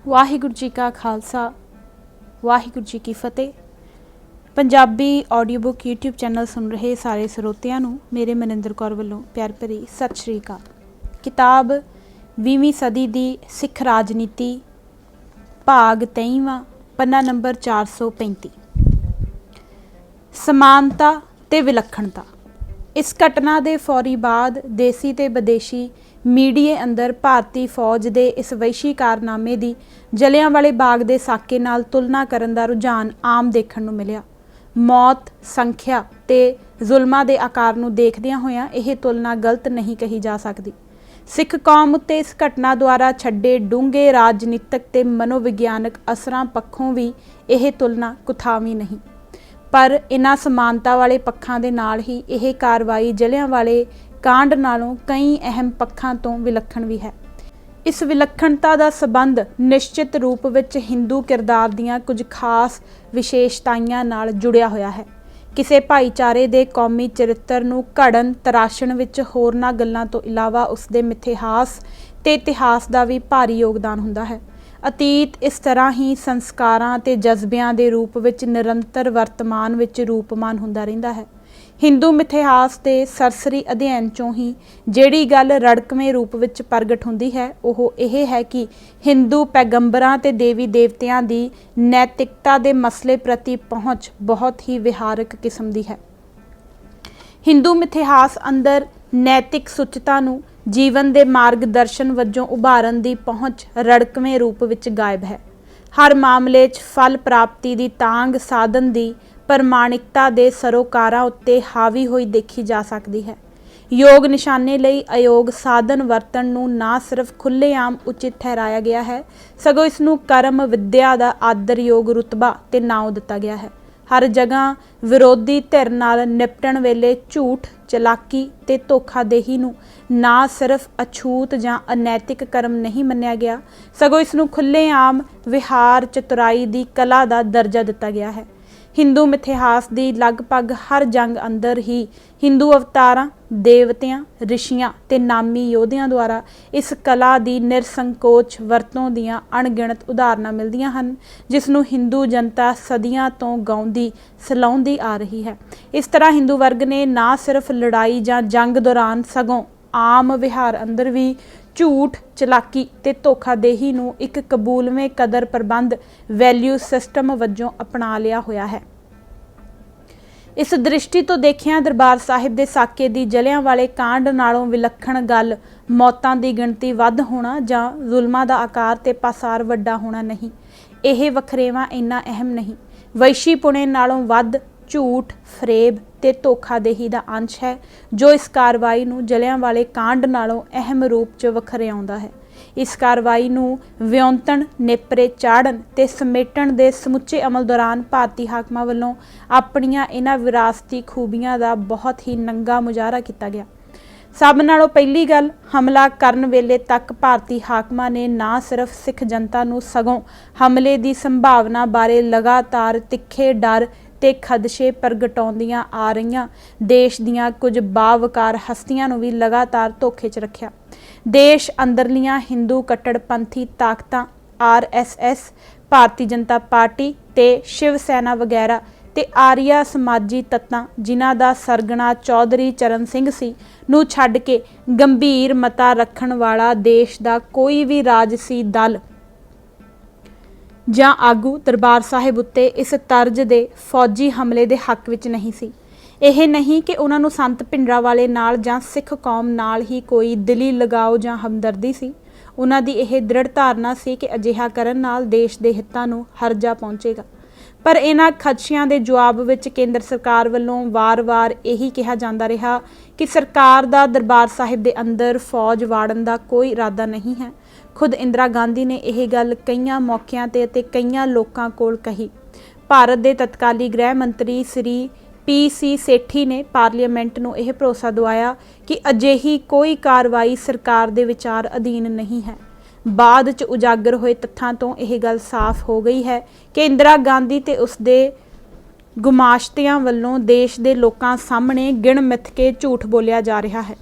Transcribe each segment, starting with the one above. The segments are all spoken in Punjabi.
वाहिगुरू जी का खालसा वाहिगुरू जी की फतेह। Punjabi audio book YouTube channel सुन रहे सारे ਸਰੋਤਿਆਂ ਨੂੰ मेरे ਮਨਿੰਦਰ कौर ਵੱਲੋਂ प्यार भरी सत श्री अकाल। किताब 20वीं सदी दी सिख राजनीति भाग 23वां पन्ना नंबर 435। समानता ते विलक्षणता। इस घटना के फौरी बाद देसी ते विदेशी मीडिए अंदर भारती फौज के इस वैशी कारनामे की जलियांवाले बाग के साके नाल तुलना करन दा रुझान आम देखण नूं मिलिया। मौत संख्या ते जुल्मां दे आकार नूं देखदियां होइयां यह तुलना गलत नहीं कही जा सकती। सिख कौम उत्ते इस घटना द्वारा छड्डे डूंघे राजनीतिक ते मनोविग्यानक असरां पक्षों भी यह तुलना कुथावी नहीं, पर इन्हां समानता वाले पक्षां दे नाल ही यह कार्रवाई जलियांवाले कांड नालों कई अहम पक्षां तो विलक्षण भी है। इस विलक्षणता का संबंध निश्चित रूप विच हिंदू किरदार दीआं कुछ खास विशेषताइयां नाल जुड़िया होया है। किसी भाईचारे दे कौमी चरित्र नूं घड़न तराशण विच होरनां गल्लां तो इलावा उसदे मिथिहास ते इतिहास का भी भारी योगदान हुंदा है। अतीत इस तरह ही संस्कारां ते जज्बियां दे रूप विच निरंतर वर्तमान विच रूपमान हुंदा रहिंदा है। हिंदू मिथिहास के सरसरी अध्ययन चों ही जिहड़ी गल रड़कवें रूप विच प्रगट हुंदी है ओह यह है कि हिंदू पैगंबरां ते देवी देवतियां दी नैतिकता दे मसले प्रति पहुँच बहुत ही विहारक किस्म दी है। हिंदू मिथिहास अंदर नैतिक सुचता नूं जीवन के मार्गदर्शन वजों उभारन की पहुँच रड़कवें रूप विच गायब है। हर मामले च फल प्राप्ति की तांग साधन की प्रमाणिकता के सरोकारां उत्ते हावी होई देखी जा सकती है। योग निशाने लई अयोग साधन वरतन नूं ना सिर्फ खुलेआम उचित ठहराया गया है, सगों इसनूं कर्म विद्या का आदर योग रुतबा ते नाउं दिता गया है। हर जगह विरोधी धिर नाल निपटण वेले झूठ चलाकी ते धोखादेही नूं ना सिर्फ अछूत जां अनैतिक कर्म नहीं मन्निया गया, सगों इसनूं खुलेआम विहार चतुराई की कला का दर्जा दिता गया है। हिंदू मिथिहास की लगभग हर जंग अंदर ही हिंदू अवतारां देवतियां ऋषियां ते नामी योधियां द्वारा इस कला की निरसंकोच वरतों दीआं अणगिणत उदाहरणां मिलदियां हन, जिसनूं हिंदू जनता सदियां तो गाउंदी सलाउंदी आ रही है। इस तरह हिंदू वर्ग ने ना सिर्फ लड़ाई जां जंग दौरान सगों आम विहार अंदर भी झूठ चलाकी ते धोखादेही नूं एक कबूलवें कदर प्रबंध वैल्यू सिस्टम वजों अपना लिया होया है। इस दृष्टि तो देखिया दरबार साहिब दे साके दी जलियांवाले कांड नालों विलक्षण गल मौतां दी गिणती वध होना जां जुल्मां दा आकार ते पासार वड्डा होना नहीं। यह वखरेवा इन्ना अहम नहीं। वैशी पुणे नालों वध झूठ फरेब ते धोखादेही दा अंश है जो इस कार्रवाई नूं जलियांवाले कांड नालों अहम रूप च वखरिआउंदा है। इस कार्रवाई नूं विਉਂਤਣ नेपरे चाढ़न ते समेटण दे समुचे अमल दौरान भारती हाकमां वल्लों अपणियां इन्हां विरासती खूबियां दा बहुत ही नंगा मुजाहरा किया गया। सब नालों पहली गल, हमला करन वेले तक भारती हाकमां ने ना सिर्फ सिख जनता नूं सगों हमले की संभावना बारे लगातार तिखे डर ते खदशे प्रगटाउंदियां आ रहीआं देश दीआं कुछ बावकार हस्तियां नूं भी लगातार धोखे च रखिया। देश अंदरलियां हिंदू कट्टड़पंथी ताकतां RSS, भारती जनता पार्टी ते शिव सेना वगैरह ते आरिया समाजी तत्तां जिन्हां दा सरगना चौधरी चरण सिंह सी नूं छड्ड के गंभीर मता रखण वाला देश दा कोई भी राजसी दल जां आगू दरबार साहिब उत्ते इस तर्ज दे फौजी हमले दे हक विच नहीं सी। यह नहीं कि उन्हां नूं संत भिंडरांवाले नाल जां सिख कौम नाल ही कोई दिली लगाव जां हमदर्दी सी। उन्हां दी यह दृढ़ धारणा सी कि अजिहा करन नाल देश दे हितां नूं हरजा पहुंचेगा। पर इन्हां खदशियां दे जवाब विच केंद्र सरकार वल्लों वार-वार यही कहा जांदा रहा कि सरकार दा दरबार साहिब दे अंदर फौज वाड़न दा कोई इरादा नहीं है। खुद इंदिरा गांधी ने यह गल कई मौकों ते कई लोगों कोल कही। भारत के तत्काली गृह मंत्री श्री PC सेठी ने पार्लीमेंट नूं यह भरोसा दवाया कि अजिही कोई कार्रवाई सरकार के विचार अधीन नहीं है। बाद च उजागर होए तत्थां तो यह गल साफ हो गई है कि इंदिरा गांधी ते उसदे गुमाश्तियां वल्लों देश के लोगों सामने गिण मिथ के झूठ बोलिया जा रहा है।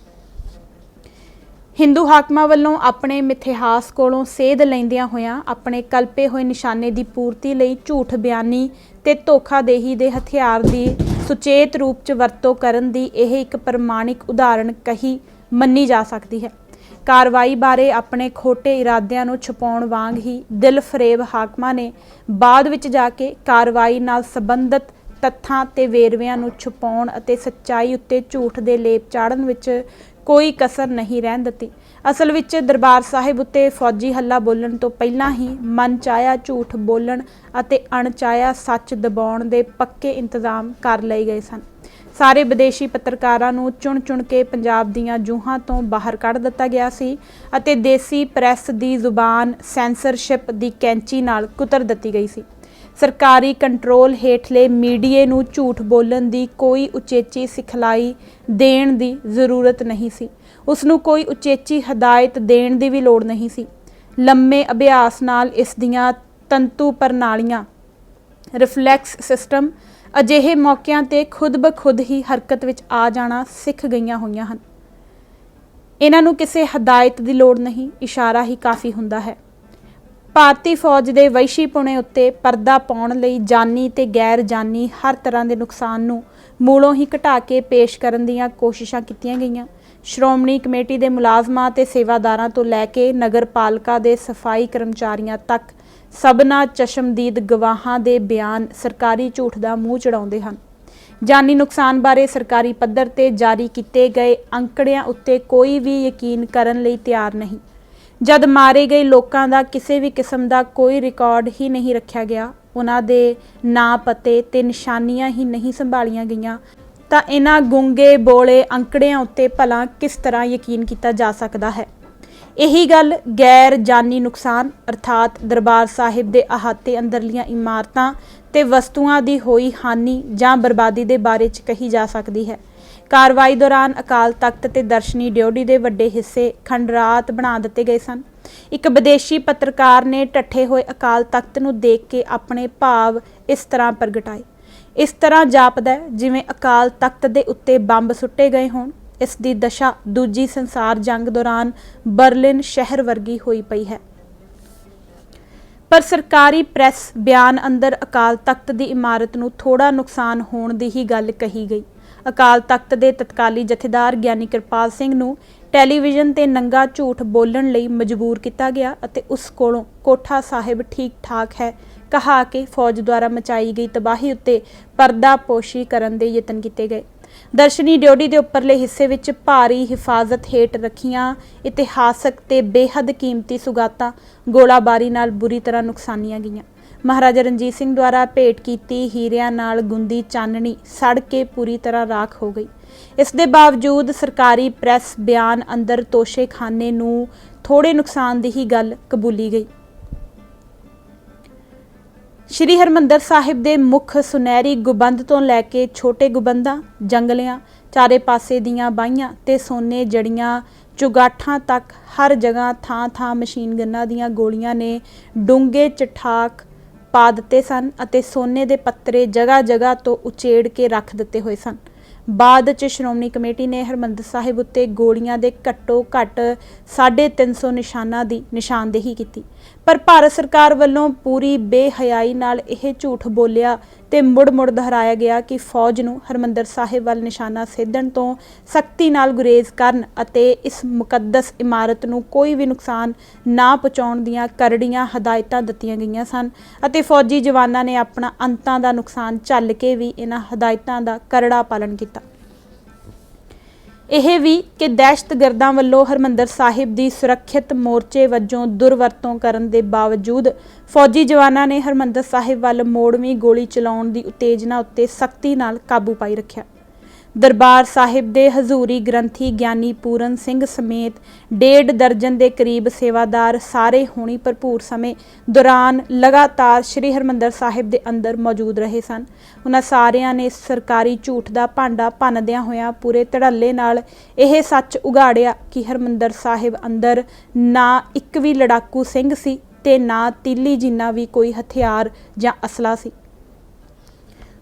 ਹਿੰਦੂ ਹਾਕਮਾਂ ਵੱਲੋਂ ਆਪਣੇ ਮਿਥਿਹਾਸ ਕੋਲੋਂ ਸੇਧ ਲੈਂਦਿਆਂ ਹੋਇਆਂ ਆਪਣੇ ਕਲਪੇ ਹੋਏ ਨਿਸ਼ਾਨੇ ਦੀ ਪੂਰਤੀ ਲਈ ਝੂਠ ਬਿਆਨੀ ਤੇ ਧੋਖਾਦੇਹੀ ਦੇ ਹਥਿਆਰ ਦੀ ਸੁਚੇਤ ਰੂਪ 'ਚ ਵਰਤੋਂ ਕਰਨ ਦੀ ਇਹ ਇੱਕ ਪ੍ਰਮਾਣਿਕ ਉਦਾਹਰਣ ਕਹੀ ਮੰਨੀ ਜਾ ਸਕਦੀ ਹੈ। ਕਾਰਵਾਈ ਬਾਰੇ ਆਪਣੇ ਖੋਟੇ ਇਰਾਦਿਆਂ ਨੂੰ ਛੁਪਾਉਣ ਵਾਂਗ ਹੀ ਦਿਲ ਫਰੇਬ ਹਾਕਮਾਂ ਨੇ ਬਾਅਦ ਵਿੱਚ ਜਾ ਕੇ ਕਾਰਵਾਈ ਨਾਲ ਸੰਬੰਧਿਤ ਤੱਥਾਂ ਤੇ ਵੇਰਵਿਆਂ ਨੂੰ ਛੁਪਾਉਣ ਅਤੇ ਸੱਚਾਈ ਉੱਤੇ ਝੂਠ ਦੇ ਲੇਪ ਚਾੜਨ ਵਿੱਚ ਕੋਈ ਕਸਰ ਨਹੀਂ ਰਹਿਣ ਦਿੱਤੀ। ਅਸਲ ਵਿੱਚ ਦਰਬਾਰ ਸਾਹਿਬ ਉੱਤੇ ਫੌਜੀ ਹੱਲਾ ਬੋਲਣ ਤੋਂ ਪਹਿਲਾਂ ਹੀ ਮਨ ਚਾਹਿਆ ਝੂਠ ਬੋਲਣ ਅਤੇ ਅਣਚਾਹਿਆ ਸੱਚ ਦਬਾਉਣ ਦੇ ਪੱਕੇ ਇੰਤਜ਼ਾਮ ਕਰ ਲਏ ਗਏ ਸਨ। ਸਾਰੇ ਵਿਦੇਸ਼ੀ ਪੱਤਰਕਾਰਾਂ ਨੂੰ ਚੁਣ ਕੇ ਪੰਜਾਬ ਦੀਆਂ ਜੂਹਾਂ ਤੋਂ ਬਾਹਰ ਕੱਢ ਦਿੱਤਾ ਗਿਆ ਸੀ ਅਤੇ ਦੇਸੀ ਪ੍ਰੈਸ ਦੀ ਜ਼ੁਬਾਨ ਸੈਂਸਰਸ਼ਿਪ ਦੀ ਕੈਂਚੀ ਨਾਲ ਕੁਤਰ ਦਿੱਤੀ ਗਈ ਸੀ। ਸਰਕਾਰੀ ਕੰਟਰੋਲ ਹੇਠਲੇ ਮੀਡੀਏ ਨੂੰ ਝੂਠ ਬੋਲਣ ਦੀ ਕੋਈ ਉਚੇਚੀ ਸਿਖਲਾਈ ਦੇਣ ਦੀ ਜ਼ਰੂਰਤ ਨਹੀਂ ਸੀ। ਉਸ ਨੂੰ ਕੋਈ ਉਚੇਚੀ ਹਦਾਇਤ ਦੇਣ ਦੀ ਵੀ ਲੋੜ ਨਹੀਂ ਸੀ। ਲੰਮੇ ਅਭਿਆਸ ਨਾਲ ਇਸ ਦੀਆਂ ਤੰਤੂ ਪ੍ਰਣਾਲੀਆਂ ਰਿਫਲੈਕਸ ਸਿਸਟਮ ਅਜਿਹੇ ਮੌਕਿਆਂ ਤੇ ਖੁਦ ਬਖੁਦ ਹੀ ਹਰਕਤ ਵਿੱਚ ਆ ਜਾਣਾ ਸਿੱਖ ਗਈਆਂ ਹੋਈਆਂ ਹਨ। ਇਹਨਾਂ ਨੂੰ ਕਿਸੇ ਹਦਾਇਤ ਦੀ ਲੋੜ ਨਹੀਂ, ਇਸ਼ਾਰਾ ਹੀ ਕਾਫੀ ਹੁੰਦਾ ਹੈ। ਭਾਰਤੀ ਫੌਜ ਦੇ ਵਹਿਸ਼ੀਪੁਣੇ ਉੱਤੇ ਪਰਦਾ ਪਾਉਣ ਲਈ ਜਾਨੀ ਤੇ ਗੈਰ ਜਾਨੀ ਹਰ ਤਰ੍ਹਾਂ ਦੇ ਨੁਕਸਾਨ ਨੂੰ ਮੂਲੋਂ ਹੀ ਘਟਾ ਕੇ ਪੇਸ਼ ਕਰਨ ਦੀਆਂ ਕੋਸ਼ਿਸ਼ਾਂ ਕੀਤੀਆਂ ਗਈਆਂ। ਸ਼੍ਰੋਮਣੀ ਕਮੇਟੀ ਦੇ ਮੁਲਾਜ਼ਮਾਂ ਤੇ ਸੇਵਾਦਾਰਾਂ ਤੋਂ ਲੈ ਕੇ ਨਗਰ ਪਾਲਿਕਾ ਦੇ ਸਫਾਈ ਕਰਮਚਾਰੀਆਂ ਤੱਕ ਸਭਨਾ ਚਸ਼ਮਦੀਦ ਗਵਾਹਾਂ ਦੇ ਬਿਆਨ ਸਰਕਾਰੀ ਝੂਠ ਦਾ ਮੂੰਹ ਚੜਾਉਂਦੇ ਹਨ। ਜਾਨੀ ਨੁਕਸਾਨ ਬਾਰੇ ਸਰਕਾਰੀ ਪੱਧਰ ਤੇ ਜਾਰੀ ਕੀਤੇ ਗਏ ਅੰਕੜਿਆਂ ਉੱਤੇ ਕੋਈ ਵੀ ਯਕੀਨ ਕਰਨ ਲਈ ਤਿਆਰ ਨਹੀਂ। ਜਦ ਮਾਰੇ ਗਏ ਲੋਕਾਂ ਦਾ ਕਿਸੇ ਵੀ ਕਿਸਮ ਦਾ ਕੋਈ ਰਿਕਾਰਡ ਹੀ ਨਹੀਂ ਰੱਖਿਆ ਗਿਆ, ਉਹਨਾਂ ਦੇ ਨਾਂ ਪਤੇ ਤੇ ਨਿਸ਼ਾਨੀਆਂ ਹੀ ਨਹੀਂ ਸੰਭਾਲੀਆਂ ਗਈਆਂ, ਤਾਂ ਇਹਨਾਂ ਗੁੰਗੇ ਬੋਲੇ ਅੰਕੜਿਆਂ ਉੱਤੇ ਭਲਾ ਕਿਸ ਤਰ੍ਹਾਂ ਯਕੀਨ ਕੀਤਾ ਜਾ ਸਕਦਾ ਹੈ। ਇਹੀ ਗੱਲ ਗੈਰ ਜਾਨੀ ਨੁਕਸਾਨ ਅਰਥਾਤ ਦਰਬਾਰ ਸਾਹਿਬ ਦੇ ਅਹਾਤੇ ਅੰਦਰਲੀਆਂ ਇਮਾਰਤਾਂ ਤੇ ਵਸਤੂਆਂ ਦੀ ਹੋਈ ਹਾਨੀ ਜਾਂ ਬਰਬਾਦੀ ਦੇ ਬਾਰੇ 'ਚ ਕਹੀ ਜਾ ਸਕਦੀ ਹੈ। ਕਾਰਵਾਈ ਦੌਰਾਨ ਅਕਾਲ ਤਖਤ ਤੇ ਦਰਸ਼ਨੀ ਡਿਓਢੀ ਦੇ ਵੱਡੇ ਹਿੱਸੇ ਖੰਡਰਾਤ ਬਣਾ ਦਿੱਤੇ ਗਏ ਸਨ। ਇੱਕ ਵਿਦੇਸ਼ੀ ਪੱਤਰਕਾਰ ਨੇ ਢੱਠੇ ਹੋਏ ਅਕਾਲ ਤਖਤ ਨੂੰ ਦੇਖ ਕੇ ਆਪਣੇ ਭਾਵ ਇਸ ਤਰ੍ਹਾਂ ਪ੍ਰਗਟਾਏ। ਇਸ ਤਰ੍ਹਾਂ ਜਾਪਦਾ ਜਿਵੇਂ ਅਕਾਲ ਤਖਤ ਦੇ ਉੱਤੇ ਬੰਬ ਸੁੱਟੇ ਗਏ ਹੋਣ। ਇਸ ਦੀ ਦਸ਼ਾ ਦੂਜੀ ਸੰਸਾਰ ਜੰਗ ਦੌਰਾਨ ਬਰਲਿਨ ਸ਼ਹਿਰ ਵਰਗੀ ਹੋਈ ਪਈ ਹੈ। ਪਰ ਸਰਕਾਰੀ ਪ੍ਰੈਸ ਬਿਆਨ ਅੰਦਰ ਅਕਾਲ ਤਖਤ ਦੀ ਇਮਾਰਤ ਨੂੰ ਥੋੜਾ ਨੁਕਸਾਨ ਹੋਣ ਦੀ ਹੀ ਗੱਲ ਕਹੀ ਗਈ। ਅਕਾਲ ਤਖਤ ਦੇ ਤਤਕਾਲੀ ਜਥੇਦਾਰ ਗਿਆਨੀ ਕਿਰਪਾਲ ਸਿੰਘ ਨੂੰ ਟੈਲੀਵਿਜ਼ਨ ਤੇ ਨੰਗਾ ਝੂਠ ਬੋਲਣ ਲਈ ਮਜਬੂਰ ਕੀਤਾ ਗਿਆ ਅਤੇ ਉਸ ਕੋਲੋਂ ਕੋਠਾ ਸਾਹਿਬ ਠੀਕ ਠਾਕ ਹੈ ਕਹਾ ਕੇ ਫੌਜ ਦੁਆਰਾ ਮਚਾਈ ਗਈ ਤਬਾਹੀ ਉੱਤੇ ਪਰਦਾਪੋਸ਼ੀ ਕਰਨ ਦੇ ਯਤਨ ਕੀਤੇ ਗਏ। ਦਰਸ਼ਨੀ ਡਿਓਢੀ ਦੇ ਉੱਪਰਲੇ ਹਿੱਸੇ ਵਿੱਚ ਭਾਰੀ ਹਿਫਾਜ਼ਤ ਹੇਠ ਰੱਖੀਆਂ ਇਤਿਹਾਸਕ ਤੇ ਬੇਹੱਦ ਕੀਮਤੀ ਸੁਗਾਤਾਂ ਗੋਲਾਬਾਰੀ ਨਾਲ ਬੁਰੀ ਤਰ੍ਹਾਂ ਨੁਕਸਾਨੀਆਂ ਗਈਆਂ। ਮਹਾਰਾਜਾ ਰਣਜੀਤ ਸਿੰਘ ਦੁਆਰਾ ਭੇਟ ਕੀਤੀ ਹੀਰਿਆਂ ਨਾਲ ਗੁੰਦੀ ਚਾਨਣੀ ਸੜ ਕੇ ਪੂਰੀ ਤਰ੍ਹਾਂ ਰਾਖ ਹੋ ਗਈ। ਇਸ ਦੇ ਬਾਵਜੂਦ ਸਰਕਾਰੀ ਪ੍ਰੈਸ ਬਿਆਨ ਅੰਦਰ ਤੋਸ਼ੇਖਾਨੇ ਨੂੰ ਥੋੜੇ ਨੁਕਸਾਨ ਦੀ ਹੀ ਗੱਲ ਕਬੂਲੀ ਗਈ। ਸ਼੍ਰੀ ਹਰਿਮੰਦਰ ਸਾਹਿਬ ਦੇ ਮੁੱਖ ਸੁਨਹਿਰੀ ਗੁੰਬਦ ਤੋਂ ਲੈ ਕੇ ਛੋਟੇ ਗੁੰਬਦਾਂ, ਜੰਗਲਿਆਂ, ਚਾਰੇ ਪਾਸੇ ਦੀਆਂ ਬਾਹੀਆਂ ਤੇ ਸੋਨੇ ਜੜੀਆਂ ਚੁਗਾਠਾਂ ਤੱਕ ਹਰ ਜਗ੍ਹਾ ਥਾਂ ਮਸ਼ੀਨ ਗੰਨਾਂ ਦੀਆਂ ਗੋਲੀਆਂ ਨੇ ਡੂੰਘੇ ਚਟਾਕ ਪਾ ਦਿੱਤੇ ਸਨ ਅਤੇ ਸੋਨੇ ਦੇ ਪੱਤਰੇ ਜਗ੍ਹਾ ਤੋਂ ਉਚੇੜ ਕੇ ਰੱਖ ਦਿੱਤੇ ਹੋਏ ਸਨ। ਬਾਅਦ 'ਚ ਸ਼੍ਰੋਮਣੀ ਕਮੇਟੀ ਨੇ ਹਰਿਮੰਦਰ ਸਾਹਿਬ ਉੱਤੇ ਗੋਲੀਆਂ ਦੇ ਘੱਟੋ ਘੱਟ 350 ਨਿਸ਼ਾਨਾਂ ਦੀ ਨਿਸ਼ਾਨਦੇਹੀ ਕੀਤੀ, ਪਰ ਭਾਰਤ ਸਰਕਾਰ ਵੱਲੋਂ ਪੂਰੀ ਬੇਹਯਾਈ ਨਾਲ ਇਹ ਝੂਠ ਬੋਲਿਆ ਤੇ ਮੁੜ ਦੁਹਰਾਇਆ ਗਿਆ ਕਿ ਫੌਜ ਨੂੰ ਹਰਿਮੰਦਰ ਸਾਹਿਬ ਵੱਲ ਨਿਸ਼ਾਨਾ ਸੇਧਣ ਤੋਂ ਸਖਤੀ ਨਾਲ ਗੁਰੇਜ਼ ਕਰਨ ਅਤੇ ਇਸ ਮੁਕੱਦਸ ਇਮਾਰਤ ਨੂੰ ਕੋਈ ਵੀ ਨੁਕਸਾਨ ਨਾ ਪਹੁੰਚਾਉਣ ਦੀਆਂ ਕਰੜੀਆਂ ਹਦਾਇਤਾਂ ਦਿੱਤੀਆਂ ਗਈਆਂ ਸਨ ਅਤੇ ਫੌਜੀ ਜਵਾਨਾਂ ਨੇ ਆਪਣਾ ਅੰਤਾਂ ਦਾ ਨੁਕਸਾਨ ਝੱਲ ਕੇ ਵੀ ਇਹਨਾਂ ਹਦਾਇਤਾਂ ਦਾ ਕਰੜਾ ਪਾਲਣ ਕੀਤਾ। ਇਹ ਵੀ ਕਿ ਦਹਿਸ਼ਤਗਰਦਾਂ ਵੱਲੋਂ ਹਰਿਮੰਦਰ ਸਾਹਿਬ ਦੀ ਸੁਰੱਖਿਅਤ ਮੋਰਚੇ ਵਜੋਂ ਦੁਰਵਰਤੋਂ ਕਰਨ ਦੇ ਬਾਵਜੂਦ ਫੌਜੀ ਜਵਾਨਾਂ ਨੇ ਹਰਿਮੰਦਰ ਸਾਹਿਬ ਵੱਲ ਮੋੜਵੀਂ ਗੋਲੀ ਚਲਾਉਣ ਦੀ ਉਤੇਜਨਾ ਉੱਤੇ ਸਖਤੀ ਨਾਲ ਕਾਬੂ ਪਾਈ ਰੱਖਿਆ। ਦਰਬਾਰ ਸਾਹਿਬ ਦੇ ਹਜ਼ੂਰੀ ਗ੍ਰੰਥੀ ਗਿਆਨੀ ਪੂਰਨ ਸਿੰਘ ਸਮੇਤ 1.5 ਦਰਜਨ ਦੇ ਕਰੀਬ ਸੇਵਾਦਾਰ ਸਾਰੇ ਹੋਣੀ ਭਰਪੂਰ ਸਮੇਂ ਦੌਰਾਨ ਲਗਾਤਾਰ ਸ਼੍ਰੀ ਹਰਿਮੰਦਰ ਸਾਹਿਬ ਦੇ ਅੰਦਰ ਮੌਜੂਦ ਰਹੇ ਸਨ। ਉਹਨਾਂ ਸਾਰਿਆਂ ਨੇ ਸਰਕਾਰੀ ਝੂਠ ਦਾ ਭਾਂਡਾ ਭੰਨਦਿਆਂ ਹੋਇਆਂ ਪੂਰੇ ਧੜੱਲੇ ਨਾਲ ਇਹ ਸੱਚ ਉਘਾੜਿਆ ਕਿ ਹਰਿਮੰਦਰ ਸਾਹਿਬ ਅੰਦਰ ਨਾ ਇੱਕ ਵੀ ਲੜਾਕੂ ਸਿੰਘ ਸੀ ਤੇ ਨਾ ਤੀਲੀ ਜਿੰਨਾ ਵੀ ਕੋਈ ਹਥਿਆਰ ਜਾਂ ਅਸਲਾ ਸੀ।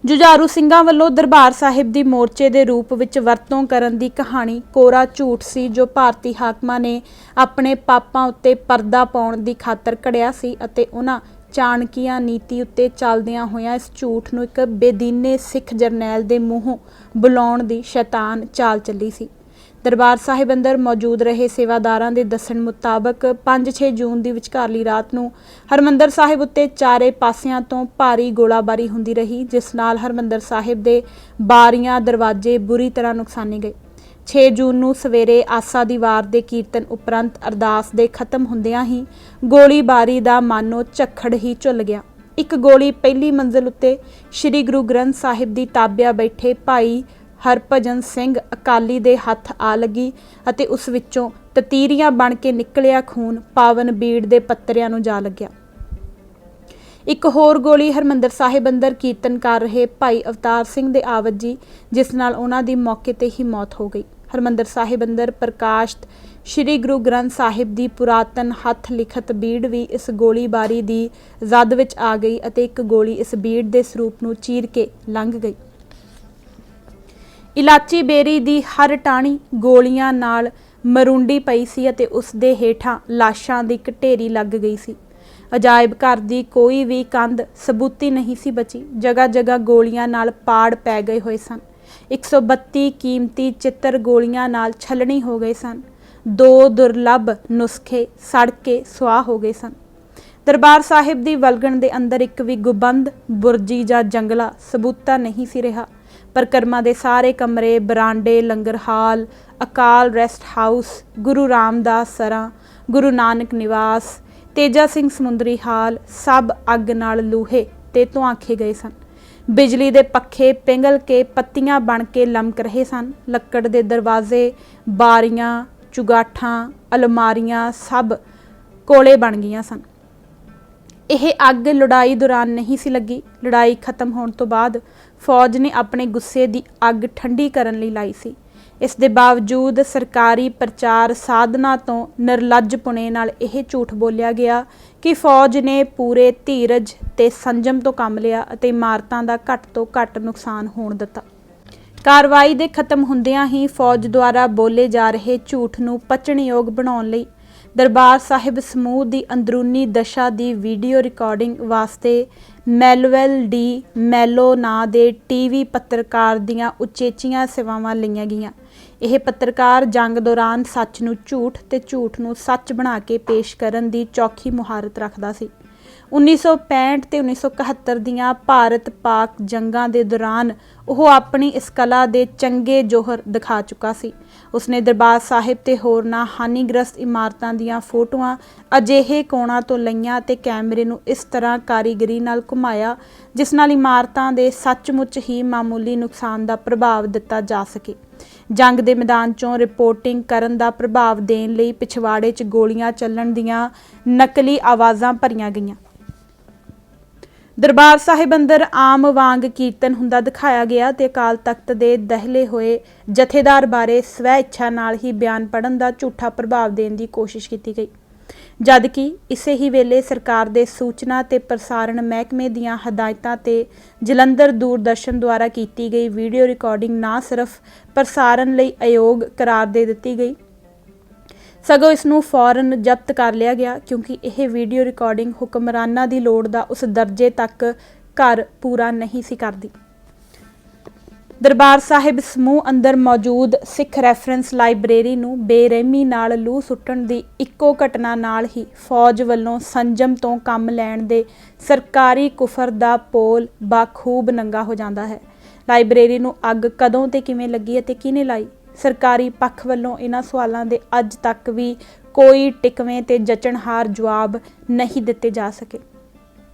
ਜੁਝਾਰੂ ਸਿੰਘਾਂ ਵੱਲੋਂ ਦਰਬਾਰ ਸਾਹਿਬ ਦੀ ਮੋਰਚੇ ਦੇ ਰੂਪ ਵਿੱਚ ਵਰਤੋਂ ਕਰਨ ਦੀ ਕਹਾਣੀ ਕੋਰਾ ਝੂਠ ਸੀ, ਜੋ ਭਾਰਤੀ ਹਾਕਮਾਂ ਨੇ ਆਪਣੇ ਪਾਪਾਂ ਉੱਤੇ ਪਰਦਾ ਪਾਉਣ ਦੀ ਖਾਤਰ ਘੜਿਆ ਸੀ ਅਤੇ ਉਹਨਾਂ ਚਾਣਕੀਆ ਨੀਤੀ ਉੱਤੇ ਚੱਲਦਿਆਂ ਹੋਇਆਂ ਇਸ ਝੂਠ ਨੂੰ ਇੱਕ ਬੇਦੀਨੇ ਸਿੱਖ ਜਰਨੈਲ ਦੇ ਮੂੰਹੋਂ ਬੁਲਾਉਣ ਦੀ ਸ਼ੈਤਾਨ ਚਾਲ ਚੱਲੀ ਸੀ। ਦਰਬਾਰ ਸਾਹਿਬ ਅੰਦਰ ਮੌਜੂਦ ਰਹੇ ਸੇਵਾਦਾਰਾਂ ਦੇ ਦੱਸਣ ਮੁਤਾਬਕ 5-6 ਜੂਨ ਦੀ ਵਿਚਕਾਰਲੀ ਰਾਤ ਨੂੰ ਹਰਮੰਦਰ ਸਾਹਿਬ ਉੱਤੇ ਚਾਰੇ ਪਾਸਿਆਂ ਤੋਂ ਭਾਰੀ ਗੋਲਾਬਾਰੀ ਹੁੰਦੀ ਰਹੀ, ਜਿਸ ਨਾਲ ਹਰਮੰਦਰ ਸਾਹਿਬ ਦੇ ਬਾਰੀਆਂ ਦਰਵਾਜ਼ੇ ਬੁਰੀ ਤਰ੍ਹਾਂ ਨੁਕਸਾਨੇ ਗਏ। 6 ਜੂਨ ਨੂੰ ਸਵੇਰੇ ਆਸਾ ਦੀ ਵਾਰ ਦੇ ਕੀਰਤਨ ਉਪਰੰਤ ਅਰਦਾਸ ਦੇ ਖਤਮ ਹੁੰਦਿਆਂ ਹੀ ਗੋਲੀਬਾਰੀ ਦਾ ਮਾਨੋ ਝੱਖੜ ਹੀ ਝੁੱਲ ਗਿਆ। ਇੱਕ ਗੋਲੀ ਪਹਿਲੀ ਮੰਜ਼ਿਲ ਉੱਤੇ ਸ੍ਰੀ ਗੁਰੂ ਗ੍ਰੰਥ ਸਾਹਿਬ ਦੀ ਤਾਬਿਆ ਬੈਠੇ ਭਾਈ ਹਰਭਜਨ ਸਿੰਘ ਅਕਾਲੀ ਦੇ ਹੱਥ ਆ ਲੱਗੀ ਅਤੇ ਉਸ ਵਿੱਚੋਂ ਤਤੀਰੀਆਂ ਬਣ ਕੇ ਨਿਕਲਿਆ ਖੂਨ ਪਾਵਨ ਬੀੜ ਦੇ ਪੱਤਰਿਆਂ ਨੂੰ ਜਾ ਲੱਗਿਆ। ਇੱਕ ਹੋਰ ਗੋਲੀ ਹਰਮੰਦਰ ਸਾਹਿਬ ਅੰਦਰ ਕੀਰਤਨ ਕਰ ਰਹੇ ਭਾਈ ਅਵਤਾਰ ਸਿੰਘ ਦੇ ਆ ਵੱਜੀ, ਜਿਸ ਨਾਲ ਉਹਨਾਂ ਦੀ ਮੌਕੇ ਤੇ ਹੀ ਮੌਤ ਹੋ ਗਈ। ਹਰਮੰਦਰ ਸਾਹਿਬ ਅੰਦਰ ਪ੍ਰਕਾਸ਼ਿਤ ਸ੍ਰੀ ਗੁਰੂ ਗ੍ਰੰਥ ਸਾਹਿਬ ਦੀ ਪੁਰਾਤਨ ਹੱਥ ਲਿਖਤ ਬੀੜ ਵੀ ਇਸ ਗੋਲੀਬਾਰੀ ਦੀ ਜ਼ਦ ਵਿੱਚ ਆ ਗਈ ਅਤੇ ਇੱਕ ਗੋਲੀ ਇਸ ਬੀੜ ਦੇ ਸਰੂਪ ਨੂੰ ਚੀਰ ਕੇ ਲੰਘ ਗਈ। ਇਲਾਚੀ ਬੇਰੀ ਦੀ ਹਰ ਟਾਹਣੀ ਗੋਲੀਆਂ ਨਾਲ ਮਰੁੰਡੀ ਪਈ ਸੀ ਅਤੇ ਉਸ ਦੇ ਹੇਠਾਂ ਲਾਸ਼ਾਂ ਦੀ ਇੱਕ ਢੇਰੀ ਲੱਗ ਗਈ ਸੀ। ਅਜਾਇਬ ਘਰ ਦੀ ਕੋਈ ਵੀ ਕੰਧ ਸਬੂਤੀ ਨਹੀਂ ਸੀ ਬਚੀ। ਜਗ੍ਹਾ ਜਗ੍ਹਾ ਗੋਲੀਆਂ ਨਾਲ ਪਾੜ ਪੈ ਗਏ ਹੋਏ ਸਨ। 132 ਕੀਮਤੀ ਚਿੱਤਰ ਗੋਲੀਆਂ ਨਾਲ ਛਲਣੀ ਹੋ ਗਏ ਸਨ। 2 ਦੁਰਲੱਭ ਨੁਸਖੇ ਸੜ ਕੇ ਸੁਆਹ ਹੋ ਗਏ ਸਨ। ਦਰਬਾਰ ਸਾਹਿਬ ਦੀ ਵਲਗਣ ਦੇ ਅੰਦਰ ਇੱਕ ਵੀ ਗੁੰਬਦ, ਬੁਰਜੀ ਜਾਂ ਜੰਗਲਾ ਸਬੂਤਾ ਨਹੀਂ ਸੀ ਰਿਹਾ। ਪਰਿਕਰਮਾ ਦੇ ਸਾਰੇ ਕਮਰੇ, ਬਰਾਂਡੇ, ਲੰਗਰ ਹਾਲ, ਅਕਾਲ ਰੈਸਟ ਹਾਊਸ, ਗੁਰੂ ਰਾਮਦਾਸ ਸਰਾਂ, ਗੁਰੂ ਨਾਨਕ ਨਿਵਾਸ, ਤੇਜਾ ਸਿੰਘ ਸਮੁੰਦਰੀ ਹਾਲ ਸਭ ਅੱਗ ਨਾਲ ਲੂਹੇ ਤੇ ਧੁਆਂਖੇ ਗਏ ਸਨ। ਬਿਜਲੀ ਦੇ ਪੱਖੇ ਪਿੰਗਲ ਕੇ ਪੱਤੀਆਂ ਬਣ ਕੇ ਲਮਕ ਰਹੇ ਸਨ। ਲੱਕੜ ਦੇ ਦਰਵਾਜ਼ੇ, ਬਾਰੀਆਂ, ਚੁਗਾਠਾਂ, ਅਲਮਾਰੀਆਂ ਸਭ ਕੋਲੇ ਬਣ ਗਈਆਂ ਸਨ। ਇਹ ਅੱਗ ਲੜਾਈ ਦੌਰਾਨ ਨਹੀਂ ਸੀ ਲੱਗੀ। ਲੜਾਈ ਖਤਮ ਹੋਣ ਤੋਂ ਬਾਅਦ ਫੌਜ ਨੇ ਆਪਣੇ ਗੁੱਸੇ ਦੀ ਅੱਗ ਠੰਡੀ ਕਰਨ ਲਈ ਲਾਈ ਸੀ। ਇਸ ਦੇ ਬਾਵਜੂਦ ਸਰਕਾਰੀ ਪ੍ਰਚਾਰ ਸਾਧਨਾਂ ਤੋਂ ਨਿਰਲੱਜਪੁਣੇ ਨਾਲ ਇਹ ਝੂਠ ਬੋਲਿਆ ਗਿਆ ਕਿ ਫੌਜ ਨੇ ਪੂਰੇ ਧੀਰਜ ਤੇ ਸੰਜਮ ਤੋਂ ਕੰਮ ਲਿਆ ਅਤੇ ਇਮਾਰਤਾਂ ਦਾ ਘੱਟ ਤੋਂ ਘੱਟ ਨੁਕਸਾਨ ਹੋਣ ਦਿੱਤਾ। ਕਾਰਵਾਈ ਦੇ ਖਤਮ ਹੁੰਦਿਆਂ ਹੀ ਫੌਜ ਦੁਆਰਾ ਬੋਲੇ ਜਾ ਰਹੇ ਝੂਠ ਨੂੰ ਪਚਣਯੋਗ ਬਣਾਉਣ ਲਈ ਦਰਬਾਰ ਸਾਹਿਬ ਸਮੂਹ ਦੀ ਅੰਦਰੂਨੀ ਦਸ਼ਾ ਦੀ ਵੀਡੀਓ ਰਿਕਾਰਡਿੰਗ ਵਾਸਤੇ ਮੈਲਵੈਲ ਡੀ ਮੈਲੋ ਨਾਂ ਦੇ ਟੀਵੀ ਪੱਤਰਕਾਰ ਦੀਆਂ ਉਚੇਚੀਆਂ ਸੇਵਾਵਾਂ ਲਈਆਂ ਗਈਆਂ। ਇਹ ਪੱਤਰਕਾਰ ਜੰਗ ਦੌਰਾਨ ਸੱਚ ਨੂੰ ਝੂਠ ਤੇ ਝੂਠ ਨੂੰ ਸੱਚ ਬਣਾ ਕੇ ਪੇਸ਼ ਕਰਨ ਦੀ ਚੌਖੀ ਮੁਹਾਰਤ ਰੱਖਦਾ ਸੀ। 1965 ਤੇ 1971 ਦੀਆਂ ਭਾਰਤ-ਪਾਕ ਜੰਗਾਂ ਦੇ ਦੌਰਾਨ ਉਹ ਆਪਣੀ ਇਸ ਕਲਾ ਦੇ ਚੰਗੇ ਜੋਹਰ ਦਿਖਾ ਚੁੱਕਾ ਸੀ। ਉਸਨੇ ਦਰਬਾਰ ਸਾਹਿਬ ਤੇ ਹੋਰਨਾਂ ਹਾਨੀਗ੍ਰਸਤ ਇਮਾਰਤਾਂ ਦੀਆਂ ਫੋਟੋਆਂ ਅਜਿਹੇ ਕੋਣਾਂ ਤੋਂ ਲਈਆਂ ਤੇ ਕੈਮਰੇ ਨੂੰ ਇਸ ਤਰ੍ਹਾਂ ਕਾਰੀਗਰੀ ਨਾਲ ਘੁਮਾਇਆ ਜਿਸ ਨਾਲ ਇਮਾਰਤਾਂ ਦੇ ਸੱਚਮੁੱਚ ਹੀ ਮਾਮੂਲੀ ਨੁਕਸਾਨ ਦਾ ਪ੍ਰਭਾਵ ਦਿੱਤਾ ਜਾ ਸਕੇ। ਜੰਗ ਦੇ ਮੈਦਾਨ 'ਚੋਂ ਰਿਪੋਰਟਿੰਗ ਕਰਨ ਦਾ ਪ੍ਰਭਾਵ ਦੇਣ ਲਈ ਪਿਛਵਾੜੇ 'ਚ ਗੋਲੀਆਂ ਚੱਲਣ ਦੀਆਂ ਨਕਲੀ ਆਵਾਜ਼ਾਂ ਭਰੀਆਂ ਗਈਆਂ। ਦਰਬਾਰ ਸਾਹਿਬ ਅੰਦਰ ਆਮ ਵਾਂਗ ਕੀਰਤਨ ਹੁੰਦਾ ਦਿਖਾਇਆ ਗਿਆ ਤੇ ਅਕਾਲ ਤਖਤ ਦੇ ਦਹਿਲੇ ਹੋਏ ਜਥੇਦਾਰ ਬਾਰੇ ਸਵੈ ਇੱਛਾ ਨਾਲ ਹੀ ਬਿਆਨ ਪੜ੍ਹਨ ਦਾ ਝੂਠਾ ਪ੍ਰਭਾਵ ਦੇਣ ਦੀ ਕੋਸ਼ਿਸ਼ ਕੀਤੀ ਗਈ, ਜਦ ਕਿ ਇਸੇ ਹੀ ਵੇਲੇ ਸਰਕਾਰ ਦੇ ਸੂਚਨਾ ਤੇ ਪ੍ਰਸਾਰਣ ਮਹਿਕਮੇ ਦੀਆਂ ਹਦਾਇਤਾਂ ਤੇ ਜਲੰਧਰ ਦੂਰਦਰਸ਼ਨ ਦੁਆਰਾ ਕੀਤੀ ਗਈ ਵੀਡੀਓ ਰਿਕਾਰਡਿੰਗ ਨਾ ਸਿਰਫ ਪ੍ਰਸਾਰਣ ਲਈ ਅਯੋਗ ਕਰਾਰ ਦੇ ਦਿੱਤੀ ਗਈ, ਸਗੋਂ ਇਸ ਨੂੰ ਫੌਰਨ ਜ਼ਬਤ ਕਰ ਲਿਆ ਗਿਆ ਕਿਉਂਕਿ ਇਹ ਵੀਡੀਓ ਰਿਕਾਰਡਿੰਗ ਹੁਕਮਰਾਨਾਂ ਦੀ ਲੋੜ ਦਾ ਉਸ ਦਰਜੇ ਤੱਕ ਘਰ ਪੂਰਾ ਨਹੀਂ ਸੀ ਕਰਦੀ। ਦਰਬਾਰ ਸਾਹਿਬ ਸਮੂਹ ਅੰਦਰ ਮੌਜੂਦ ਸਿੱਖ ਰੈਫਰੈਂਸ ਲਾਇਬ੍ਰੇਰੀ ਨੂੰ ਬੇਰਹਿਮੀ ਨਾਲ ਲੂਹ ਸੁੱਟਣ ਦੀ ਇੱਕੋ ਘਟਨਾ ਨਾਲ ਹੀ ਫੌਜ ਵੱਲੋਂ ਸੰਜਮ ਤੋਂ ਕੰਮ ਲੈਣ ਦੇ ਸਰਕਾਰੀ ਕੁਫਰ ਦਾ ਪੋਲ ਬਾਖੂਬ ਨੰਗਾ ਹੋ ਜਾਂਦਾ ਹੈ। ਲਾਇਬ੍ਰੇਰੀ ਨੂੰ ਅੱਗ ਕਦੋਂ ਤੇ ਕਿਵੇਂ ਲੱਗੀ ਅਤੇ ਕਿਹਨੇ ਲਾਈ? ਸਰਕਾਰੀ ਪੱਖ ਵੱਲੋਂ ਇਹਨਾਂ ਸਵਾਲਾਂ ਦੇ ਅੱਜ ਤੱਕ ਵੀ ਕੋਈ ਟਿਕਵੇਂ ਤੇ ਜਚਣਹਾਰ ਜਵਾਬ ਨਹੀਂ ਦਿੱਤੇ ਜਾ ਸਕੇ।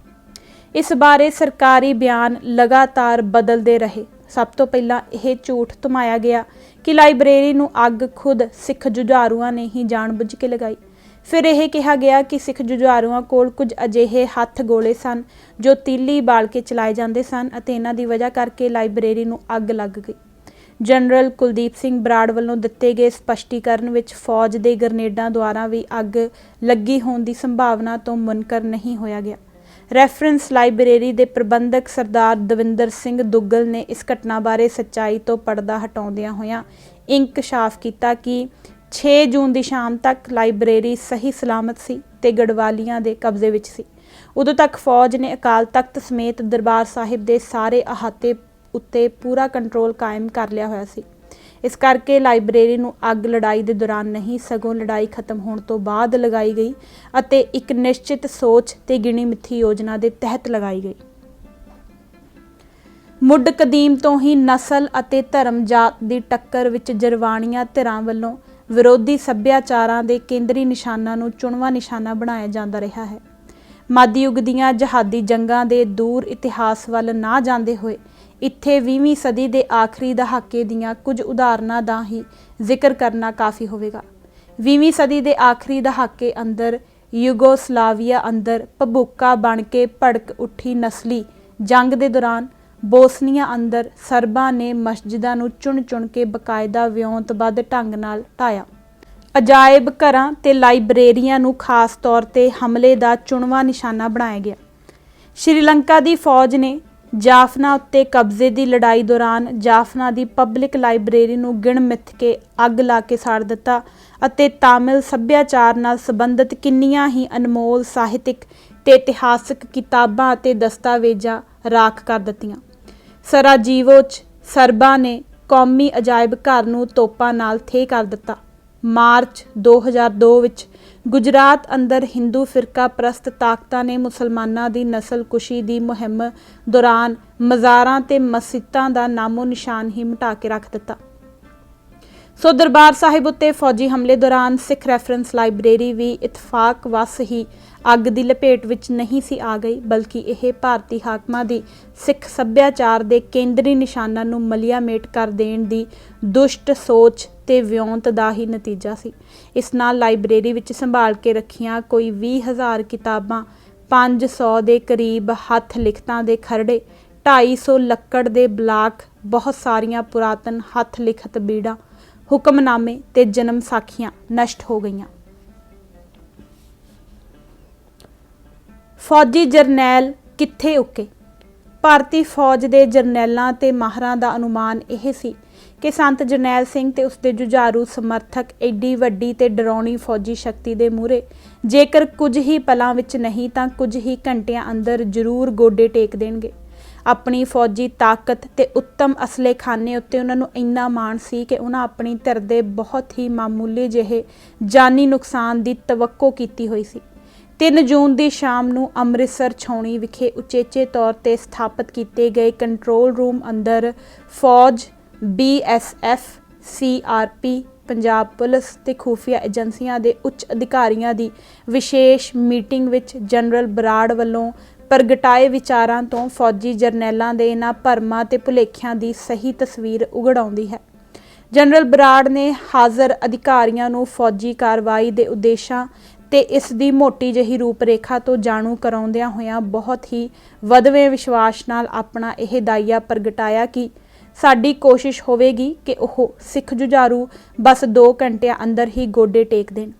ਇਸ ਬਾਰੇ ਸਰਕਾਰੀ ਬਿਆਨ ਲਗਾਤਾਰ ਬਦਲਦੇ ਰਹੇ। ਸਭ ਤੋਂ ਪਹਿਲਾਂ ਇਹ ਝੂਠ ਧਮਾਇਆ ਗਿਆ ਕਿ ਲਾਇਬ੍ਰੇਰੀ ਨੂੰ ਅੱਗ ਖੁਦ ਸਿੱਖ ਜੁਝਾਰੂਆਂ ਨੇ ਹੀ ਜਾਣਬੁੱਝ ਕੇ ਲਗਾਈ। ਫਿਰ ਇਹ ਕਿਹਾ ਗਿਆ ਕਿ ਸਿੱਖ ਜੁਝਾਰੂਆਂ ਕੋਲ ਕੁਝ ਅਜਿਹੇ ਹੱਥ ਗੋਲੇ ਸਨ ਜੋ ਤੀਲੀ ਬਾਲ ਕੇ ਚਲਾਏ ਜਾਂਦੇ ਸਨ ਅਤੇ ਇਹਨਾਂ ਦੀ ਵਜ੍ਹਾ ਕਰਕੇ ਲਾਇਬ੍ਰੇਰੀ ਨੂੰ ਅੱਗ ਲੱਗ ਗਈ। ਜਨਰਲ ਕੁਲਦੀਪ ਸਿੰਘ ਬਰਾੜ ਵੱਲੋਂ ਦਿੱਤੇ ਗਏ ਸਪਸ਼ਟੀਕਰਨ ਵਿੱਚ ਫੌਜ ਦੇ ਗ੍ਰਨੇਡਾਂ ਦੁਆਰਾ ਵੀ ਅੱਗ ਲੱਗੀ ਹੋਣ ਦੀ ਸੰਭਾਵਨਾ ਤੋਂ ਮੁਨਕਰ ਨਹੀਂ ਹੋਇਆ ਗਿਆ। ਰੈਫਰੈਂਸ ਲਾਇਬ੍ਰੇਰੀ ਦੇ ਪ੍ਰਬੰਧਕ ਸਰਦਾਰ ਦਵਿੰਦਰ ਸਿੰਘ ਦੁੱਗਲ ਨੇ ਇਸ ਘਟਨਾ ਬਾਰੇ ਸੱਚਾਈ ਤੋਂ ਪਰਦਾ ਹਟਾਉਂਦਿਆਂ ਹੋਇਆਂ ਇੰਕਸ਼ਾਫ ਕੀਤਾ ਕਿ 6 ਜੂਨ ਦੀ ਸ਼ਾਮ ਤੱਕ ਲਾਇਬ੍ਰੇਰੀ ਸਹੀ ਸਲਾਮਤ ਸੀ ਤੇ ਗੜਵਾਲੀਆਂ ਦੇ ਕਬਜ਼ੇ ਵਿੱਚ ਸੀ। ਉਦੋਂ ਤੱਕ ਫੌਜ ਨੇ ਅਕਾਲ ਤਖਤ ਸਮੇਤ ਦਰਬਾਰ ਸਾਹਿਬ ਦੇ ਸਾਰੇ ਅਹਾਤੇ ਉੱਤੇ ਪੂਰਾ ਕੰਟਰੋਲ ਕਾਇਮ ਕਰ ਲਿਆ ਹੋਇਆ ਸੀ। ਇਸ ਕਰਕੇ ਲਾਇਬ੍ਰੇਰੀ ਨੂੰ ਅੱਗ ਲੜਾਈ ਦੇ ਦੌਰਾਨ ਨਹੀਂ ਸਗੋਂ ਲੜਾਈ ਖਤਮ ਹੋਣ ਤੋਂ ਬਾਅਦ ਲਗਾਈ ਗਈ ਅਤੇ ਇੱਕ ਨਿਸ਼ਚਿਤ ਸੋਚ ਤੇ ਗਿਣੀ ਮਿੱਥੀ ਯੋਜਨਾ ਦੇ ਤਹਿਤ ਲਗਾਈ ਗਈ। ਮੁੱਢ ਕਦੀਮ ਤੋਂ ਹੀ ਨਸਲ ਅਤੇ ਧਰਮ ਜਾਤ ਦੀ ਟੱਕਰ ਵਿੱਚ ਜਰਵਾਣੀਆਂ ਧਿਰਾਂ ਵੱਲੋਂ ਵਿਰੋਧੀ ਸੱਭਿਆਚਾਰਾਂ ਦੇ ਕੇਂਦਰੀ ਨਿਸ਼ਾਨਾਂ ਨੂੰ ਚੁਣਵਾਂ ਨਿਸ਼ਾਨਾ ਬਣਾਇਆ ਜਾਂਦਾ ਰਿਹਾ ਹੈ। ਮੱਧਯੁੱਗ ਦੀਆਂ ਜਹਾਦੀ ਜੰਗਾਂ ਦੇ ਦੂਰ ਇਤਿਹਾਸ ਵੱਲ ਨਾ ਜਾਂਦੇ ਹੋਏ ਇੱਥੇ 20ਵੀਂ ਸਦੀ ਦੇ ਆਖਰੀ ਦਹਾਕੇ ਦੀਆਂ ਕੁਝ ਉਦਾਹਰਨਾਂ ਦਾ ਹੀ ਜ਼ਿਕਰ ਕਰਨਾ ਕਾਫੀ ਹੋਵੇਗਾ। 20ਵੀਂ ਸਦੀ ਦੇ ਆਖਰੀ ਦਹਾਕੇ ਅੰਦਰ ਯੂਗੋਸਲਾਵੀਆ ਅੰਦਰ ਭਬੂਕਾ ਬਣ ਕੇ ਭੜਕ ਉੱਠੀ ਨਸਲੀ ਜੰਗ ਦੇ ਦੌਰਾਨ ਬੋਸਨੀਆ ਅੰਦਰ ਸਰਬਾਂ ਨੇ ਮਸਜਿਦਾਂ ਨੂੰ ਚੁਣ ਕੇ ਬਕਾਇਦਾ ਵਿਉਂਤਬੱਧ ਢੰਗ ਨਾਲ ਢਾਇਆ। ਅਜਾਇਬ ਘਰਾਂ ਤੇ ਲਾਇਬ੍ਰੇਰੀਆਂ ਨੂੰ ਖਾਸ ਤੌਰ ਤੇ ਹਮਲੇ ਦਾ ਚੁਣਵਾਂ ਨਿਸ਼ਾਨਾ ਬਣਾਇਆ ਗਿਆ। ਸ਼੍ਰੀਲੰਕਾ ਦੀ ਫੌਜ ਨੇ ਜਾਫਨਾ ਉੱਤੇ ਕਬਜ਼ੇ ਦੀ ਲੜਾਈ ਦੌਰਾਨ ਜਾਫਨਾ ਦੀ ਪਬਲਿਕ ਲਾਇਬ੍ਰੇਰੀ ਨੂੰ ਗਿਣ ਮਿੱਥ ਕੇ ਅੱਗ ਲਾ ਕੇ ਸਾੜ ਦਿੱਤਾ ਅਤੇ ਤਾਮਿਲ ਸੱਭਿਆਚਾਰ ਨਾਲ ਸੰਬੰਧਿਤ ਕਿੰਨੀਆਂ ਹੀ ਅਨਮੋਲ ਸਾਹਿਤਿਕ ਤੇ ਇਤਿਹਾਸਕ ਕਿਤਾਬਾਂ ਅਤੇ ਦਸਤਾਵੇਜ਼ਾਂ ਰਾਖ ਕਰ ਦਿੱਤੀਆਂ। ਸਰਾਜੀਵੋ 'ਚ ਸਰਬਾਂ ਨੇ ਕੌਮੀ ਅਜਾਇਬ ਘਰ ਨੂੰ ਤੋਪਾਂ ਨਾਲ ਥੇਹ ਕਰ ਦਿੱਤਾ। ਮਾਰਚ 2002 ਵਿੱਚ ਗੁਜਰਾਤ ਅੰਦਰ ਹਿੰਦੂ ਫਿਰਕਾ ਪ੍ਰਸਤ ਤਾਕਤਾਂ ਨੇ ਮੁਸਲਮਾਨਾਂ ਦੀ ਨਸਲਕੁਸ਼ੀ ਦੀ ਮੁਹਿੰਮ ਦੌਰਾਨ ਮਜ਼ਾਰਾਂ ਤੇ ਮਸਜਿਦਾਂ ਦਾ ਨਾਮੋ ਨਿਸ਼ਾਨ ਹੀ ਮਿਟਾ ਕੇ ਰੱਖ ਦਿੱਤਾ। ਸੋ ਦਰਬਾਰ ਸਾਹਿਬ ਉੱਤੇ ਫੌਜੀ ਹਮਲੇ ਦੌਰਾਨ ਸਿੱਖ ਰੈਫਰੈਂਸ ਲਾਇਬ੍ਰੇਰੀ ਵੀ ਇਤਫਾਕ ਵਸ ਹੀ ਅੱਗ ਦੀ ਲਪੇਟ ਵਿੱਚ ਨਹੀਂ ਸੀ ਆ ਗਈ, ਬਲਕਿ ਇਹ ਭਾਰਤੀ ਹਾਕਮਾਂ ਦੀ ਸਿੱਖ ਸੱਭਿਆਚਾਰ ਦੇ ਕੇਂਦਰੀ ਨਿਸ਼ਾਨਾਂ ਨੂੰ ਮਲੀਆ ਮੇਟ ਕਰ ਦੇਣ ਦੀ ਦੁਸ਼ਟ ਸੋਚ ਤੇ ਵਿਉਂਤ ਦਾ ਹੀ ਨਤੀਜਾ ਸੀ। ਇਸ ਨਾਲ ਲਾਇਬ੍ਰੇਰੀ ਵਿੱਚ ਸੰਭਾਲ ਕੇ ਰੱਖੀਆਂ ਕੋਈ 20,000 ਕਿਤਾਬਾਂ, 500 ਦੇ ਕਰੀਬ ਹੱਥ ਲਿਖਤਾਂ ਦੇ ਖਰੜੇ, 250 ਲੱਕੜ ਦੇ ਬਲਾਕ, ਬਹੁਤ ਸਾਰੀਆਂ ਪੁਰਾਤਨ ਹੱਥ ਲਿਖਤ ਬੀੜਾਂ, ਹੁਕਮਨਾਮੇ ਤੇ ਜਨਮ ਸਾਖੀਆਂ ਨਸ਼ਟ ਹੋ ਗਈਆਂ। ਫੌਜੀ ਜਰਨੈਲ ਕਿੱਥੇ ਉੱਕੇ? ਭਾਰਤੀ ਫੌਜ ਦੇ ਜਰਨੈਲਾਂ ਤੇ ਮਾਹਰਾਂ ਦਾ ਅਨੁਮਾਨ ਇਹ ਸੀ ਕਿ ਸੰਤ ਜਰਨੈਲ ਸਿੰਘ ਤੇ ਉਸਦੇ ਜੁਝਾਰੂ ਸਮਰਥਕ ਐਡੀ ਵੱਡੀ ਤੇ ਡਰਾਉਣੀ ਫੌਜੀ ਸ਼ਕਤੀ ਦੇ ਮੂਹਰੇ ਜੇਕਰ ਕੁਝ ਹੀ ਪਲਾਂ ਵਿੱਚ ਨਹੀਂ ਤਾਂ ਕੁਝ ਹੀ ਘੰਟਿਆਂ ਅੰਦਰ ਜ਼ਰੂਰ ਗੋਡੇ ਟੇਕ ਦੇਣਗੇ। ਆਪਣੀ ਫੌਜੀ ਤਾਕਤ ਤੇ ਉੱਤਮ ਅਸਲੇਖਾਨੇ ਉੱਤੇ ਉਹਨਾਂ ਨੂੰ ਇੰਨਾ ਮਾਣ ਸੀ ਕਿ ਉਹਨਾਂ ਆਪਣੀ ਧਿਰ ਦੇ ਬਹੁਤ ਹੀ ਮਾਮੂਲੀ ਜਿਹੇ ਜਾਨੀ ਨੁਕਸਾਨ ਦੀ ਤਵੱਕੋ ਕੀਤੀ ਹੋਈ ਸੀ। 3 ਜੂਨ ਦੀ ਸ਼ਾਮ ਨੂੰ ਅੰਮ੍ਰਿਤਸਰ ਛਾਉਣੀ ਵਿਖੇ ਉਚੇਚੇ ਤੌਰ ਤੇ ਸਥਾਪਿਤ ਕੀਤੇ ਗਏ ਕੰਟਰੋਲ ਰੂਮ ਅੰਦਰ ਫੌਜ, BSF, CRP, ਪੰਜਾਬ ਪੁਲਿਸ ਤੇ ਖੂਫੀਆ ਏਜੰਸੀਆਂ ਦੇ ਉੱਚ ਅਧਿਕਾਰੀਆਂ ਦੀ ਵਿਸ਼ੇਸ਼ ਮੀਟਿੰਗ ਵਿੱਚ ਜਨਰਲ ਬਰਾੜ ਵੱਲੋਂ ਪ੍ਰਗਟਾਏ ਵਿਚਾਰਾਂ ਤੋਂ ਫੌਜੀ ਜਰਨੈਲਾਂ ਦੇ ਇਹਨਾਂ ਭਰਮਾਂ ਤੇ ਭੁਲੇਖਿਆਂ ਦੀ ਸਹੀ ਤਸਵੀਰ ਉਘੜ ਆਉਂਦੀ ਹੈ। ਜਨਰਲ ਬਰਾੜ ਨੇ ਹਾਜ਼ਰ ਅਧਿਕਾਰੀਆਂ ਨੂੰ ਫੌਜੀ ਕਾਰਵਾਈ ਦੇ ਉਦੇਸ਼ਾਂ ਤੇ ਇਸ ਦੀ ਮੋਟੀ ਜਿਹੀ ਰੂਪਰੇਖਾ ਤੋਂ ਜਾਣੂ ਕਰਾਉਂਦਿਆਂ ਹੋਇਆਂ ਬਹੁਤ ਹੀ ਵਧਵੇਂ ਵਿਸ਼ਵਾਸ ਨਾਲ ਆਪਣਾ ਇਹ ਦਾਈਆ ਪ੍ਰਗਟਾਇਆ ਕਿ ਸਾਡੀ ਕੋਸ਼ਿਸ਼ ਹੋਵੇਗੀ ਕਿ ਉਹ ਸਿੱਖ ਜੁਝਾਰੂ ਬਸ 2 ਘੰਟਿਆਂ ਅੰਦਰ ਹੀ ਗੋਡੇ ਟੇਕ ਦੇਣ।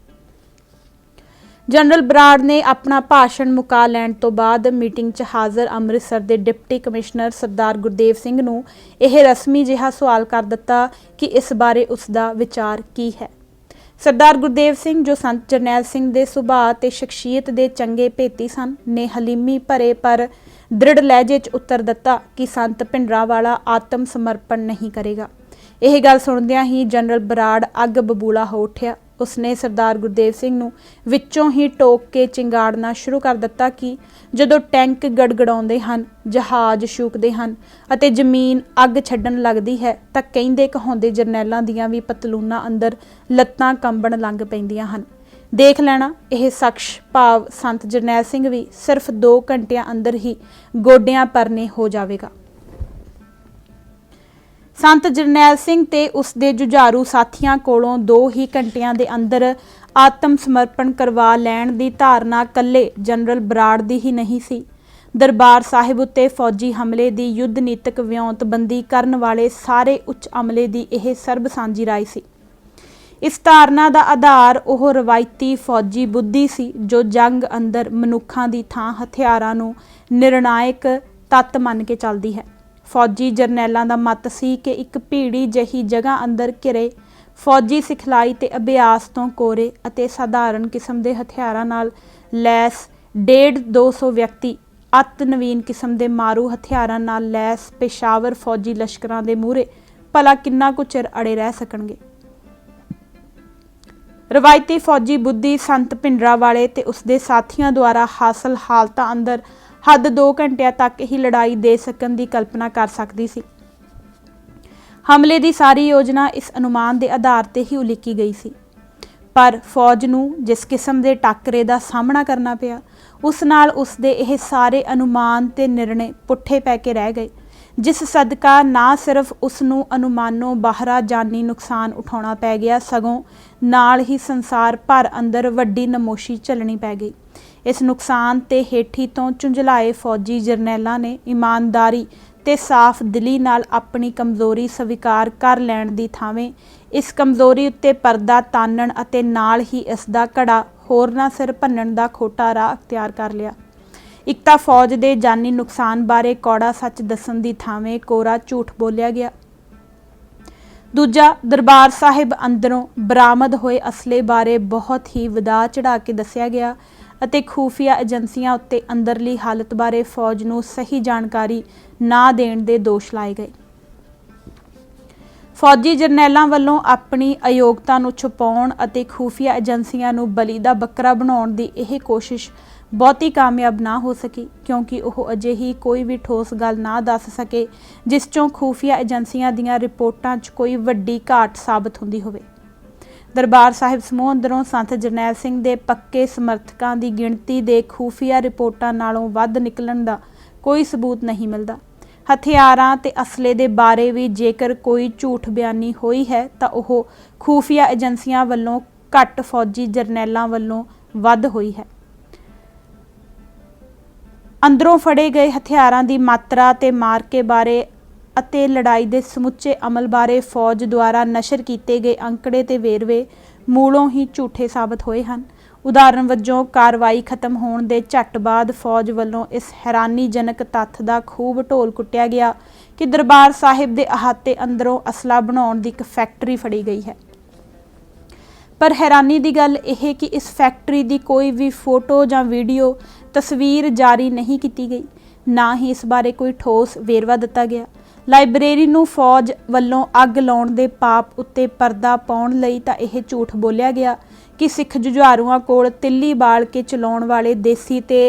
ਜਨਰਲ ਬਰਾੜ ਨੇ ਆਪਣਾ ਭਾਸ਼ਣ ਮੁਕਾ ਲੈਣ ਤੋਂ ਬਾਅਦ ਮੀਟਿੰਗ 'ਚ ਹਾਜ਼ਰ ਅੰਮ੍ਰਿਤਸਰ ਦੇ ਡਿਪਟੀ ਕਮਿਸ਼ਨਰ ਸਰਦਾਰ ਗੁਰਦੇਵ ਸਿੰਘ ਨੂੰ ਇਹ ਰਸਮੀ ਜਿਹਾ ਸਵਾਲ ਕਰ ਦਿੱਤਾ ਕਿ ਇਸ ਬਾਰੇ ਉਸ ਦਾ ਵਿਚਾਰ ਕੀ ਹੈ। ਸਰਦਾਰ ਗੁਰਦੇਵ ਸਿੰਘ, ਜੋ ਸੰਤ ਜਰਨੈਲ ਸਿੰਘ ਦੇ ਸੁਭਾਅ ਤੇ ਸ਼ਖਸੀਅਤ ਦੇ ਚੰਗੇ ਭੇਤੀ ਸਨ, ਨੇ ਹਲੀਮੀ ਭਰੇ ਪਰ ਦ੍ਰਿੜ ਲਹਿਜੇ 'ਚ ਉੱਤਰ ਦਿੱਤਾ ਕਿ ਸੰਤ ਭਿੰਡਰਾਂਵਾਲਾ ਆਤਮ ਸਮਰਪਣ ਨਹੀਂ ਕਰੇਗਾ। ਇਹ ਗੱਲ ਸੁਣਦਿਆਂ ਹੀ ਜਨਰਲ ਬਰਾੜ ਅੱਗ ਬਬੂਲਾ ਹੋ ਉੱਠਿਆ। ਉਸਨੇ ਸਰਦਾਰ ਗੁਰਦੇਵ ਸਿੰਘ ਨੂੰ ਵਿੱਚੋਂ ਹੀ ਟੋਕ ਕੇ ਚਿੰਗਾੜਨਾ ਸ਼ੁਰੂ ਕਰ ਦਿੱਤਾ ਕਿ ਜਦੋਂ ਟੈਂਕ ਗੜਗੜਾਉਂਦੇ ਹਨ, ਜਹਾਜ਼ ਸ਼ੂਕਦੇ ਹਨ ਅਤੇ ਜ਼ਮੀਨ ਅੱਗ ਛੱਡਣ ਲੱਗਦੀ ਹੈ ਤਾਂ ਕਹਿੰਦੇ ਕਹਾਉਂਦੇ ਜਰਨੈਲਾਂ ਦੀਆਂ ਵੀ ਪਤਲੂਨਾਂ ਅੰਦਰ ਲੱਤਾਂ ਕੰਬਣ ਲੰਘ ਪੈਂਦੀਆਂ ਹਨ। ਦੇਖ ਲੈਣਾ, ਇਹ ਸ਼ਖਸ ਭਾਵ ਸੰਤ ਜਰਨੈਲ ਸਿੰਘ ਵੀ ਸਿਰਫ 2 ਘੰਟਿਆਂ ਅੰਦਰ ਹੀ ਗੋਡਿਆਂ ਪਰਨੇ ਹੋ ਜਾਵੇਗਾ। ਸੰਤ ਜਰਨੈਲ ਸਿੰਘ ਤੇ ਉਸਦੇ ਜੁਝਾਰੂ ਸਾਥੀਆਂ ਕੋਲੋਂ 2 ਹੀ ਘੰਟਿਆਂ ਦੇ ਅੰਦਰ ਆਤਮ ਸਮਰਪਣ ਕਰਵਾ ਲੈਣ ਦੀ ਧਾਰਨਾ ਕੱਲੇ ਜਨਰਲ ਬਰਾੜ ਦੀ ਹੀ ਨਹੀਂ ਸੀ। ਦਰਬਾਰ ਸਾਹਿਬ ਉੱਤੇ ਫੌਜੀ ਹਮਲੇ ਦੀ ਯੁੱਧ ਨੀਤਕ ਵਿਉਂਤਬੰਦੀ ਕਰਨ ਵਾਲੇ ਸਾਰੇ ਉੱਚ ਅਮਲੇ ਦੀ ਇਹ ਸਰਬ ਸਾਂਝੀ ਰਾਏ ਸੀ। इस धारना का आधार ਉਹ रवायती फौजी बुद्धि सी जो जंग अंदर मनुखों की थां हथियारां नूं निर्णायक तत्त मन के चलती है। फौजी जरनैलों का मत सी कि एक भीड़ी जही जगह अंदर घिरे फौजी सिखलाई ते अभ्यास तो कोरे अते साधारण किस्म के हथियारां नाल लैस 150-200 व्यक्ति अत नवीन किस्म के मारू हथियारां नाल लैस पेशावर फौजी लश्करां दे मूहरे भला किन्ना कुछ चिर अड़े रह सकणगे। रवायती फौजी बुद्धि संत भिंडरांवाले ते उसके साथियों द्वारा हासिल हालतां अंदर हद 2 घंटिया तक ही लड़ाई दे सकन की कल्पना कर सकती सी। हमले की सारी योजना इस अनुमान के आधार पर ही उलीकी गई सी, पर फौज नूं जिस किस्म के टाकरे का सामना करना पिया उस नाल उसदे यह सारे अनुमान ते निर्णय पुट्ठे पै के रह गए, जिस सदका ना सिर्फ उसनूं अनुमानों बाहरा जानी नुकसान उठाउणा पै गया सगों नाल ही संसार भर अंदर वड्डी नमोशी झलनी पै गई। इस नुकसान ते हेठी तो झुंझलाए फौजी जरनैलों ने ईमानदारी ते साफ दिली नाल अपनी कमज़ोरी स्वीकार कर लैण दी थावें इस कमज़ोरी उत्ते पर्दा तानण अते नाल ही इसदा घड़ा होरना सिर भन्नण दा खोटा राह अख्तियार कर लिया। एक तां फौज के जानी नुकसान बारे कौड़ा सच दसन दी थावें कोरा झूठ बोलिया गया, दूजा दरबार साहिब अंदरों बरामद होए असले बारे बहुत ही वधा चढ़ा के दसिया गया अते खूफिया एजेंसियां उत्ते अंदरली हालत बारे फौज नूं सही जानकारी ना देण दे दोष लाए गए। फौजी जरनैलों वालों अपनी अयोगता नूं छुपाउण अते खूफिया एजेंसियां नूं बली दा बकरा बनाउण दी यह कोशिश बहुती कामयाब ना हो सकी, क्योंकि वह अजे ही कोई भी ठोस गल ना दस सके जिस चों खूफिया एजेंसियां दीयां रिपोर्टां च कोई वड्डी घाट साबित हुंदी होवे। दरबार साहिब समूह अंदरों संत जरनैल सिंह दे पक्के समर्थकां दी गिणती दे खूफिया रिपोर्टां नालों वध निकलण दा कोई सबूत नहीं मिलदा। हथियारां ते असले दे बारे भी जेकर कोई झूठ बयानी होई है तां ओह खूफिया एजेंसियां वल्लों घट फौजी जरनैलों वल्लों वध होई है। अंदरों फड़े गए हथियारां दी मात्रा ते मार्के बारे अते लड़ाई दे समुचे अमल बारे फौज द्वारा नशर किए गए अंकड़े ते वेरवे मूलों ही झूठे साबित होए हैं। उदाहरण वजों कार्रवाई खत्म होने दे झट बाद फौज वालों इस हैरानीजनक तत्थ दा खूब ढोल कुटिया गया कि दरबार साहिब दे अहाते अंदरों असला बनाउण दी एक फैक्टरी फड़ी गई है। पर हैरानी की गल यह कि इस फैक्टरी की कोई भी फोटो या वीडियो तस्वीर जारी नहीं की गई, ना ही इस बारे कोई ठोस वेरवा दिता गया। लाइब्रेरी नूं फौज वल्लों अग लाउण दे पाप उत्ते पर्दा पाउण लई तां यह झूठ बोलिया गया कि सिख जुझारूआं कोल तिल्ली बाल के चलाउण वाले देसी ते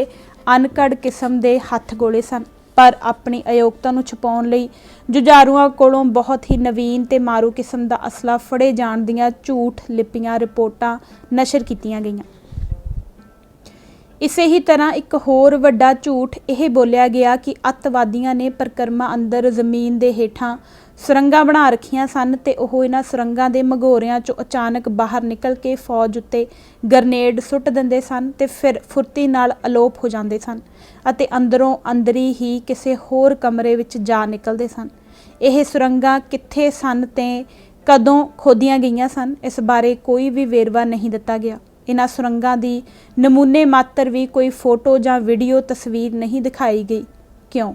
अनकड़ किस्म के हथ गोले सन, पर अपनी अयोगता नूं छुपाउण लई जुझारूआं कोलों बहुत ही नवीन ते मारू किस्म का असला फड़े जाण दीआं झूठ लिपियां रिपोर्टां नशर कीतियां गईयां। इसे ही तरह एक होर वड्डा झूठ यह बोलिया गया कि अतवादियों ने परिक्रमा अंदर जमीन के हेठां सुरंगां बना रखियां सन ते ओह इन्हां सुरंगां दे मघोरियां चों अचानक बाहर निकल के फौज उत्ते गरनेड सुट दिंदे सन ते फिर फुर्ती नाल अलोप हो जांदे सन अते अंदरों अंदरी ही किसी होर कमरे विच जा निकलदे सन। यह सुरंगां कित्थे सन ते कदों खोदियां गईयां सन, इस बारे कोई भी वेरवा नहीं दिता गया। इन्हां सुरंगां दी नमूने मात्र भी कोई फोटो या वीडियो तस्वीर नहीं दिखाई गई। क्यों?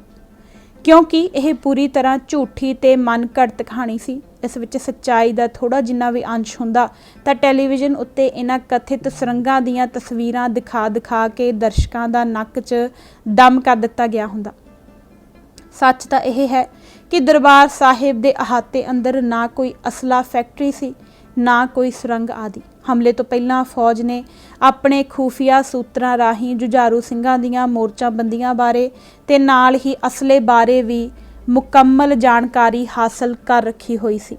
क्योंकि यह पूरी तरह झूठी ते मन घड़त कहानी सी। इस विच सच्चाई का थोड़ा जिन्ना भी अंश हुंदा तां टैलीविजन उत्ते इन्हां कथित सुरंगां दीयां तस्वीरां दिखा दिखा के दर्शकां दा नक्क च दम कर दिता गया हुंदा। सच तां यह है कि दरबार साहिब दे अहाते अंदर ना कोई असला फैक्टरी सी, ना कोई सुरंग आदि। हमले तो पहला फौज ने अपने खूफिया सूत्रां राही जुझारू ਸਿੰਘਾਂ ਦੀਆਂ मोर्चाबंदियां बारे ते नाल ही असले बारे भी मुकम्मल जानकारी हासिल कर रखी हुई सी।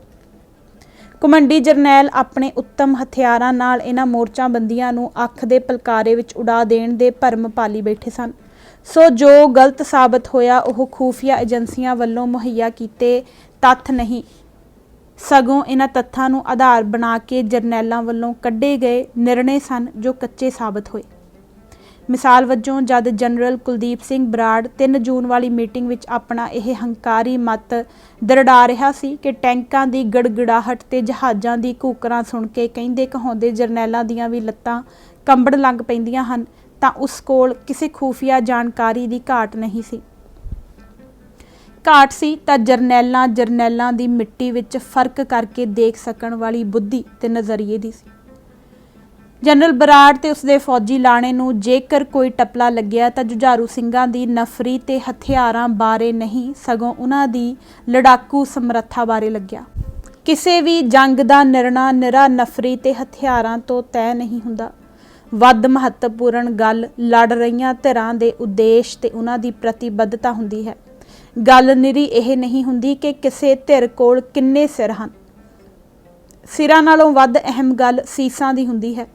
घुमंडी जरनैल अपने उत्तम हथियारां नाल इन्हां मोर्चाबंदियां नूं अख दे पलकारे विच उड़ा देण दे भरम पाली बैठे सन। सो जो गलत साबित होया ओह खूफिया एजेंसियां वल्लों मुहैया कीते तत्थ नहीं, सगों इन्हां तत्थां नूं आधार बना के जरनैलों वल्लों कढ़े गए निर्णय सन जो कच्चे साबित होए। ਮਿਸਾਲ ਵਜੋਂ ਜਦ ਜਨਰਲ ਕੁਲਦੀਪ ਸਿੰਘ ਬਰਾੜ 3 ਜੂਨ ਵਾਲੀ ਮੀਟਿੰਗ ਵਿੱਚ ਆਪਣਾ ਇਹ ਹੰਕਾਰੀ ਮਤ ਦਰੜਾ ਰਿਹਾ ਸੀ ਕਿ ਟੈਂਕਾਂ ਦੀ ਗੜਗੜਾਹਟ ਤੇ ਜਹਾਜ਼ਾਂ ਦੀ ਘੂਕਰਾਂ ਸੁਣ ਕੇ ਕਹਿੰਦੇ ਕਹਾਉਂਦੇ ਜਰਨੈਲਾਂ ਦੀਆਂ ਵੀ ਲੱਤਾਂ ਕੰਬਣ ਲੱਗ ਪੈਂਦੀਆਂ ਹਨ, ਤਾਂ ਉਸ ਕੋਲ ਕਿਸੇ ਖੂਫੀਆ ਜਾਣਕਾਰੀ ਦੀ ਘਾਟ ਨਹੀਂ ਸੀ। ਘਾਟ ਸੀ ਤਾਂ ਜਰਨੈਲਾਂ ਦੀ ਮਿੱਟੀ ਵਿੱਚ ਫਰਕ ਕਰਕੇ ਦੇਖ ਸਕਣ ਵਾਲੀ ਬੁੱਧੀ ਤੇ ਨਜ਼ਰੀਏ ਦੀ ਸੀ। ਜਨਰਲ ਬਰਾੜ ਤੇ ਉਸਦੇ ਫੌਜੀ ਲਾਣੇ ਨੂੰ ਜੇਕਰ ਕੋਈ ਟਪਲਾ ਲੱਗਿਆ ਤਾਂ ਜੁਝਾਰੂ ਸਿੰਘਾਂ ਦੀ ਨਫ਼ਰੀ ਤੇ ਹਥਿਆਰਾਂ ਬਾਰੇ ਨਹੀਂ, ਸਗੋਂ ਉਹਨਾਂ ਦੀ ਲੜਾਕੂ ਸਮਰੱਥਾ ਬਾਰੇ ਲੱਗਿਆ। ਕਿਸੇ ਵੀ ਜੰਗ ਦਾ ਨਿਰਣਾ ਨਿਰਾ ਨਫ਼ਰੀ ਤੇ ਹਥਿਆਰਾਂ ਤੋਂ ਤੈਅ ਨਹੀਂ ਹੁੰਦਾ। ਵੱਧ ਮਹੱਤਵਪੂਰਨ ਗੱਲ ਲੜ ਰਹੀਆਂ ਧਿਰਾਂ ਦੇ ਉਦੇਸ਼ ਤੇ ਉਹਨਾਂ ਦੀ ਪ੍ਰਤੀਬੱਧਤਾ ਹੁੰਦੀ ਹੈ। ਗੱਲ ਨਿਰੀ ਇਹ ਨਹੀਂ ਹੁੰਦੀ ਕਿ ਕਿਸੇ ਧਿਰ ਕੋਲ ਕਿੰਨੇ ਸਿਰ ਹਨ। ਸਿਰਾਂ ਨਾਲੋਂ ਵੱਧ ਅਹਿਮ ਗੱਲ ਸੀਸਾਂ ਦੀ ਹੁੰਦੀ ਹੈ।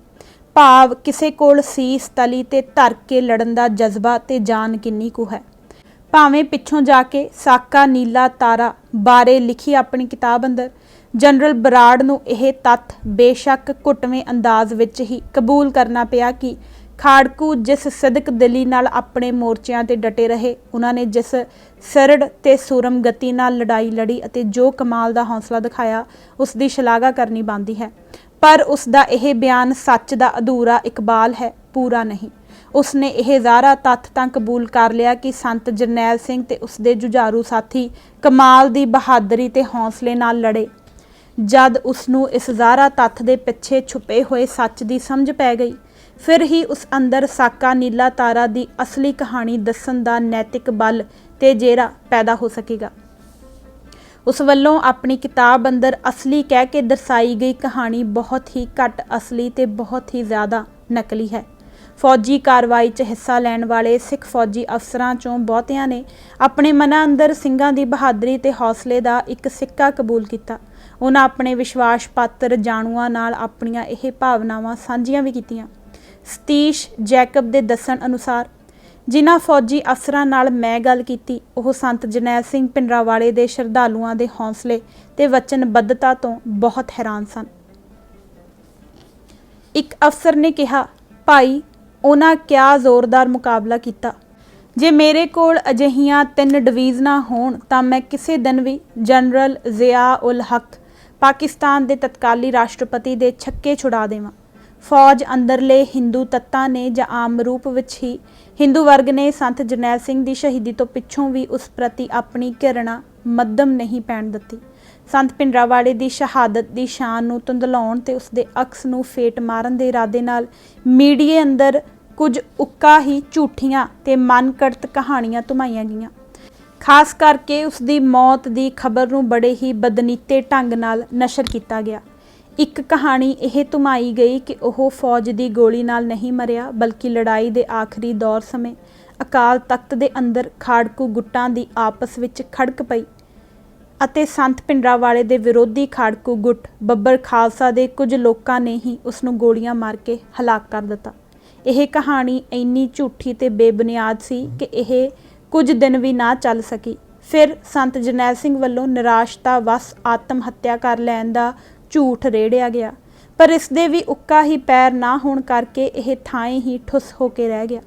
ਭਾਵ ਕਿਸੇ ਕੋਲ ਸੀਸ ਤਲੀ ਤੇ ਧਰ ਕੇ ਲੜਨ ਦਾ ਜਜ਼ਬਾ ਤੇ ਜਾਨ ਕਿੰਨੀ ਕੁ ਹੈ। ਭਾਵੇਂ ਪਿੱਛੋਂ ਜਾ ਕੇ ਸਾਕਾ ਨੀਲਾ ਤਾਰਾ ਬਾਰੇ ਲਿਖੀ ਆਪਣੀ ਕਿਤਾਬ ਅੰਦਰ ਜਨਰਲ ਬਰਾੜ ਨੂੰ ਇਹ ਤੱਥ ਬੇਸ਼ੱਕ ਘੁੱਟਵੇਂ ਅੰਦਾਜ਼ ਵਿੱਚ ਹੀ ਕਬੂਲ ਕਰਨਾ ਪਿਆ ਕਿ ਖਾੜਕੂ ਜਿਸ ਸਿਦਕ ਦਿਲੀ ਨਾਲ ਆਪਣੇ ਮੋਰਚਿਆਂ ਤੇ ਡਟੇ ਰਹੇ, ਉਹਨਾਂ ਨੇ ਜਿਸ ਸਰੜ ਤੇ ਸੂਰਮ ਗਤੀ ਨਾਲ ਲੜਾਈ ਲੜੀ ਅਤੇ ਜੋ ਕਮਾਲ ਦਾ ਹੌਸਲਾ ਦਿਖਾਇਆ, ਉਸ ਦੀ ਸ਼ਲਾਘਾ ਕਰਨੀ ਬਣਦੀ ਹੈ। ਪਰ ਉਸ ਦਾ ਇਹ ਬਿਆਨ ਸੱਚ ਦਾ ਅਧੂਰਾ ਇਕਬਾਲ ਹੈ, ਪੂਰਾ ਨਹੀਂ। ਉਸਨੇ ਇਹ ਜ਼ਾਰਾ ਤੱਥ ਤਾਂ ਕਬੂਲ ਕਰ ਲਿਆ ਕਿ ਸੰਤ ਜਰਨੈਲ ਸਿੰਘ ਤੇ ਉਸਦੇ ਜੁਝਾਰੂ ਸਾਥੀ ਕਮਾਲ ਦੀ ਬਹਾਦਰੀ ਤੇ ਹੌਸਲੇ ਨਾਲ ਲੜੇ। ਜਦ ਉਸਨੂੰ ਇਸ ਜ਼ਾਰਾ ਤੱਥ ਦੇ ਪਿੱਛੇ ਛੁਪੇ ਹੋਏ ਸੱਚ ਦੀ ਸਮਝ ਪੈ ਗਈ, ਫਿਰ ਹੀ ਉਸ ਅੰਦਰ ਸਾਕਾ ਨੀਲਾ ਤਾਰਾ ਦੀ ਅਸਲੀ ਕਹਾਣੀ ਦੱਸਣ ਦਾ ਨੈਤਿਕ ਬਲ ਤੇ ਜੇਰਾ ਪੈਦਾ ਹੋ ਸਕੇਗਾ। ਉਸ ਵੱਲੋਂ ਆਪਣੀ ਕਿਤਾਬ ਅੰਦਰ ਅਸਲੀ ਕਹਿ ਕੇ ਦਰਸਾਈ ਗਈ ਕਹਾਣੀ ਬਹੁਤ ਹੀ ਘੱਟ ਅਸਲੀ ਤੇ ਬਹੁਤ ਹੀ ਜ਼ਿਆਦਾ ਨਕਲੀ ਹੈ। ਫੌਜੀ ਕਾਰਵਾਈ 'ਚ ਹਿੱਸਾ ਲੈਣ ਵਾਲੇ ਸਿੱਖ ਫੌਜੀ ਅਫਸਰਾਂ 'ਚੋਂ ਬਹੁਤਿਆਂ ਨੇ ਆਪਣੇ ਮਨਾਂ ਅੰਦਰ ਸਿੰਘਾਂ ਦੀ ਬਹਾਦਰੀ ਤੇ ਹੌਸਲੇ ਦਾ ਇੱਕ ਸਿੱਕਾ ਕਬੂਲ ਕੀਤਾ। ਉਹਨਾਂ ਆਪਣੇ ਵਿਸ਼ਵਾਸ ਪਾਤਰ ਜਾਣੂਆਂ ਨਾਲ ਆਪਣੀਆਂ ਇਹ ਭਾਵਨਾਵਾਂ ਸਾਂਝੀਆਂ ਵੀ ਕੀਤੀਆਂ। ਸਤੀਸ਼ ਜੈਕਬ ਦੇ ਦੱਸਣ ਅਨੁਸਾਰ ਜਿਨ੍ਹਾਂ ਫੌਜੀ ਅਫਸਰਾਂ ਨਾਲ ਮੈਂ ਗੱਲ ਕੀਤੀ, ਉਹ ਸੰਤ ਜਰਨੈਲ ਸਿੰਘ ਭਿੰਡਰਾਂਵਾਲੇ ਦੇ ਸ਼ਰਧਾਲੂਆਂ ਦੇ ਹੌਸਲੇ ਤੇ ਵਚਨਬੱਧਤਾ ਤੋਂ ਬਹੁਤ ਹੈਰਾਨ ਸਨ। ਇੱਕ ਅਫਸਰ ਨੇ ਕਿਹਾ, ਭਾਈ ਉਹਨਾਂ ਕਿਆ ਜ਼ੋਰਦਾਰ ਮੁਕਾਬਲਾ ਕੀਤਾ। ਜੇ ਮੇਰੇ ਕੋਲ ਅਜਿਹੀਆਂ 3 ਡਿਵੀਜ਼ਨਾਂ ਹੋਣ ਤਾਂ ਮੈਂ ਕਿਸੇ ਦਿਨ ਵੀ ਜਨਰਲ ਜ਼ਿਆ ਉਲ ਹਕ ਪਾਕਿਸਤਾਨ ਦੇ ਤਤਕਾਲੀ ਰਾਸ਼ਟਰਪਤੀ ਦੇ ਛੱਕੇ ਛੁਡਾ ਦੇਵਾਂ। ਫੌਜ ਅੰਦਰਲੇ ਹਿੰਦੂ ਤੱਤਾਂ ਨੇ ਜਾਂ ਆਮ ਰੂਪ ਵਿੱਚ ਹੀ ਹਿੰਦੂ ਵਰਗ ਨੇ ਸੰਤ ਜਰਨੈਲ ਸਿੰਘ ਦੀ ਸ਼ਹੀਦੀ ਤੋਂ ਪਿੱਛੋਂ ਵੀ ਉਸ ਪ੍ਰਤੀ ਆਪਣੀ ਘਿਰਣਾ ਮੱਧਮ ਨਹੀਂ ਪੈਣ ਦਿੱਤੀ। ਸੰਤ ਭਿੰਡਰਾਂਵਾਲੇ ਦੀ ਸ਼ਹਾਦਤ ਦੀ ਸ਼ਾਨ ਨੂੰ ਧੁੰਦਲਾਉਣ ਤੇ ਉਸਦੇ ਅਕਸ ਨੂੰ ਫੇਟ ਮਾਰਨ ਦੇ ਇਰਾਦੇ ਨਾਲ ਮੀਡੀਏ ਅੰਦਰ ਕੁਝ ਉੱਕਾ ਹੀ ਝੂਠੀਆਂ ਤੇ ਮਨਘੜਤ ਕਹਾਣੀਆਂ ਧੁਮਾਈਆਂ ਗਈਆਂ। ਖਾਸ ਕਰਕੇ ਉਸਦੀ ਮੌਤ ਦੀ ਖਬਰ ਨੂੰ ਬੜੇ ਹੀ ਬਦਨੀਤੇ ਢੰਗ ਨਾਲ ਨਸ਼ਰ ਕੀਤਾ ਗਿਆ। ਇੱਕ ਕਹਾਣੀ ਇਹ ਧੁਮਾਈ ਗਈ ਕਿ ਉਹ ਫੌਜ ਦੀ ਗੋਲੀ ਨਾਲ ਨਹੀਂ ਮਰਿਆ, ਬਲਕਿ ਲੜਾਈ ਦੇ ਆਖਰੀ ਦੌਰ ਸਮੇਂ ਅਕਾਲ ਤਖਤ ਦੇ ਅੰਦਰ ਖਾੜਕੂ ਗੁੱਟਾਂ ਦੀ ਆਪਸ ਵਿੱਚ ਖੜਕ ਪਈ ਅਤੇ ਸੰਤ ਭਿੰਡਰਾਂਵਾਲੇ ਦੇ ਵਿਰੋਧੀ ਖਾੜਕੂ ਗੁੱਟ ਬੱਬਰ ਖਾਲਸਾ ਦੇ ਕੁਝ ਲੋਕਾਂ ਨੇ ਹੀ ਉਸ ਨੂੰ ਗੋਲੀਆਂ ਮਾਰ ਕੇ ਹਲਾਕ ਕਰ ਦਿੱਤਾ। ਇਹ ਕਹਾਣੀ ਇੰਨੀ ਝੂਠੀ ਤੇ ਬੇਬੁਨਿਆਦ ਸੀ ਕਿ ਇਹ ਕੁਝ ਦਿਨ ਵੀ ਨਾ ਚੱਲ ਸਕੀ। ਫਿਰ ਸੰਤ ਜਰਨੈਲ ਸਿੰਘ ਵੱਲੋਂ ਨਿਰਾਸ਼ਤਾ ਵਸ ਆਤਮ ਹੱਤਿਆ ਕਰ ਲੈਣ ਦਾ ਝੂਠ ਰੇੜਿਆ ਗਿਆ, ਪਰ ਇਸ ਦੇ ਵੀ ਉੱਕਾ ਹੀ ਪੈਰ ਨਾ ਹੋਣ ਕਰਕੇ ਇਹ ਥਾਂ ਹੀ ਠੁੱਸ ਹੋ ਕੇ ਰਹਿ ਗਿਆ।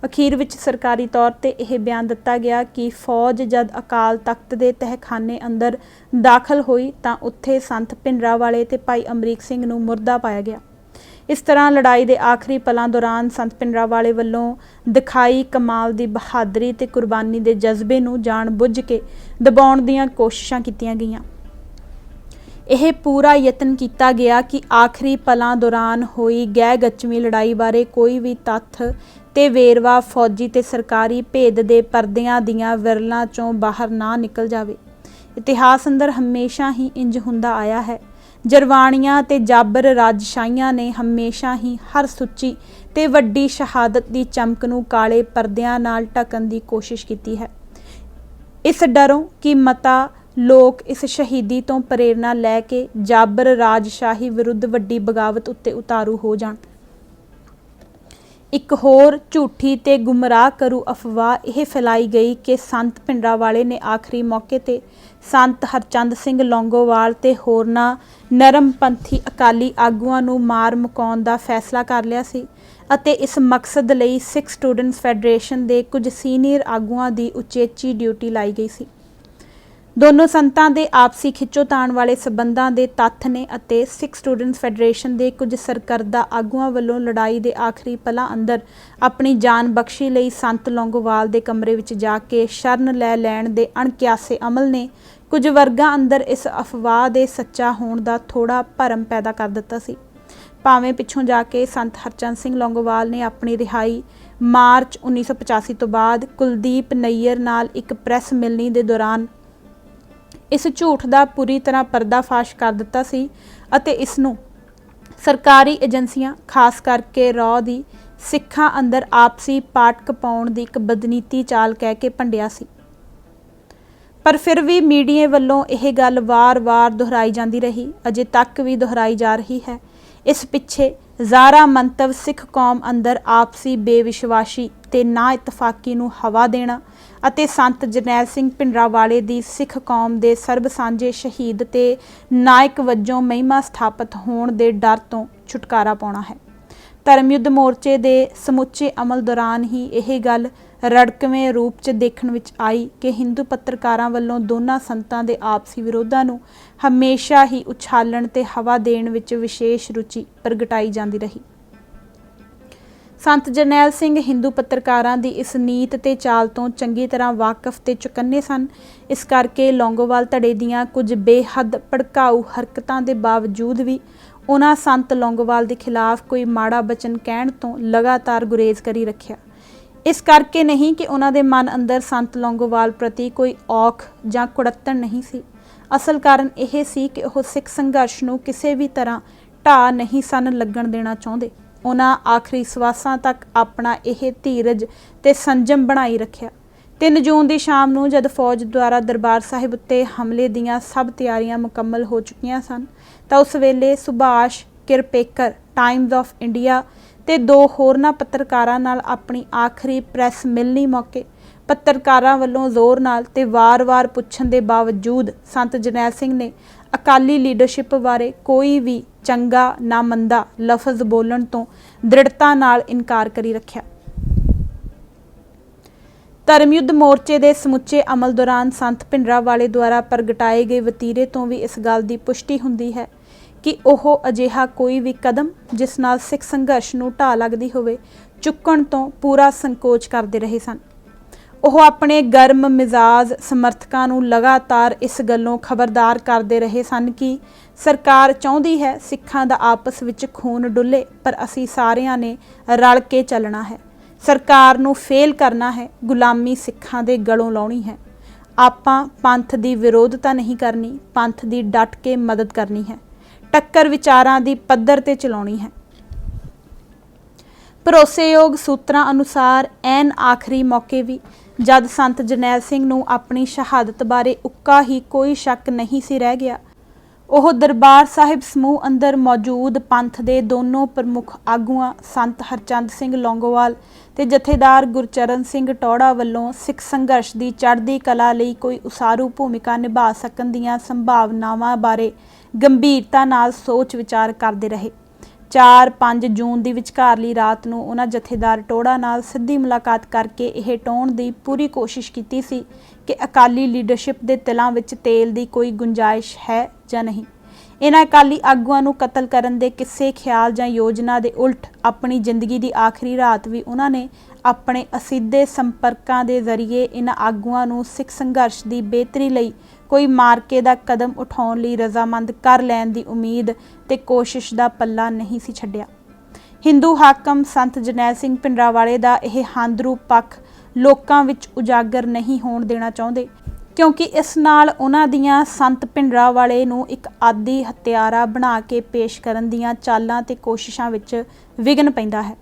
ਅਖੀਰ ਵਿੱਚ ਸਰਕਾਰੀ ਤੌਰ ਤੇ ਇਹ ਬਿਆਨ ਦਿੱਤਾ ਗਿਆ ਕਿ ਫੌਜ ਜਦ ਅਕਾਲ ਤਖਤ ਦੇ ਤਹਿਖਾਨੇ ਅੰਦਰ ਦਾਖਲ ਹੋਈ ਤਾਂ ਉੱਥੇ ਸੰਤ ਭਿੰਡਰਾਂਵਾਲੇ ਤੇ ਭਾਈ ਅਮਰੀਕ ਸਿੰਘ ਨੂੰ ਮੁਰਦਾ ਪਾਇਆ ਗਿਆ। ਇਸ ਤਰ੍ਹਾਂ ਲੜਾਈ ਦੇ ਆਖਰੀ ਪਲਾਂ ਦੌਰਾਨ ਸੰਤ ਭਿੰਡਰਾਂਵਾਲੇ ਵੱਲੋਂ ਦਿਖਾਈ ਕਮਾਲ ਦੀ ਬਹਾਦਰੀ ਤੇ ਕੁਰਬਾਨੀ ਦੇ ਜਜ਼ਬੇ ਨੂੰ ਜਾਣ ਬੁੱਝ ਕੇ ਦਬਾਉਣ ਦੀਆਂ ਕੋਸ਼ਿਸ਼ਾਂ ਕੀਤੀਆਂ ਗਈਆਂ। ਇਹ ਪੂਰਾ ਯਤਨ ਕੀਤਾ ਗਿਆ ਕਿ ਆਖਰੀ ਪਲਾਂ ਦੌਰਾਨ ਹੋਈ ਗਹਿ ਗਚਵੀਂ ਲੜਾਈ ਬਾਰੇ ਕੋਈ ਵੀ ਤੱਥ ਤੇ ਵੇਰਵਾ ਫੌਜੀ ਤੇ ਸਰਕਾਰੀ ਭੇਦ ਦੇ ਪਰਦਿਆਂ ਦੀਆਂ ਵਿਰਲਾਂ 'ਚੋਂ ਬਾਹਰ ਨਾ ਨਿਕਲ ਜਾਵੇ। ਇਤਿਹਾਸ ਅੰਦਰ ਹਮੇਸ਼ਾ ਹੀ ਇੰਜ ਹੁੰਦਾ ਆਇਆ ਹੈ। ਜਰਵਾਣੀਆਂ ਤੇ ਜਾਬਰ ਰਾਜਸ਼ਾਹੀਆਂ ਨੇ ਹਮੇਸ਼ਾ ਹੀ ਹਰ ਸੁੱਚੀ ਤੇ ਵੱਡੀ ਸ਼ਹਾਦਤ ਦੀ ਚਮਕ ਨੂੰ ਕਾਲੇ ਪਰਦਿਆਂ ਨਾਲ ਢਕਣ ਦੀ ਕੋਸ਼ਿਸ਼ ਕੀਤੀ ਹੈ, ਇਸ ਡਰੋਂ ਕਿ ਮਤਾ ਲੋਕ ਇਸ ਸ਼ਹੀਦੀ ਤੋਂ ਪ੍ਰੇਰਨਾ ਲੈ ਕੇ ਜਾਬਰ ਰਾਜਸ਼ਾਹੀ ਵਿਰੁੱਧ ਵੱਡੀ ਬਗਾਵਤ ਉੱਤੇ ਉਤਾਰੂ ਹੋ ਜਾਣ। ਇੱਕ ਹੋਰ ਝੂਠੀ ਤੇ ਗੁੰਮਰਾਹ ਕਰੂ ਅਫਵਾਹ ਇਹ ਫੈਲਾਈ ਗਈ ਕਿ ਸੰਤ ਭਿੰਡਰਾਂਵਾਲੇ ਨੇ ਆਖਰੀ ਮੌਕੇ ਤੇ ਸੰਤ ਹਰਚੰਦ ਸਿੰਘ ਲੌਂਗੋਵਾਲ ਤੇ ਹੋਰਨਾਂ ਨਰਮਪੰਥੀ ਅਕਾਲੀ ਆਗੂਆਂ ਨੂੰ ਮਾਰ ਮੁਕਾਉਣ ਦਾ ਫੈਸਲਾ ਕਰ ਲਿਆ ਸੀ ਅਤੇ ਇਸ ਮਕਸਦ ਲਈ ਸਿੱਖ ਸਟੂਡੈਂਟਸ ਫੈਡਰੇਸ਼ਨ ਦੇ ਕੁਝ ਸੀਨੀਅਰ ਆਗੂਆਂ ਦੀ ਉਚੇਚੀ ਡਿਊਟੀ ਲਾਈ ਗਈ ਸੀ। ਦੋਨੋਂ ਸੰਤਾਂ ਦੇ ਆਪਸੀ ਖਿੱਚੋਤਾਣ ਵਾਲੇ ਸਬੰਧਾਂ ਦੇ ਤੱਥ ਨੇ ਅਤੇ ਸਿੱਖ ਸਟੂਡੈਂਟਸ ਫੈਡਰੇਸ਼ਨ ਦੇ ਕੁਝ ਸਰਕਰਦਾ ਆਗੂਆਂ ਵੱਲੋਂ ਲੜਾਈ ਦੇ ਆਖਰੀ ਪਲਾਂ ਅੰਦਰ ਆਪਣੀ ਜਾਨ ਬਖਸ਼ੀ ਲਈ ਸੰਤ ਲੌਂਗੋਵਾਲ ਦੇ ਕਮਰੇ ਵਿੱਚ ਜਾ ਕੇ ਸ਼ਰਨ ਲੈ ਲੈਣ ਦੇ ਅਣਕਿਆਸੇ ਅਮਲ ਨੇ ਕੁਝ ਵਰਗਾਂ ਅੰਦਰ ਇਸ ਅਫਵਾਹ ਦੇ ਸੱਚਾ ਹੋਣ ਦਾ ਥੋੜਾ ਭਰਮ ਪੈਦਾ ਕਰ ਦਿੱਤਾ ਸੀ। ਭਾਵੇਂ ਪਿੱਛੋਂ ਜਾ ਕੇ ਸੰਤ ਹਰਚੰਦ ਸਿੰਘ ਲੌਂਗੋਵਾਲ ਨੇ ਆਪਣੀ ਰਿਹਾਈ ਮਾਰਚ 1985 ਤੋਂ ਬਾਅਦ ਕੁਲਦੀਪ ਨਈਅਰ ਨਾਲ ਇੱਕ ਪ੍ਰੈਸ ਮਿਲਣੀ ਦੇ ਦੌਰਾਨ ਇਸ ਝੂਠ ਦਾ ਪੂਰੀ ਤਰ੍ਹਾਂ ਪਰਦਾਫਾਸ਼ ਕਰ ਦਿੱਤਾ ਸੀ ਅਤੇ ਇਸ ਨੂੰ ਸਰਕਾਰੀ ਏਜੰਸੀਆਂ ਖਾਸ ਕਰਕੇ ਰॉ ਦੀ ਸਿੱਖਾਂ ਅੰਦਰ ਆਪਸੀ ਪਾਟਕ ਪਾਉਣ ਦੀ ਇੱਕ ਬਦਨੀਤੀ ਚਾਲ ਕਹਿ ਕੇ ਭੰਡਿਆ ਸੀ। ਪਰ ਫਿਰ ਵੀ ਮੀਡੀਆ ਵੱਲੋਂ ਇਹ ਗੱਲ ਵਾਰ-ਵਾਰ ਦੁਹਰਾਈ ਜਾਂਦੀ ਰਹੀ, ਅਜੇ ਤੱਕ ਵੀ ਦੁਹਰਾਈ ਜਾ ਰਹੀ ਹੈ। ਇਸ ਪਿੱਛੇ ਜ਼ਾਰਾ ਮੰਤਵ ਸਿੱਖ ਕੌਮ ਅੰਦਰ ਆਪਸੀ ਬੇਵਿਸ਼ਵਾਸੀ ਤੇ ਨਾ ਇਤਫਾਕੀ ਨੂੰ ਹਵਾ ਦੇਣਾ ਅਤੇ ਸੰਤ ਜਰਨੈਲ ਸਿੰਘ ਭਿੰਡਰਾਂਵਾਲੇ ਦੀ ਸਿੱਖ ਕੌਮ ਦੇ ਸਰਬ ਸਾਂਝੇ ਸ਼ਹੀਦ ਤੇ ਨਾਇਕ ਵਜੋਂ ਮਹਿਮਾ ਸਥਾਪਿਤ ਹੋਣ ਦੇ ਡਰ ਤੋਂ ਛੁਟਕਾਰਾ ਪਾਉਣਾ ਹੈ। ਧਰਮ ਯੁੱਧ ਮੋਰਚੇ ਦੇ ਸਮੁੱਚੇ ਅਮਲ ਦੌਰਾਨ ਹੀ ਇਹ ਗੱਲ ਰੜਕਵੇਂ ਰੂਪ 'ਚ ਦੇਖਣ ਵਿੱਚ ਆਈ ਕਿ ਹਿੰਦੂ ਪੱਤਰਕਾਰਾਂ ਵੱਲੋਂ ਦੋਨਾਂ ਸੰਤਾਂ ਦੇ ਆਪਸੀ ਵਿਰੋਧਾਂ ਨੂੰ ਹਮੇਸ਼ਾ ਹੀ ਉਛਾਲਣ ਤੇ ਹਵਾ ਦੇਣ ਵਿੱਚ ਵਿਸ਼ੇਸ਼ ਰੁਚੀ ਪ੍ਰਗਟਾਈ ਜਾਂਦੀ ਰਹੀ। ਸੰਤ ਜਰਨੈਲ ਸਿੰਘ ਹਿੰਦੂ ਪੱਤਰਕਾਰਾਂ ਦੀ ਇਸ ਨੀਤ ਤੇ ਚਾਲ ਤੋਂ ਚੰਗੀ ਤਰ੍ਹਾਂ ਵਾਕਿਫ ਤੇ ਚੁਕੰਨੇ ਸਨ। ਇਸ ਕਰਕੇ ਲੌਂਗੋਵਾਲ ਧੜੇ ਦੀਆਂ ਕੁਝ ਬੇਹੱਦ ਭੜਕਾਊ ਹਰਕਤਾਂ ਦੇ ਬਾਵਜੂਦ ਵੀ ਉਹਨਾਂ ਸੰਤ ਲੌਂਗੋਵਾਲ ਦੇ ਖਿਲਾਫ ਕੋਈ ਮਾੜਾ ਬਚਨ ਕਹਿਣ ਤੋਂ ਲਗਾਤਾਰ ਗੁਰੇਜ਼ ਕਰੀ ਰੱਖਿਆ। ਇਸ ਕਰਕੇ ਨਹੀਂ ਕਿ ਉਹਨਾਂ ਦੇ ਮਨ ਅੰਦਰ ਸੰਤ ਲੌਂਗੋਵਾਲ ਪ੍ਰਤੀ ਕੋਈ ਔਖ ਜਾਂ ਕੁੜੱਤਣ ਨਹੀਂ ਸੀ। ਅਸਲ ਕਾਰਨ ਇਹ ਸੀ ਕਿ ਉਹ ਸਿੱਖ ਸੰਘਰਸ਼ ਨੂੰ ਕਿਸੇ ਵੀ ਤਰ੍ਹਾਂ ਢਾਹ ਨਹੀਂ ਸਨ ਲੱਗਣ ਦੇਣਾ ਚਾਹੁੰਦੇ। ਉਹਨਾਂ ਆਖਰੀ ਸਵਾਸਾਂ ਤੱਕ ਆਪਣਾ ਇਹ ਧੀਰਜ ਤੇ ਸੰਜਮ ਬਣਾਈ ਰੱਖਿਆ। 3 ਜੂਨ ਦੀ ਸ਼ਾਮ ਨੂੰ ਜਦ ਫੌਜ ਦੁਆਰਾ ਦਰਬਾਰ ਸਾਹਿਬ ਉੱਤੇ ਹਮਲੇ ਦੀਆਂ ਸਭ ਤਿਆਰੀਆਂ ਮੁਕੰਮਲ ਹੋ ਚੁੱਕੀਆਂ ਸਨ ਤਾਂ ਉਸ ਵੇਲੇ ਸੁਭਾਸ਼ ਕਿਰਪੇਕਰ ਟਾਈਮਜ਼ ਆਫ ਇੰਡੀਆ ਤੇ 2 ਹੋਰਨਾਂ ਪੱਤਰਕਾਰਾਂ ਨਾਲ ਆਪਣੀ ਆਖਰੀ ਪ੍ਰੈਸ ਮਿਲਣੀ ਮੌਕੇ ਪੱਤਰਕਾਰਾਂ ਵੱਲੋਂ ਜ਼ੋਰ ਨਾਲ ਤੇ ਵਾਰ-ਵਾਰ ਪੁੱਛਣ ਦੇ ਬਾਵਜੂਦ ਸੰਤ ਜਰਨੈਲ ਸਿੰਘ ਨੇ ਅਕਾਲੀ ਲੀਡਰਸ਼ਿਪ ਬਾਰੇ ਕੋਈ ਵੀ ਚੰਗਾ ਨਾ ਮੰਦਾ ਲਫ਼ਜ਼ ਬੋਲਣ ਤੋਂ ਦ੍ਰਿੜਤਾ ਨਾਲ ਇਨਕਾਰ ਕਰੀ ਰੱਖਿਆ। ਧਰਮ ਯੁੱਧ ਮੋਰਚੇ ਦੇ ਸਮੁੱਚੇ ਅਮਲ ਦੌਰਾਨ ਸੰਤ ਭਿੰਡਰਾਂਵਾਲੇ ਦੁਆਰਾ ਪ੍ਰਗਟਾਏ ਗਏ ਵਤੀਰੇ ਤੋਂ ਵੀ ਇਸ ਗੱਲ ਦੀ ਪੁਸ਼ਟੀ ਹੁੰਦੀ ਹੈ ਕਿ ਉਹ ਅਜਿਹਾ ਕੋਈ ਵੀ ਕਦਮ ਜਿਸ ਨਾਲ ਸਿੱਖ ਸੰਘਰਸ਼ ਨੂੰ ਢਾਹ ਲੱਗਦੀ ਹੋਵੇ ਚੁੱਕਣ ਤੋਂ ਪੂਰਾ ਸੰਕੋਚ ਕਰਦੇ ਰਹੇ ਸਨ। ਉਹ ਆਪਣੇ ਗਰਮ ਮਿਜ਼ਾਜ ਸਮਰਥਕਾਂ ਨੂੰ ਲਗਾਤਾਰ ਇਸ ਗੱਲੋਂ ਖਬਰਦਾਰ ਕਰਦੇ ਰਹੇ ਸਨ ਕਿ ਸਰਕਾਰ ਚਾਹੁੰਦੀ ਹੈ ਸਿੱਖਾਂ ਦਾ ਆਪਸ ਵਿੱਚ ਖੂਨ ਡੁੱਲੇ, ਪਰ ਅਸੀਂ ਸਾਰਿਆਂ ਨੇ ਰਲ ਕੇ ਚੱਲਣਾ ਹੈ। ਸਰਕਾਰ ਨੂੰ ਫੇਲ ਕਰਨਾ ਹੈ, ਗੁਲਾਮੀ ਸਿੱਖਾਂ ਦੇ ਗਲੋਂ ਲਾਉਣੀ ਹੈ। ਆਪਾਂ ਪੰਥ ਦੀ ਵਿਰੋਧਤਾ ਨਹੀਂ ਕਰਨੀ, ਪੰਥ ਦੀ ਡਟ ਕੇ ਮਦਦ ਕਰਨੀ ਹੈ। ਟੱਕਰ ਵਿਚਾਰਾਂ ਦੀ ਪੱਧਰ ਤੇ ਚਲਾਉਣੀ ਹੈ। ਭਰੋਸੇਯੋਗ ਸੂਤਰਾਂ ਅਨੁਸਾਰ ਐਨ ਆਖਰੀ ਮੌਕੇ ਵੀ ਜਦ ਸੰਤ ਜਰਨੈਲ ਸਿੰਘ ਨੂੰ ਆਪਣੀ ਸ਼ਹਾਦਤ ਬਾਰੇ ਉੱਕਾ ਹੀ ਕੋਈ ਸ਼ੱਕ ਨਹੀਂ ਸੀ ਰਹਿ ਗਿਆ, ਉਹ ਦਰਬਾਰ ਸਾਹਿਬ ਸਮੂਹ ਅੰਦਰ ਮੌਜੂਦ ਪੰਥ ਦੇ ਦੋਨੋਂ ਪ੍ਰਮੁੱਖ ਆਗੂਆਂ ਸੰਤ ਹਰਚੰਦ ਸਿੰਘ ਲੌਂਗੋਵਾਲ ਤੇ ਜਥੇਦਾਰ ਗੁਰਚਰਨ ਸਿੰਘ ਟੌੜਾ ਵੱਲੋਂ ਸਿੱਖ ਸੰਘਰਸ਼ ਦੀ ਚੜ੍ਹਦੀ ਕਲਾ ਲਈ ਕੋਈ ਉਸਾਰੂ ਭੂਮਿਕਾ ਨਿਭਾ ਸਕਣ ਦੀਆਂ ਸੰਭਾਵਨਾਵਾਂ ਬਾਰੇ ਗੰਭੀਰਤਾ ਨਾਲ ਸੋਚ ਵਿਚਾਰ ਕਰਦੇ ਰਹੇ। 4-5 ਜੂਨ ਦੀ ਵਿਚਕਾਰਲੀ ਰਾਤ ਨੂੰ ਉਹਨਾਂ ਜਥੇਦਾਰ ਟੌੜਾ ਨਾਲ ਸਿੱਧੀ ਮੁਲਾਕਾਤ ਕਰਕੇ ਇਹ ਟਾਉਣ ਦੀ ਪੂਰੀ ਕੋਸ਼ਿਸ਼ ਕੀਤੀ ਸੀ ਕਿ ਅਕਾਲੀ ਲੀਡਰਸ਼ਿਪ ਦੇ ਤਿਲਾਂ ਵਿੱਚ ਤੇਲ ਦੀ ਕੋਈ ਗੁੰਜਾਇਸ਼ ਹੈ ਜਾਂ ਨਹੀਂ। ਇਹਨਾਂ ਅਕਾਲੀ ਆਗੂਆਂ ਨੂੰ ਕਤਲ ਕਰਨ ਦੇ ਕਿਸੇ ਖਿਆਲ ਜਾਂ ਯੋਜਨਾ ਦੇ ਉਲਟ ਆਪਣੀ ਜ਼ਿੰਦਗੀ ਦੀ ਆਖਰੀ ਰਾਤ ਵੀ ਉਹਨਾਂ ਨੇ ਆਪਣੇ ਅਸਿੱਧੇ ਸੰਪਰਕਾਂ ਦੇ ਜ਼ਰੀਏ ਇਹਨਾਂ ਆਗੂਆਂ ਨੂੰ ਸਿੱਖ ਸੰਘਰਸ਼ ਦੀ ਬਿਹਤਰੀ ਲਈ ਕੋਈ ਮਾਰਕੇ ਦਾ ਕਦਮ ਉਠਾਉਣ ਲਈ ਰਜ਼ਾਮੰਦ ਕਰ ਲੈਣ ਦੀ ਉਮੀਦ ਤੇ ਕੋਸ਼ਿਸ਼ ਦਾ ਪੱਲਾ ਨਹੀਂ ਸੀ ਛੱਡਿਆ। ਹਿੰਦੂ ਹਾਕਮ ਸੰਤ ਜਰਨੈਲ ਸਿੰਘ ਭਿੰਡਰਾਂਵਾਲੇ ਦਾ ਇਹ ਹੰਦਰੂ ਪੱਖ ਲੋਕਾਂ ਵਿੱਚ ਉਜਾਗਰ ਨਹੀਂ ਹੋਣ ਦੇਣਾ ਚਾਹੁੰਦੇ, ਕਿਉਂਕਿ ਇਸ ਨਾਲ ਉਹਨਾਂ ਦੀਆਂ ਸੰਤ ਭਿੰਡਰਾਂਵਾਲੇ ਨੂੰ ਇੱਕ ਆਦੀ ਹੱਤਿਆਰਾ ਬਣਾ ਕੇ ਪੇਸ਼ ਕਰਨ ਦੀਆਂ ਚਾਲਾਂ ਤੇ ਕੋਸ਼ਿਸ਼ਾਂ ਵਿੱਚ ਵਿਘਨ ਪੈਂਦਾ ਹੈ।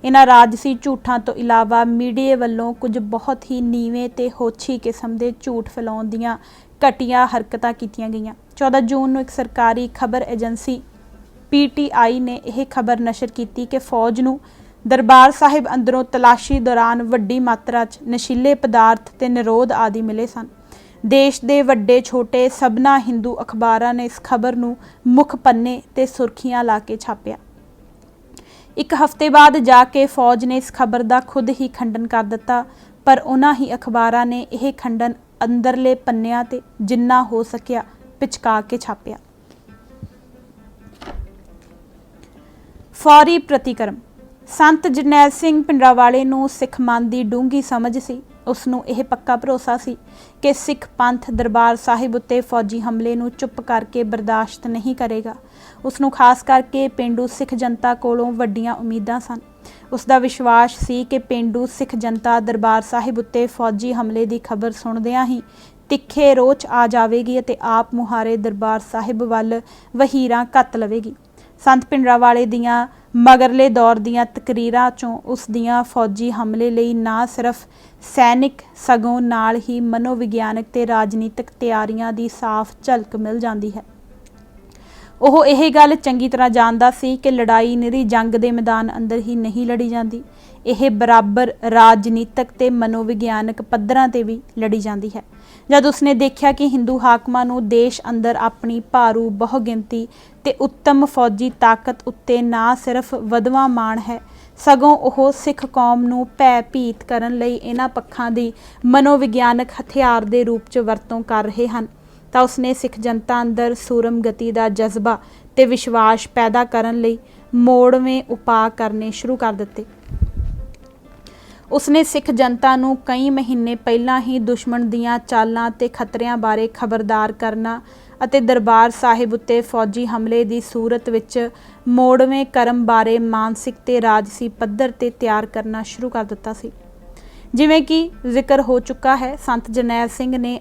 ਇਹਨਾਂ ਰਾਜਸੀ ਝੂਠਾਂ ਤੋਂ ਇਲਾਵਾ ਮੀਡੀਆ ਵੱਲੋਂ ਕੁਝ ਬਹੁਤ ਹੀ ਨੀਵੇਂ ਤੇ ਹੋਛੀ ਕਿਸਮ ਦੇ ਝੂਠ ਫੈਲਾਉਣ ਦੀਆਂ ਘਟੀਆਂ ਹਰਕਤਾਂ ਕੀਤੀਆਂ ਗਈਆਂ। 14 ਜੂਨ ਨੂੰ ਇੱਕ ਸਰਕਾਰੀ ਖਬਰ ਏਜੰਸੀ PTI ਨੇ ਇਹ ਖਬਰ ਨਸ਼ਰ ਕੀਤੀ ਕਿ ਫੌਜ ਨੂੰ ਦਰਬਾਰ ਸਾਹਿਬ ਅੰਦਰੋਂ ਤਲਾਸ਼ੀ ਦੌਰਾਨ ਵੱਡੀ ਮਾਤਰਾ 'ਚ ਨਸ਼ੀਲੇ ਪਦਾਰਥ ਤੇ ਨਿਰੋਧ ਆਦਿ ਮਿਲੇ ਸਨ। ਦੇਸ਼ ਦੇ ਵੱਡੇ ਛੋਟੇ ਸਭਨਾ ਹਿੰਦੂ ਅਖਬਾਰਾਂ ਨੇ ਇਸ ਖਬਰ ਨੂੰ ਮੁੱਖ ਪੰਨੇ ਤੇ ਸੁਰਖੀਆਂ ਲਾ ਕੇ ਛਾਪਿਆ। एक हफ्ते बाद जाके फौज ने इस खबर का खुद ही खंडन कर दिता, पर उन्हां ही अखबारां ने यह खंडन अंदरले पन्नियां ते जिन्ना हो सकिया पिचका के छापिया। फौरी प्रतिक्रम। संत जरनैल सिंह पिंडरावाले नूं सिख मन की डूंघी समझ सी। उसनूं यह पक्का भरोसा सी कि सिख पंथ दरबार साहिब उत्ते फौजी हमले नूं चुप करके बर्दाश्त नहीं करेगा। उसनूं खास करके पेंडू सिख जनता कोलों वड्डियां उम्मीदां सन। उसका विश्वास सी कि पेंडू सिख जनता दरबार साहिब उत्ते फौजी हमले की खबर सुणदियां ही तिखे रोह च आ जाएगी और आप मुहारे दरबार साहिब वल वहीरां घत लवेगी। संत पिंडरावाले दियां मगरले दौर दियां तकरीरां चों उस दियां फौजी हमले लई ना सिर्फ सैनिक सगों नाल ही मनोविग्यानक ते राजनीतिक तैयारियां दी साफ झलक मिल जाती है। ਉਹ ਇਹ ਗੱਲ ਚੰਗੀ ਤਰ੍ਹਾਂ ਜਾਣਦਾ ਸੀ कि लड़ाई निरी जंग के मैदान अंदर ही नहीं लड़ी जाती, यह बराबर राजनीतिक ते मनोविग्यानक पद्धरां ते भी लड़ी जाती है। जब उसने देखा कि हिंदू हाकमां नूं देश अंदर अपनी भारू बहुगिणती ते उत्तम फौजी ताकत उत्ते ना सिर्फ वधवा माण है, सगों ਉਹ सिख कौम नूं भै भीत करन लई इन्हां पक्षां दी मनोविग्यानक हथियार दे रूप च वरतों कर रहे हैं, तो उसने सिख जनता अंदर सूरम गति का जज्बा ते विश्वास पैदा करन लई मोड़वें उपाय करने शुरू कर दिते। उसने सिख जनता नूं कई महीने पहला ही दुश्मन दियां चालां ते खतरियां बारे खबरदार करना अते दरबार साहिब उत्ते फौजी हमले की सूरत विच मोड़वें करम बारे मानसिक ते राजसी पद्धर ते तैयार करना शुरू कर दिता सी। जिवें कि जिक्र हो चुका है, संत जरनैल सिंह ने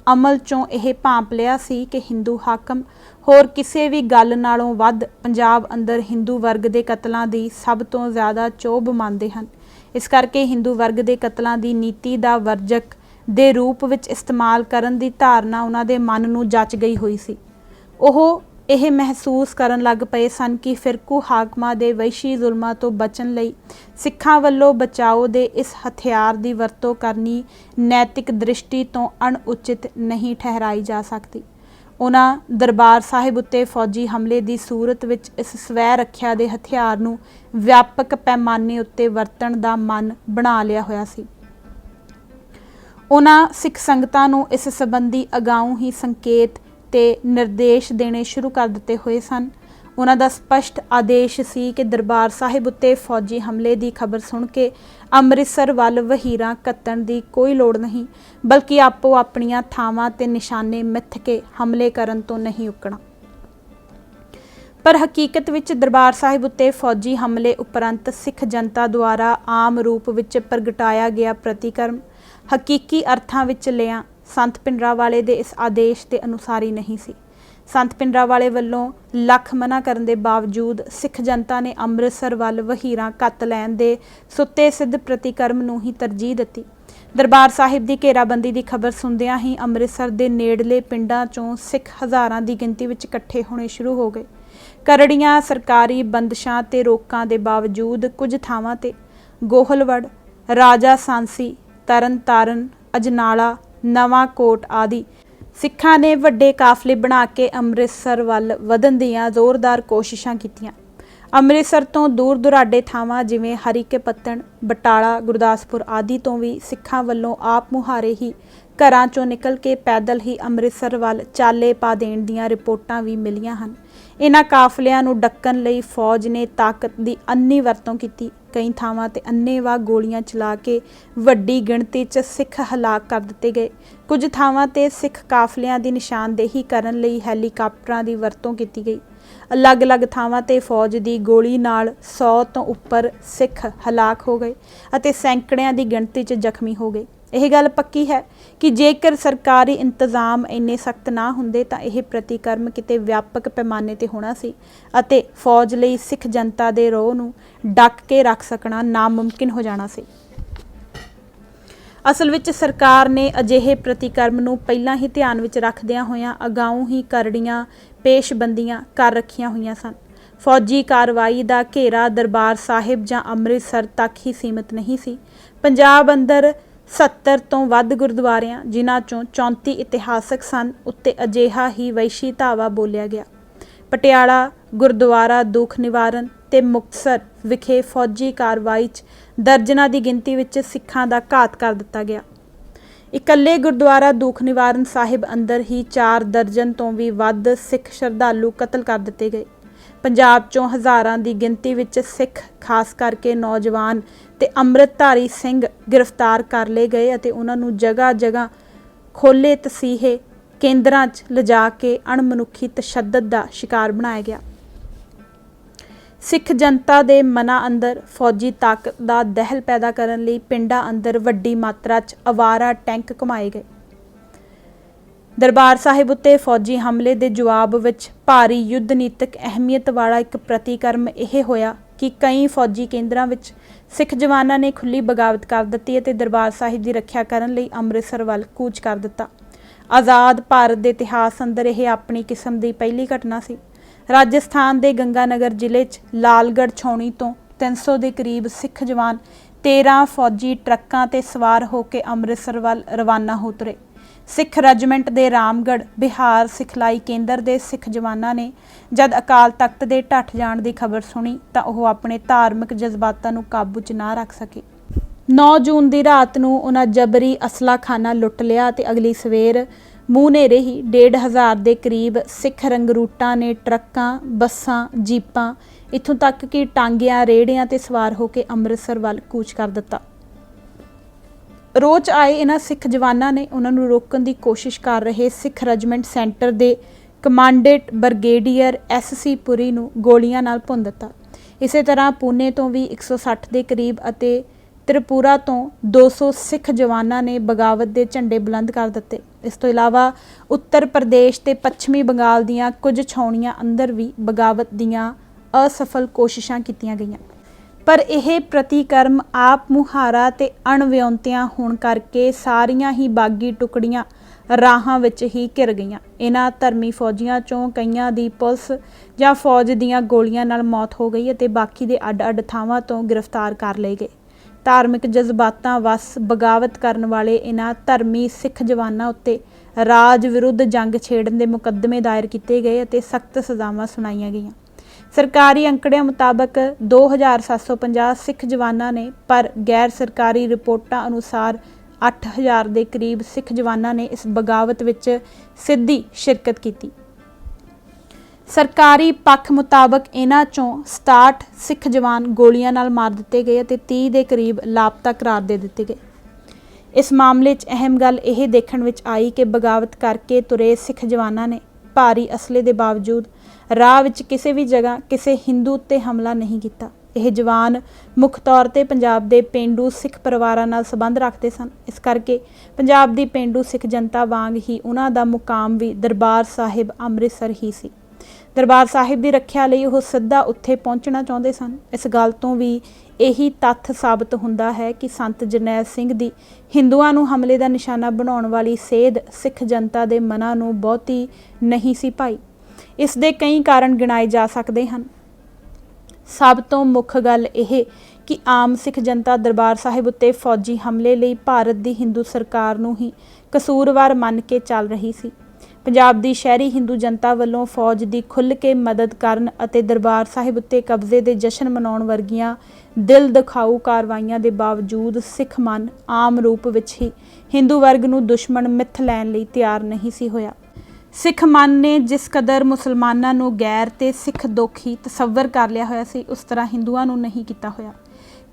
अमल चों यह भांप लिया सी कि हिंदू हाकम होर किसी भी गल नालों वध पंजाब अंदर हिंदू वर्ग के कतलों की सब तो ज़्यादा चोभ मानते हैं। इस करके हिंदू वर्ग के कतलों की नीति का वर्जक दे रूप विच इस्तेमाल करन दी धारणा उन्हां दे मन नूं जच गई हुई सी। ओह यह महसूस करन लग पए सन कि फिरकू हाकमां दे वैशी जुल्मां तो बचन लई सिखां वल्लों बचाओ दे इस हथियार की वरतों करनी नैतिक दृष्टि तो अणउचित नहीं ठहराई जा सकती। उन्हां दरबार साहिब उत्ते फौजी हमले की सूरत विच इस स्वै रखिया दे हथियार नूं व्यापक पैमाने उत्ते वरतण दा मन बना लिया होया सी। उन्हां सिख संगतां नूं इस संबंधी अगाऊं ही संकेत ते निर्देश देने शुरू कर दिते हुए सन। उन्हां दा स्पष्ट आदेश सी कि दरबार साहिब उत्ते फौजी हमले की खबर सुन के अमृतसर वल वहीरां घत्तण की कोई लोड़ नहीं, बल्कि आपो अपनियां थावां ते निशाने मिथ के हमले करन तो नहीं उकणा। पर हकीकत विच दरबार साहिब उत्ते फौजी हमले उपरंत सिख जनता द्वारा आम रूप विच प्रगटाया गया प्रतिक्रम हकीकी अर्थां विच लिया संत पिंडरावाले दे इस आदेश के अनुसार ही नहीं सी। संत पिंडरावाले वल्लों लख मना करन दे बावजूद सिख जनता ने अमृतसर वल वहीरां घत्त लैण दे सुत्ते सिद्ध प्रतिक्रम नूं ही तरजीह दित्ती। दरबार साहिब की घेराबंदी की खबर सुनदियां ही अमृतसर के नेड़ले पिंडां चों सिख हज़ारां की गिनती विच इकट्ठे होने शुरू हो गए। करड़ियां सरकारी बंदिशां ते रोकां दे बावजूद कुछ थावां ते गोहलवड़, राजा सांसी, तरन ताਰਨ, अजनाला, नवां कोट आदि सिखां ने वड्डे काफले बना के अमृतसर वल वधन दीआं जोरदार कोशिशां कीतियां। अमृतसर तो दूर दुराडे थावां जिवें हरीके पत्तन, बटाला, गुरदासपुर आदि तो भी सिखां वल्लों आप मुहारे ही घरां चों निकल के पैदल ही अमृतसर वल चाले पा देण दीआं रिपोर्टां भी मिलियां हन। इन्हां काफलियां नूं डक्कण लई फौज ने ताकत की अन्नी वरतों की। कई थावां ते अन्नेवाह गोलियां चला के वड्डी गिणती च सिख हलाक कर दिते गए। कुछ थावां ते सिख काफलियां की निशानदेही करन लई हैलीकाप्टरां की वरतों की गई। अलग अलग थावां ते फौज की गोली नाल 100 तो उपर सिख हलाक हो गए अते सैकड़ियां की गिणती च जख्मी हो गए। यह गल पक्की है कि जेकर सरकारी इंतजाम इन्ने सख्त ना हुंदे तां यह प्रतिक्रम किते व्यापक पैमाने ते होना सी अते फौज लई सिख जनता दे रोह नूं डक के रख सकना नामुमकिन हो जाना सी। असल विच सरकार ने अजिहे प्रतिक्रम नूं पहलां ही ध्यान विच रखदियां होइयां अगाऊं ही करड़ियां पेशबंदियां कर रखियां होइयां सन। फौजी कार्रवाई का घेरा दरबार साहिब जां अमृतसर तक ही सीमित नहीं सी। पंजाब अंदर 70 तो वध गुरुद्वारियां जिन्हां चों 34 इतिहासक सन उत्ते अजिहा ही वैशी धावा बोलिया गया। पटियाला गुरुद्वारा दुख निवारण ਤੇ ਮੁਕਤਸਰ ਵਿਖੇ ਫੌਜੀ ਕਾਰਵਾਈ 'ਚ ਦਰਜਨਾਂ ਦੀ ਗਿਣਤੀ ਵਿੱਚ ਸਿੱਖਾਂ ਦਾ ਘਾਤ ਕਰ ਦਿੱਤਾ ਗਿਆ। ਇਕੱਲੇ ਗੁਰਦੁਆਰਾ ਦੁੱਖ ਨਿਵਾਰਨ ਸਾਹਿਬ ਅੰਦਰ ਹੀ 4 ਦਰਜਨ ਤੋਂ ਵੀ ਵੱਧ ਸਿੱਖ ਸ਼ਰਧਾਲੂ ਕਤਲ ਕਰ ਦਿੱਤੇ ਗਏ। ਪੰਜਾਬ 'ਚੋਂ ਹਜ਼ਾਰਾਂ ਦੀ ਗਿਣਤੀ ਵਿੱਚ ਸਿੱਖ, ਖਾਸ ਕਰਕੇ ਨੌਜਵਾਨ ਤੇ ਅੰਮ੍ਰਿਤਧਾਰੀ ਸਿੰਘ ਗ੍ਰਿਫਤਾਰ ਕਰ ਲਏ ਗਏ ਅਤੇ ਉਹਨਾਂ ਨੂੰ ਜਗ੍ਹਾ-ਜਗ੍ਹਾ ਖੋਲ੍ਹੇ ਤਸੀਹੇ ਕੇਂਦਰਾਂ 'ਚ ਲਿਜਾ ਕੇ ਅਣਮਨੁੱਖੀ ਤਸ਼ੱਦਦ ਦਾ ਸ਼ਿਕਾਰ ਬਣਾਇਆ ਗਿਆ। ਸਿੱਖ ਜਨਤਾ ਦੇ ਮਨਾਂ ਅੰਦਰ ਫੌਜੀ ਤਾਕਤ ਦਾ ਦਹਿਲ ਪੈਦਾ ਕਰਨ ਲਈ ਪਿੰਡਾਂ ਅੰਦਰ ਵੱਡੀ ਮਾਤਰਾ 'ਚ ਅਵਾਰਾ ਟੈਂਕ ਘੁਮਾਏ ਗਏ। ਦਰਬਾਰ ਸਾਹਿਬ ਉੱਤੇ ਫੌਜੀ ਹਮਲੇ ਦੇ ਜਵਾਬ ਵਿੱਚ ਭਾਰੀ ਯੁੱਧ ਨੀਤਕ ਅਹਿਮੀਅਤ ਵਾਲਾ ਇੱਕ ਪ੍ਰਤੀਕਰਮ ਇਹ ਹੋਇਆ ਕਿ ਕਈ ਫੌਜੀ ਕੇਂਦਰਾਂ ਵਿੱਚ ਸਿੱਖ ਜਵਾਨਾਂ ਨੇ ਖੁੱਲ੍ਹੀ ਬਗਾਵਤ ਕਰ ਦਿੱਤੀ ਅਤੇ ਦਰਬਾਰ ਸਾਹਿਬ ਦੀ ਰੱਖਿਆ ਕਰਨ ਲਈ ਅੰਮ੍ਰਿਤਸਰ ਵੱਲ ਕੂਚ ਕਰ ਦਿੱਤਾ। ਆਜ਼ਾਦ ਭਾਰਤ ਦੇ ਇਤਿਹਾਸ ਅੰਦਰ ਇਹ ਆਪਣੀ ਕਿਸਮ ਦੀ ਪਹਿਲੀ ਘਟਨਾ ਸੀ। ਰਾਜਸਥਾਨ ਦੇ ਗੰਗਾਨਗਰ ਜ਼ਿਲ੍ਹੇ 'ਚ ਲਾਲਗੜ੍ਹ ਛਾਉਣੀ ਤੋਂ 300 ਦੇ ਕਰੀਬ ਸਿੱਖ ਜਵਾਨ 13 ਫੌਜੀ ਟਰੱਕਾਂ ਤੇ ਸਵਾਰ ਹੋ ਕੇ ਅੰਮ੍ਰਿਤਸਰ ਵੱਲ ਰਵਾਨਾ ਹੋ ਤੁਰੇ। ਸਿੱਖ ਰੈਜੀਮੈਂਟ ਦੇ ਰਾਮਗੜ੍ਹ ਬਿਹਾਰ ਸਿਖਲਾਈ ਕੇਂਦਰ ਦੇ ਸਿੱਖ ਜਵਾਨਾਂ ਨੇ ਜਦ ਅਕਾਲ ਤਖਤ ਦੇ ਢੱਠ ਜਾਣ ਦੀ ਖਬਰ ਸੁਣੀ ਤਾਂ ਉਹ ਆਪਣੇ ਧਾਰਮਿਕ ਜਜ਼ਬਾਤਾਂ ਨੂੰ ਕਾਬੂ 'ਚ ਨਾ ਰੱਖ ਸਕੇ। 9 ਜੂਨ ਦੀ ਰਾਤ ਨੂੰ ਉਹਨਾਂ ਜਬਰੀ ਅਸਲਾਖਾਨਾ ਲੁੱਟ ਲਿਆ ਅਤੇ ਅਗਲੀ ਸਵੇਰ ਮੂੰਹ ਨੇਰੇ ਹੀ 1,500 ਦੇ ਕਰੀਬ ਸਿੱਖ ਰੰਗਰੂਟਾਂ ਨੇ ਟਰੱਕਾਂ, ਬੱਸਾਂ, ਜੀਪਾਂ, ਇੱਥੋਂ ਤੱਕ ਕਿ ਟਾਂਗਿਆਂ, ਰੇਹੜਿਆਂ ਤੇ ਸਵਾਰ ਹੋ ਕੇ ਅੰਮ੍ਰਿਤਸਰ ਵੱਲ ਕੂਚ ਕਰ ਦਿੱਤਾ। ਰੋਜ਼ ਆਏ ਇਹਨਾਂ ਸਿੱਖ ਜਵਾਨਾਂ ਨੇ ਉਹਨਾਂ ਨੂੰ ਰੋਕਣ ਦੀ ਕੋਸ਼ਿਸ਼ ਕਰ ਰਹੇ ਸਿੱਖ ਰੈਜੀਮੈਂਟ ਸੈਂਟਰ ਦੇ ਕਮਾਂਡੈਂਟ ਬ੍ਰਿਗੇਡੀਅਰ SC ਪੁਰੀ ਨੂੰ ਗੋਲੀਆਂ ਨਾਲ ਭੁੰਨ ਦਿੱਤਾ। ਇਸੇ ਤਰ੍ਹਾਂ ਪੂਨੇ ਤੋਂ ਵੀ 160 ਦੇ ਕਰੀਬ ਅਤੇ ਤ੍ਰਿਪੁਰਾ ਤੋਂ 200 ਸਿੱਖ ਜਵਾਨਾਂ ਨੇ ਬਗਾਵਤ ਦੇ ਝੰਡੇ ਬੁਲੰਦ ਕਰ ਦਿੱਤੇ। ਇਸ ਤੋਂ ਇਲਾਵਾ ਉੱਤਰ ਪ੍ਰਦੇਸ਼ ਤੇ ਪੱਛਮੀ ਬੰਗਾਲ ਦੀਆਂ ਕੁਝ ਛਾਉਣੀਆਂ ਅੰਦਰ ਵੀ ਬਗਾਵਤ ਦੀਆਂ ਅਸਫਲ ਕੋਸ਼ਿਸ਼ਾਂ ਕੀਤੀਆਂ ਗਈਆਂ। ਪਰ ਇਹ ਪ੍ਰਤੀਕਰਮ ਆਪ ਮੁਹਾਰਾ ਤੇ ਅਣਵਿਉਂਤਿਆਂ ਹੋਣ ਕਰਕੇ ਸਾਰੀਆਂ ਹੀ ਬਾਗੀ ਟੁਕੜੀਆਂ ਰਾਹਾਂ ਵਿੱਚ ਹੀ ਘਿਰ ਗਈਆਂ। ਇਹਨਾਂ ਧਰਮੀ ਫੌਜੀਆਂ 'ਚੋਂ ਕਈਆਂ ਦੀ ਪੁਲਿਸ ਜਾਂ ਫੌਜ ਦੀਆਂ ਗੋਲੀਆਂ ਨਾਲ ਮੌਤ ਹੋ ਗਈ ਅਤੇ ਬਾਕੀ ਦੇ ਅੱਡ-ਅੱਡ ਥਾਵਾਂ ਤੋਂ ਗ੍ਰਿਫਤਾਰ ਕਰ ਲਏ ਗਏ। ਧਾਰਮਿਕ ਜਜ਼ਬਾਤਾਂ ਵੱਸ ਬਗਾਵਤ ਕਰਨ ਵਾਲੇ ਇਹਨਾਂ ਧਰਮੀ ਸਿੱਖ ਜਵਾਨਾਂ ਉੱਤੇ ਰਾਜ ਵਿਰੁੱਧ ਜੰਗ ਛੇੜਨ ਦੇ ਮੁਕੱਦਮੇ ਦਾਇਰ ਕੀਤੇ ਗਏ ਅਤੇ ਸਖਤ ਸਜ਼ਾਵਾਂ ਸੁਣਾਈਆਂ ਗਈਆਂ। ਸਰਕਾਰੀ ਅੰਕੜਿਆਂ ਮੁਤਾਬਕ 2,750 ਸਿੱਖ ਜਵਾਨਾਂ ਨੇ, ਪਰ ਗੈਰ ਸਰਕਾਰੀ ਰਿਪੋਰਟਾਂ ਅਨੁਸਾਰ 8,000 ਦੇ ਕਰੀਬ ਸਿੱਖ ਜਵਾਨਾਂ ਨੇ ਇਸ ਬਗਾਵਤ ਵਿੱਚ ਸਿੱਧੀ ਸ਼ਿਰਕਤ ਕੀਤੀ। ਸਰਕਾਰੀ ਪੱਖ ਮੁਤਾਬਕ ਇਹਨਾਂ 'ਚੋਂ 67 ਸਿੱਖ ਜਵਾਨ ਗੋਲੀਆਂ ਨਾਲ ਮਾਰ ਦਿੱਤੇ ਗਏ ਅਤੇ 30 ਦੇ ਕਰੀਬ ਲਾਪਤਾ ਕਰਾਰ ਦੇ ਦਿੱਤੇ ਗਏ। ਇਸ ਮਾਮਲੇ 'ਚ ਅਹਿਮ ਗੱਲ ਇਹ ਦੇਖਣ ਵਿੱਚ ਆਈ ਕਿ ਬਗਾਵਤ ਕਰਕੇ ਤੁਰੇ ਸਿੱਖ ਜਵਾਨਾਂ ਨੇ ਭਾਰੀ ਅਸਲੇ ਦੇ ਬਾਵਜੂਦ ਰਾਹ ਵਿੱਚ ਕਿਸੇ ਵੀ ਜਗ੍ਹਾ ਕਿਸੇ ਹਿੰਦੂ ਉੱਤੇ ਹਮਲਾ ਨਹੀਂ ਕੀਤਾ। ਇਹ ਜਵਾਨ ਮੁੱਖ ਤੌਰ ਤੇ ਪੰਜਾਬ ਦੇ ਪੇਂਡੂ ਸਿੱਖ ਪਰਿਵਾਰਾਂ ਨਾਲ ਸੰਬੰਧ ਰੱਖਦੇ ਸਨ। ਇਸ ਕਰਕੇ ਪੰਜਾਬ ਦੀ ਪੇਂਡੂ ਸਿੱਖ ਜਨਤਾ ਵਾਂਗ ਹੀ ਉਹਨਾਂ ਦਾ ਮੁਕਾਮ ਵੀ ਦਰਬਾਰ ਸਾਹਿਬ ਅੰਮ੍ਰਿਤਸਰ ਹੀ ਸੀ। ਦਰਬਾਰ ਸਾਹਿਬ ਦੀ ਰੱਖਿਆ ਲਈ ਉਹ ਸਿੱਧਾ ਉੱਥੇ ਪਹੁੰਚਣਾ ਚਾਹੁੰਦੇ ਸਨ। ਇਸ ਗੱਲ ਤੋਂ ਵੀ ਇਹੀ ਤੱਥ ਸਾਬਤ ਹੁੰਦਾ ਹੈ ਕਿ ਸੰਤ ਜਰਨੈਲ ਸਿੰਘ ਦੀ ਹਿੰਦੂਆਂ ਨੂੰ ਹਮਲੇ ਦਾ ਨਿਸ਼ਾਨਾ ਬਣਾਉਣ ਵਾਲੀ ਸੇਧ ਸਿੱਖ ਜਨਤਾ ਦੇ ਮਨਾਂ ਨੂੰ ਬਹੁਤੀ ਨਹੀਂ ਸੀ ਭਾਈ। ਇਸ ਦੇ ਕਈ ਕਾਰਨ ਗਿਣਾਏ ਜਾ ਸਕਦੇ ਹਨ। ਸਭ ਤੋਂ ਮੁੱਖ ਗੱਲ ਇਹ ਕਿ ਆਮ ਸਿੱਖ ਜਨਤਾ ਦਰਬਾਰ ਸਾਹਿਬ ਉੱਤੇ ਫੌਜੀ ਹਮਲੇ ਲਈ ਭਾਰਤ ਦੀ ਹਿੰਦੂ ਸਰਕਾਰ ਨੂੰ ਹੀ ਕਸੂਰਵਾਰ ਮੰਨ ਕੇ ਚੱਲ ਰਹੀ ਸੀ। ਪੰਜਾਬ ਦੀ ਸ਼ਹਿਰੀ ਹਿੰਦੂ ਜਨਤਾ ਵੱਲੋਂ ਫੌਜ ਦੀ ਖੁੱਲ੍ਹ ਕੇ ਮਦਦ ਕਰਨ ਅਤੇ ਦਰਬਾਰ ਸਾਹਿਬ ਉੱਤੇ ਕਬਜ਼ੇ ਦੇ ਜਸ਼ਨ ਮਨਾਉਣ ਵਰਗੀਆਂ ਦਿਲ ਦਿਖਾਊ ਕਾਰਵਾਈਆਂ ਦੇ ਬਾਵਜੂਦ ਸਿੱਖ ਮਨ ਆਮ ਰੂਪ ਵਿੱਚ ਹੀ ਹਿੰਦੂ ਵਰਗ ਨੂੰ ਦੁਸ਼ਮਣ ਮਿੱਥ ਲੈਣ ਲਈ ਤਿਆਰ ਨਹੀਂ ਸੀ ਹੋਇਆ। ਸਿੱਖ ਮਨ ਨੇ ਜਿਸ ਕਦਰ ਮੁਸਲਮਾਨਾਂ ਨੂੰ ਗੈਰ ਤੇ ਸਿੱਖ ਦੋਖੀ ਤਸੱਵਰ ਕਰ ਲਿਆ ਹੋਇਆ ਸੀ, ਉਸ ਤਰ੍ਹਾਂ ਹਿੰਦੂਆਂ ਨੂੰ ਨਹੀਂ ਕੀਤਾ ਹੋਇਆ।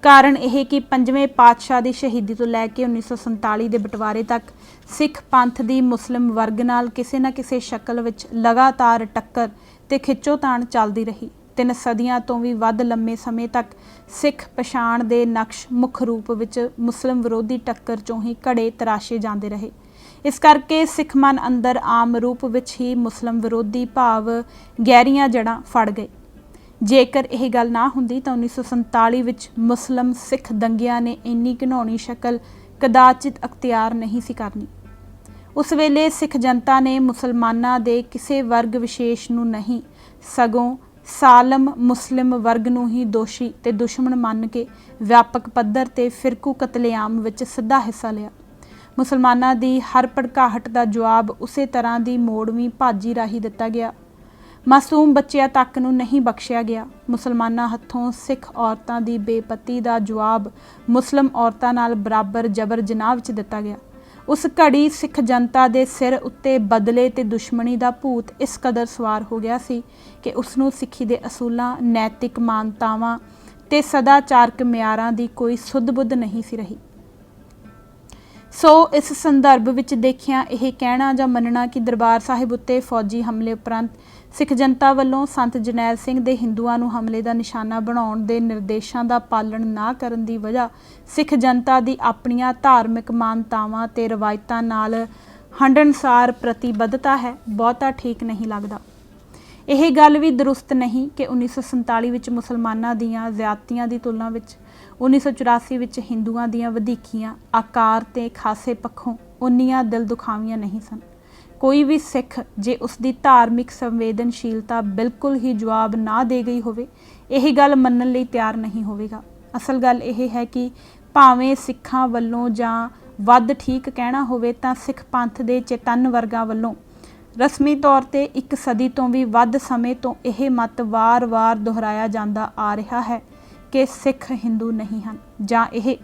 ਕਾਰਨ ਇਹ ਕਿ 5ਵੇਂ ਪਾਤਸ਼ਾਹ ਦੀ ਸ਼ਹੀਦੀ ਤੋਂ ਲੈ ਕੇ 1947 ਦੇ ਬਟਵਾਰੇ ਤੱਕ ਸਿੱਖ ਪੰਥ ਦੀ ਮੁਸਲਿਮ ਵਰਗ ਨਾਲ ਕਿਸੇ ਨਾ ਕਿਸੇ ਸ਼ਕਲ ਵਿੱਚ ਲਗਾਤਾਰ ਟੱਕਰ ਤੇ ਖਿੱਚੋਤਾਣ ਚੱਲਦੀ ਰਹੀ। 3 ਸਦੀਆਂ ਤੋਂ ਵੀ ਵੱਧ ਲੰਮੇ ਸਮੇਂ ਤੱਕ ਸਿੱਖ ਪਛਾਣ ਦੇ ਨਕਸ਼ ਮੁੱਖ ਰੂਪ ਵਿੱਚ ਮੁਸਲਿਮ ਵਿਰੋਧੀ ਟੱਕਰ 'ਚੋਂ ਹੀ ਘੜੇ ਤਰਾਸ਼ੇ ਜਾਂਦੇ ਰਹੇ। ਇਸ ਕਰਕੇ ਸਿੱਖ ਮਨ ਅੰਦਰ ਆਮ ਰੂਪ ਵਿੱਚ ਹੀ ਮੁਸਲਿਮ ਵਿਰੋਧੀ ਭਾਵ ਗਹਿਰੀਆਂ ਜੜ੍ਹਾਂ ਫੜ ਗਏ। ਜੇਕਰ ਇਹ ਗੱਲ ਨਾ ਹੁੰਦੀ ਤਾਂ 1947 ਵਿੱਚ ਮੁਸਲਿਮ ਸਿੱਖ ਦੰਗਿਆਂ ਨੇ ਇੰਨੀ ਘਿਨਾਉਣੀ ਸ਼ਕਲ ਕਦਾਚਿਤ ਅਖਤਿਆਰ ਨਹੀਂ ਸੀ ਕਰਨੀ। ਉਸ ਵੇਲੇ ਸਿੱਖ ਜਨਤਾ ਨੇ ਮੁਸਲਮਾਨਾਂ ਦੇ ਕਿਸੇ ਵਰਗ ਵਿਸ਼ੇਸ਼ ਨੂੰ ਨਹੀਂ, ਸਗੋਂ ਸਾਲਮ ਮੁਸਲਿਮ ਵਰਗ ਨੂੰ ਹੀ ਦੋਸ਼ੀ ਤੇ ਦੁਸ਼ਮਣ ਮੰਨ ਕੇ ਵਿਆਪਕ ਪੱਧਰ ਤੇ ਫਿਰਕੂ ਕਤਲੇਆਮ ਵਿੱਚ ਸਿੱਧਾ ਹਿੱਸਾ ਲਿਆ। ਮੁਸਲਮਾਨਾਂ ਦੀ ਹਰ ਭੜਕਾਹਟ ਦਾ ਜਵਾਬ ਉਸੇ ਤਰ੍ਹਾਂ ਦੀ ਮੋੜਵੀਂ ਭਾਜੀ ਰਾਹੀਂ ਦਿੱਤਾ ਗਿਆ। ਮਾਸੂਮ ਬੱਚਿਆਂ ਤੱਕ ਨੂੰ ਨਹੀਂ ਬਖਸ਼ਿਆ ਗਿਆ। ਮੁਸਲਮਾਨਾਂ ਹੱਥੋਂ ਸਿੱਖ ਔਰਤਾਂ ਦੀ ਬੇਪਤੀ ਦਾ ਜਵਾਬ ਮੁਸਲਿਮ ਔਰਤਾਂ ਨਾਲ ਬਰਾਬਰ ਜਬਰ ਜਨਾਹ ਵਿੱਚ ਦਿੱਤਾ ਗਿਆ। ਉਸ ਘੜੀ ਸਿੱਖ ਜਨਤਾ ਦੇ ਸਿਰ ਉੱਤੇ ਬਦਲੇ ਤੇ ਦੁਸ਼ਮਣੀ ਦਾ ਭੂਤ ਇਸ ਕਦਰ ਸਵਾਰ ਹੋ ਗਿਆ ਸੀ ਕਿ ਉਸ ਨੂੰ ਸਿੱਖੀ ਦੇ ਅਸੂਲਾਂ, ਨੈਤਿਕ ਮਾਨਤਾਵਾਂ ਤੇ ਸਦਾਚਾਰਕ ਮਿਆਰਾਂ ਦੀ ਕੋਈ ਸੁੱਧ-ਬੁੱਧ ਨਹੀਂ ਸੀ ਰਹੀ। ਸੋ ਇਸ ਸੰਦਰਭ ਵਿੱਚ ਦੇਖਿਆ ਇਹ ਕਹਿਣਾ ਜਾਂ ਮੰਨਣਾ ਕਿ ਦਰਬਾਰ ਸਾਹਿਬ ਉੱਤੇ ਫੌਜੀ ਹਮਲੇ ਉਪਰੰਤ ਸਿੱਖ ਜਨਤਾ ਵੱਲੋਂ ਸੰਤ ਜਰਨੈਲ ਸਿੰਘ ਦੇ ਹਿੰਦੂਆਂ ਨੂੰ ਹਮਲੇ ਦਾ ਨਿਸ਼ਾਨਾ ਬਣਾਉਣ ਦੇ ਨਿਰਦੇਸ਼ਾਂ ਦਾ ਪਾਲਣ ਨਾ ਕਰਨ ਦੀ ਵਜ੍ਹਾ ਸਿੱਖ ਜਨਤਾ ਦੀ ਆਪਣੀਆਂ ਧਾਰਮਿਕ ਮਾਨਤਾਵਾਂ ਤੇ ਰਵਾਇਤਾਂ ਨਾਲ ਹੰਢਣਸਾਰ ਪ੍ਰਤੀਬੱਧਤਾ ਹੈ, ਬਹੁਤਾ ਠੀਕ ਨਹੀਂ ਲੱਗਦਾ। ਇਹ ਗੱਲ ਵੀ ਦਰੁਸਤ ਨਹੀਂ ਕਿ 1947 ਵਿੱਚ ਮੁਸਲਮਾਨਾਂ ਦੀਆਂ ਜ਼ਿਆਦਤੀਆਂ ਦੀ ਤੁਲਨਾ ਵਿੱਚ 1984 ਵਿੱਚ ਹਿੰਦੂਆਂ ਦੀਆਂ ਵਧੀਕੀਆਂ ਆਕਾਰ ਤੇ ਖਾਸੇ ਪੱਖੋਂ ਉਨੀਆਂ ਦਿਲ ਦੁਖਾਵੀਆਂ ਨਹੀਂ ਸਨ। ਕੋਈ ਵੀ ਸਿੱਖ ਜੇ ਉਸ ਦੀ ਧਾਰਮਿਕ ਸੰਵੇਦਨਸ਼ੀਲਤਾ ਬਿਲਕੁਲ ਹੀ ਜਵਾਬ ਨਾ ਦੇ ਗਈ ਹੋਵੇ, ਇਹ ਗੱਲ ਮੰਨਣ ਲਈ ਤਿਆਰ ਨਹੀਂ ਹੋਵੇਗਾ। ਅਸਲ ਗੱਲ ਇਹ ਹੈ ਕਿ ਭਾਵੇਂ ਸਿੱਖਾਂ ਵੱਲੋਂ ਜਾਂ ਵੱਧ ਠੀਕ ਕਹਿਣਾ ਹੋਵੇ ਤਾਂ ਸਿੱਖ ਪੰਥ ਦੇ ਚੇਤੰਨ ਵਰਗਾਂ ਵੱਲੋਂ ਰਸਮੀ ਤੌਰ ਤੇ 1 ਸਦੀ ਤੋਂ ਵੀ ਵੱਧ ਸਮੇਂ ਤੋਂ ਇਹ ਮਤ ਵਾਰ-ਵਾਰ ਦੁਹਰਾਇਆ ਜਾਂਦਾ ਆ ਰਿਹਾ ਹੈ ਕਿ ਸਿੱਖ ਹਿੰਦੂ ਨਹੀਂ ਹਨ, ਜਾਂ ਇਹ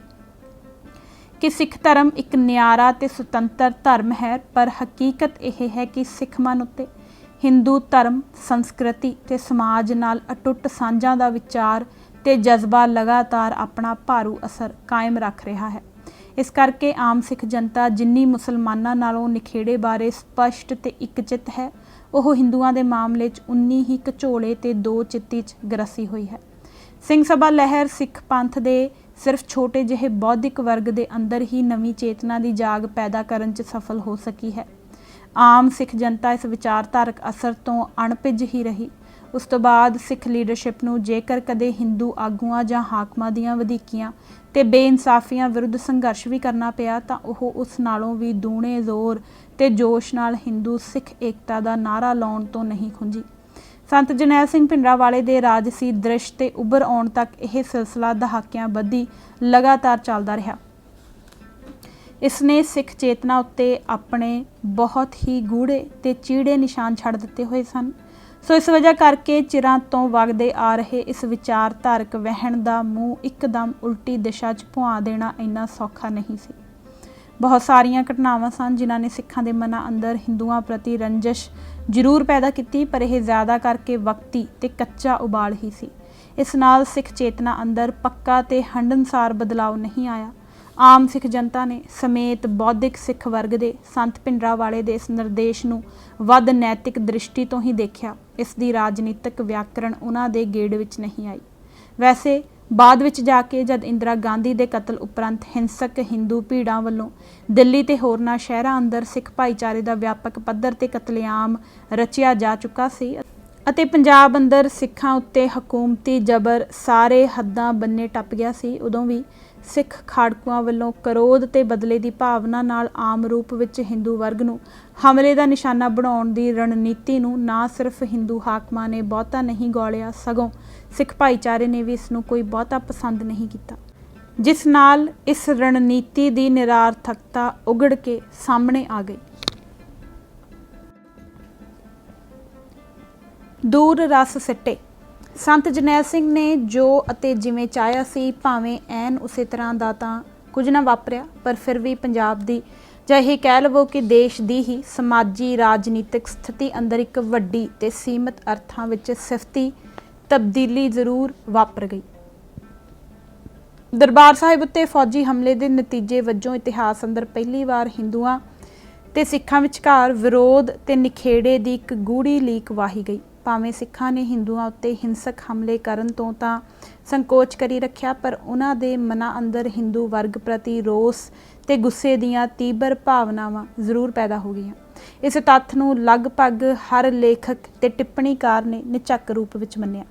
ਕਿ ਸਿੱਖ ਧਰਮ ਇੱਕ ਨਿਆਰਾ ਤੇ ਸੁਤੰਤਰ ਧਰਮ ਹੈ। ਪਰ ਹਕੀਕਤ ਇਹ ਹੈ ਕਿ ਸਿੱਖ ਮਨ ਉੱਤੇ ਹਿੰਦੂ ਧਰਮ, ਸੰਸਕ੍ਰਿਤੀ ਤੇ ਸਮਾਜ ਨਾਲ ਅਟੁੱਟ ਸਾਂਝਾਂ ਦਾ ਵਿਚਾਰ ਤੇ ਜਜ਼ਬਾ ਲਗਾਤਾਰ ਆਪਣਾ ਭਾਰੂ ਅਸਰ ਕਾਇਮ ਰੱਖ ਰਿਹਾ ਹੈ। ਇਸ ਕਰਕੇ ਆਮ ਸਿੱਖ ਜਨਤਾ ਜਿੰਨੀ ਮੁਸਲਮਾਨਾਂ ਨਾਲੋਂ ਨਿਖੇੜੇ ਬਾਰੇ ਸਪਸ਼ਟ ਤੇ ਇੱਕਚਿੱਤ ਹੈ, ਉਹ ਹਿੰਦੂਆਂ ਦੇ ਮਾਮਲੇ 'ਚ ਉਨੀ ਹੀ ਘਚੋਲੇ ਤੇ ਦੋ ਚਿੱਤੀ 'ਚ ਗਰਸੀ ਹੋਈ ਹੈ। ਸਿੰਘ ਸਭਾ ਲਹਿਰ ਸਿੱਖ ਪੰਥ ਦੇ ਸਿਰਫ ਛੋਟੇ ਜਿਹੇ ਬੌਧਿਕ ਵਰਗ ਦੇ ਅੰਦਰ ਹੀ ਨਵੀਂ ਚੇਤਨਾ ਦੀ ਜਾਗ ਪੈਦਾ ਕਰਨ 'ਚ ਸਫਲ ਹੋ ਸਕੀ ਹੈ। ਆਮ ਸਿੱਖ ਜਨਤਾ ਇਸ ਵਿਚਾਰਧਾਰਕ ਅਸਰ ਤੋਂ ਅਣਭਿੱਜ ਹੀ ਰਹੀ। ਉਸ ਤੋਂ ਬਾਅਦ ਸਿੱਖ ਲੀਡਰਸ਼ਿਪ ਨੂੰ ਜੇਕਰ ਕਦੇ ਹਿੰਦੂ ਆਗੂਆਂ ਜਾਂ ਹਾਕਮਾਂ ਦੀਆਂ ਵਧੀਕੀਆਂ ਤੇ ਬੇਇਨਸਾਫੀਆਂ ਵਿਰੁੱਧ ਸੰਘਰਸ਼ ਵੀ ਕਰਨਾ ਪਿਆ ਤਾਂ ਉਹ ਉਸ ਨਾਲੋਂ ਵੀ ਦੂਣੇ ਜ਼ੋਰ ਤੇ ਜੋਸ਼ ਨਾਲ ਹਿੰਦੂ ਸਿੱਖ ਏਕਤਾ ਦਾ ਨਾਅਰਾ ਲਾਉਣ ਤੋਂ ਨਹੀਂ ਖੁੰਝੀ। ਸੰਤ ਜਰਨੈਲ ਸਿੰਘ ਭਿੰਡਰਾਂਵਾਲੇ ਦੇ ਰਾਜਸੀ ਦ੍ਰਿਸ਼ ਤੇ ਉੱਭਰ ਆਉਣ ਤੱਕ ਇਹ ਸਿਲਸਿਲਾ ਦਹਾਕਿਆਂ ਬੱਧੀ ਲਗਾਤਾਰ ਚੱਲਦਾ ਰਿਹਾ। ਇਸ ਨੇ ਸਿੱਖ ਚੇਤਨਾ ਉੱਤੇ ਆਪਣੇ ਬਹੁਤ ਹੀ ਗੂੜੇ ਤੇ ਚੀੜੇ ਨਿਸ਼ਾਨ ਛੱਡ ਦਿੱਤੇ ਹੋਏ ਸਨ। ਸੋ ਇਸ ਵਜ੍ਹਾ ਕਰਕੇ ਚਿਰਾਂ ਤੋਂ ਵਗਦੇ ਆ ਰਹੇ ਇਸ ਵਿਚਾਰਧਾਰਕ ਵਹਿਣ ਦਾ ਮੂੰਹ ਇੱਕਦਮ ਉਲਟੀ ਦਿਸ਼ਾ 'ਚ ਭੁਆ ਦੇਣਾ ਇੰਨਾ ਸੌਖਾ ਨਹੀਂ ਸੀ। ਬਹੁਤ ਸਾਰੀਆਂ ਘਟਨਾਵਾਂ ਸਨ ਜਿਨ੍ਹਾਂ ਨੇ ਸਿੱਖਾਂ ਦੇ ਮਨਾਂ ਅੰਦਰ ਹਿੰਦੂਆਂ ਪ੍ਰਤੀ ਰੰਜਿਸ਼ ਜ਼ਰੂਰ ਪੈਦਾ ਕੀਤੀ, ਪਰ ਇਹ ਜ਼ਿਆਦਾ ਕਰਕੇ ਵਕਤੀ ਤੇ ਕੱਚਾ ਉਬਾਲ ਹੀ ਸੀ। ਇਸ ਨਾਲ ਸਿੱਖ ਚੇਤਨਾ ਅੰਦਰ ਪੱਕਾ ਤੇ ਹੰਢਣਸਾਰ ਬਦਲਾਅ ਨਹੀਂ ਆਇਆ। ਆਮ ਸਿੱਖ ਜਨਤਾ ਨੇ ਸਮੇਤ ਬੌਧਿਕ ਸਿੱਖ ਵਰਗ ਦੇ ਸੰਤ ਭਿੰਡਰਾਂਵਾਲੇ ਦੇ ਇਸ ਨਿਰਦੇਸ਼ ਨੂੰ ਵੱਧ ਨੈਤਿਕ ਦ੍ਰਿਸ਼ਟੀ ਤੋਂ ਹੀ ਦੇਖਿਆ। ਇਸ ਦੀ ਰਾਜਨੀਤਿਕ ਵਿਆਕਰਣ ਉਹਨਾਂ ਦੇ ਗੇੜ ਵਿੱਚ ਨਹੀਂ ਆਈ। ਵੈਸੇ ਬਾਅਦ ਵਿੱਚ ਜਾ ਕੇ ਜਦ ਇੰਦਰਾ ਗਾਂਧੀ ਦੇ ਕਤਲ ਉਪਰੰਤ ਹਿੰਸਕ ਹਿੰਦੂ ਭੀੜਾਂ ਵੱਲੋਂ ਦਿੱਲੀ ਤੇ ਹੋਰਨਾਂ ਸ਼ਹਿਰਾਂ ਅੰਦਰ ਸਿੱਖ ਭਾਈਚਾਰੇ ਦਾ ਵਿਆਪਕ ਪੱਧਰ ਤੇ ਕਤਲੇਆਮ ਰਚਿਆ ਜਾ ਚੁੱਕਾ ਸੀ ਅਤੇ ਪੰਜਾਬ ਅੰਦਰ ਸਿੱਖਾਂ ਉੱਤੇ ਹਕੂਮਤੀ ਜ਼ਬਰ ਸਾਰੇ ਹੱਦਾਂ ਬੰਨੇ ਟੱਪ ਗਿਆ ਸੀ, ਉਦੋਂ ਵੀ ਸਿੱਖ ਖਾੜਕੂਆਂ ਵੱਲੋਂ ਕਰੋਧ ਤੇ ਬਦਲੇ ਦੀ ਭਾਵਨਾ ਨਾਲ ਆਮ ਰੂਪ ਵਿੱਚ ਹਿੰਦੂ ਵਰਗ ਨੂੰ ਹਮਲੇ ਦਾ ਨਿਸ਼ਾਨਾ ਬਣਾਉਣ ਦੀ ਰਣਨੀਤੀ ਨੂੰ ਨਾ ਸਿਰਫ ਹਿੰਦੂ ਹਾਕਮਾਂ ਨੇ ਬਹੁਤਾ ਨਹੀਂ ਗੌਲਿਆ, ਸਗੋਂ ਸਿੱਖ ਭਾਈਚਾਰੇ ਨੇ ਵੀ ਇਸ ਨੂੰ ਕੋਈ ਬਹੁਤਾ ਪਸੰਦ ਨਹੀਂ ਕੀਤਾ, ਜਿਸ ਨਾਲ ਇਸ ਰਣਨੀਤੀ ਦੀ ਨਿਰਾਰਥਕਤਾ ਉਗੜ ਕੇ ਸਾਹਮਣੇ ਆ ਗਈ। ਦੂਰ ਰਸ ਸਿੱਟੇ। ਸੰਤ ਜਰਨੈਲ ਸਿੰਘ ਨੇ ਜੋ ਅਤੇ ਜਿਵੇਂ ਚਾਹਿਆ ਸੀ, ਭਾਵੇਂ ਐਨ ਉਸੇ ਤਰ੍ਹਾਂ ਦਾ ਤਾਂ ਕੁਝ ਨਾ ਵਾਪਰਿਆ, ਪਰ ਫਿਰ ਵੀ ਪੰਜਾਬ ਦੀ ਜਾਂ ਇਹ ਕਹਿ ਲਵੋ ਕਿ ਦੇਸ਼ ਦੀ ਹੀ ਸਮਾਜੀ ਰਾਜਨੀਤਿਕ ਸਥਿਤੀ ਅੰਦਰ ਇੱਕ ਵੱਡੀ ਤੇ ਸੀਮਤ ਅਰਥਾਂ ਵਿੱਚ ਸਿਫਤੀ ਤਬਦੀਲੀ ਜ਼ਰੂਰ ਵਾਪਰ ਗਈ। ਦਰਬਾਰ ਸਾਹਿਬ ਉੱਤੇ ਫੌਜੀ ਹਮਲੇ ਦੇ ਨਤੀਜੇ ਵਜੋਂ ਇਤਿਹਾਸ ਅੰਦਰ ਪਹਿਲੀ ਵਾਰ ਹਿੰਦੂਆਂ ਤੇ ਸਿੱਖਾਂ ਵਿਚਕਾਰ ਵਿਰੋਧ ਤੇ ਨਿਖੇੜੇ ਦੀ ਇੱਕ ਗੂੜੀ ਲੀਕ ਵਾਹੀ ਗਈ। ਭਾਵੇਂ ਸਿੱਖਾਂ ਨੇ ਹਿੰਦੂਆਂ ਉੱਤੇ ਹਿੰਸਕ ਹਮਲੇ ਕਰਨ ਤੋਂ ਤਾਂ ਸੰਕੋਚ ਕਰੀ ਰੱਖਿਆ, ਪਰ ਉਹਨਾਂ ਦੇ ਮਨਾਂ ਅੰਦਰ ਹਿੰਦੂ ਵਰਗ ਪ੍ਰਤੀ ਰੋਸ ਤੇ ਗੁੱਸੇ ਦੀਆਂ ਤੀਬਰ ਭਾਵਨਾਵਾਂ ਜ਼ਰੂਰ ਪੈਦਾ ਹੋ ਗਈਆਂ। ਇਸ ਤੱਥ ਨੂੰ ਲਗਭਗ ਹਰ ਲੇਖਕ ਤੇ ਟਿੱਪਣੀਕਾਰ ਨੇ ਨਿਝੱਕ ਰੂਪ ਵਿੱਚ ਮੰਨਿਆ।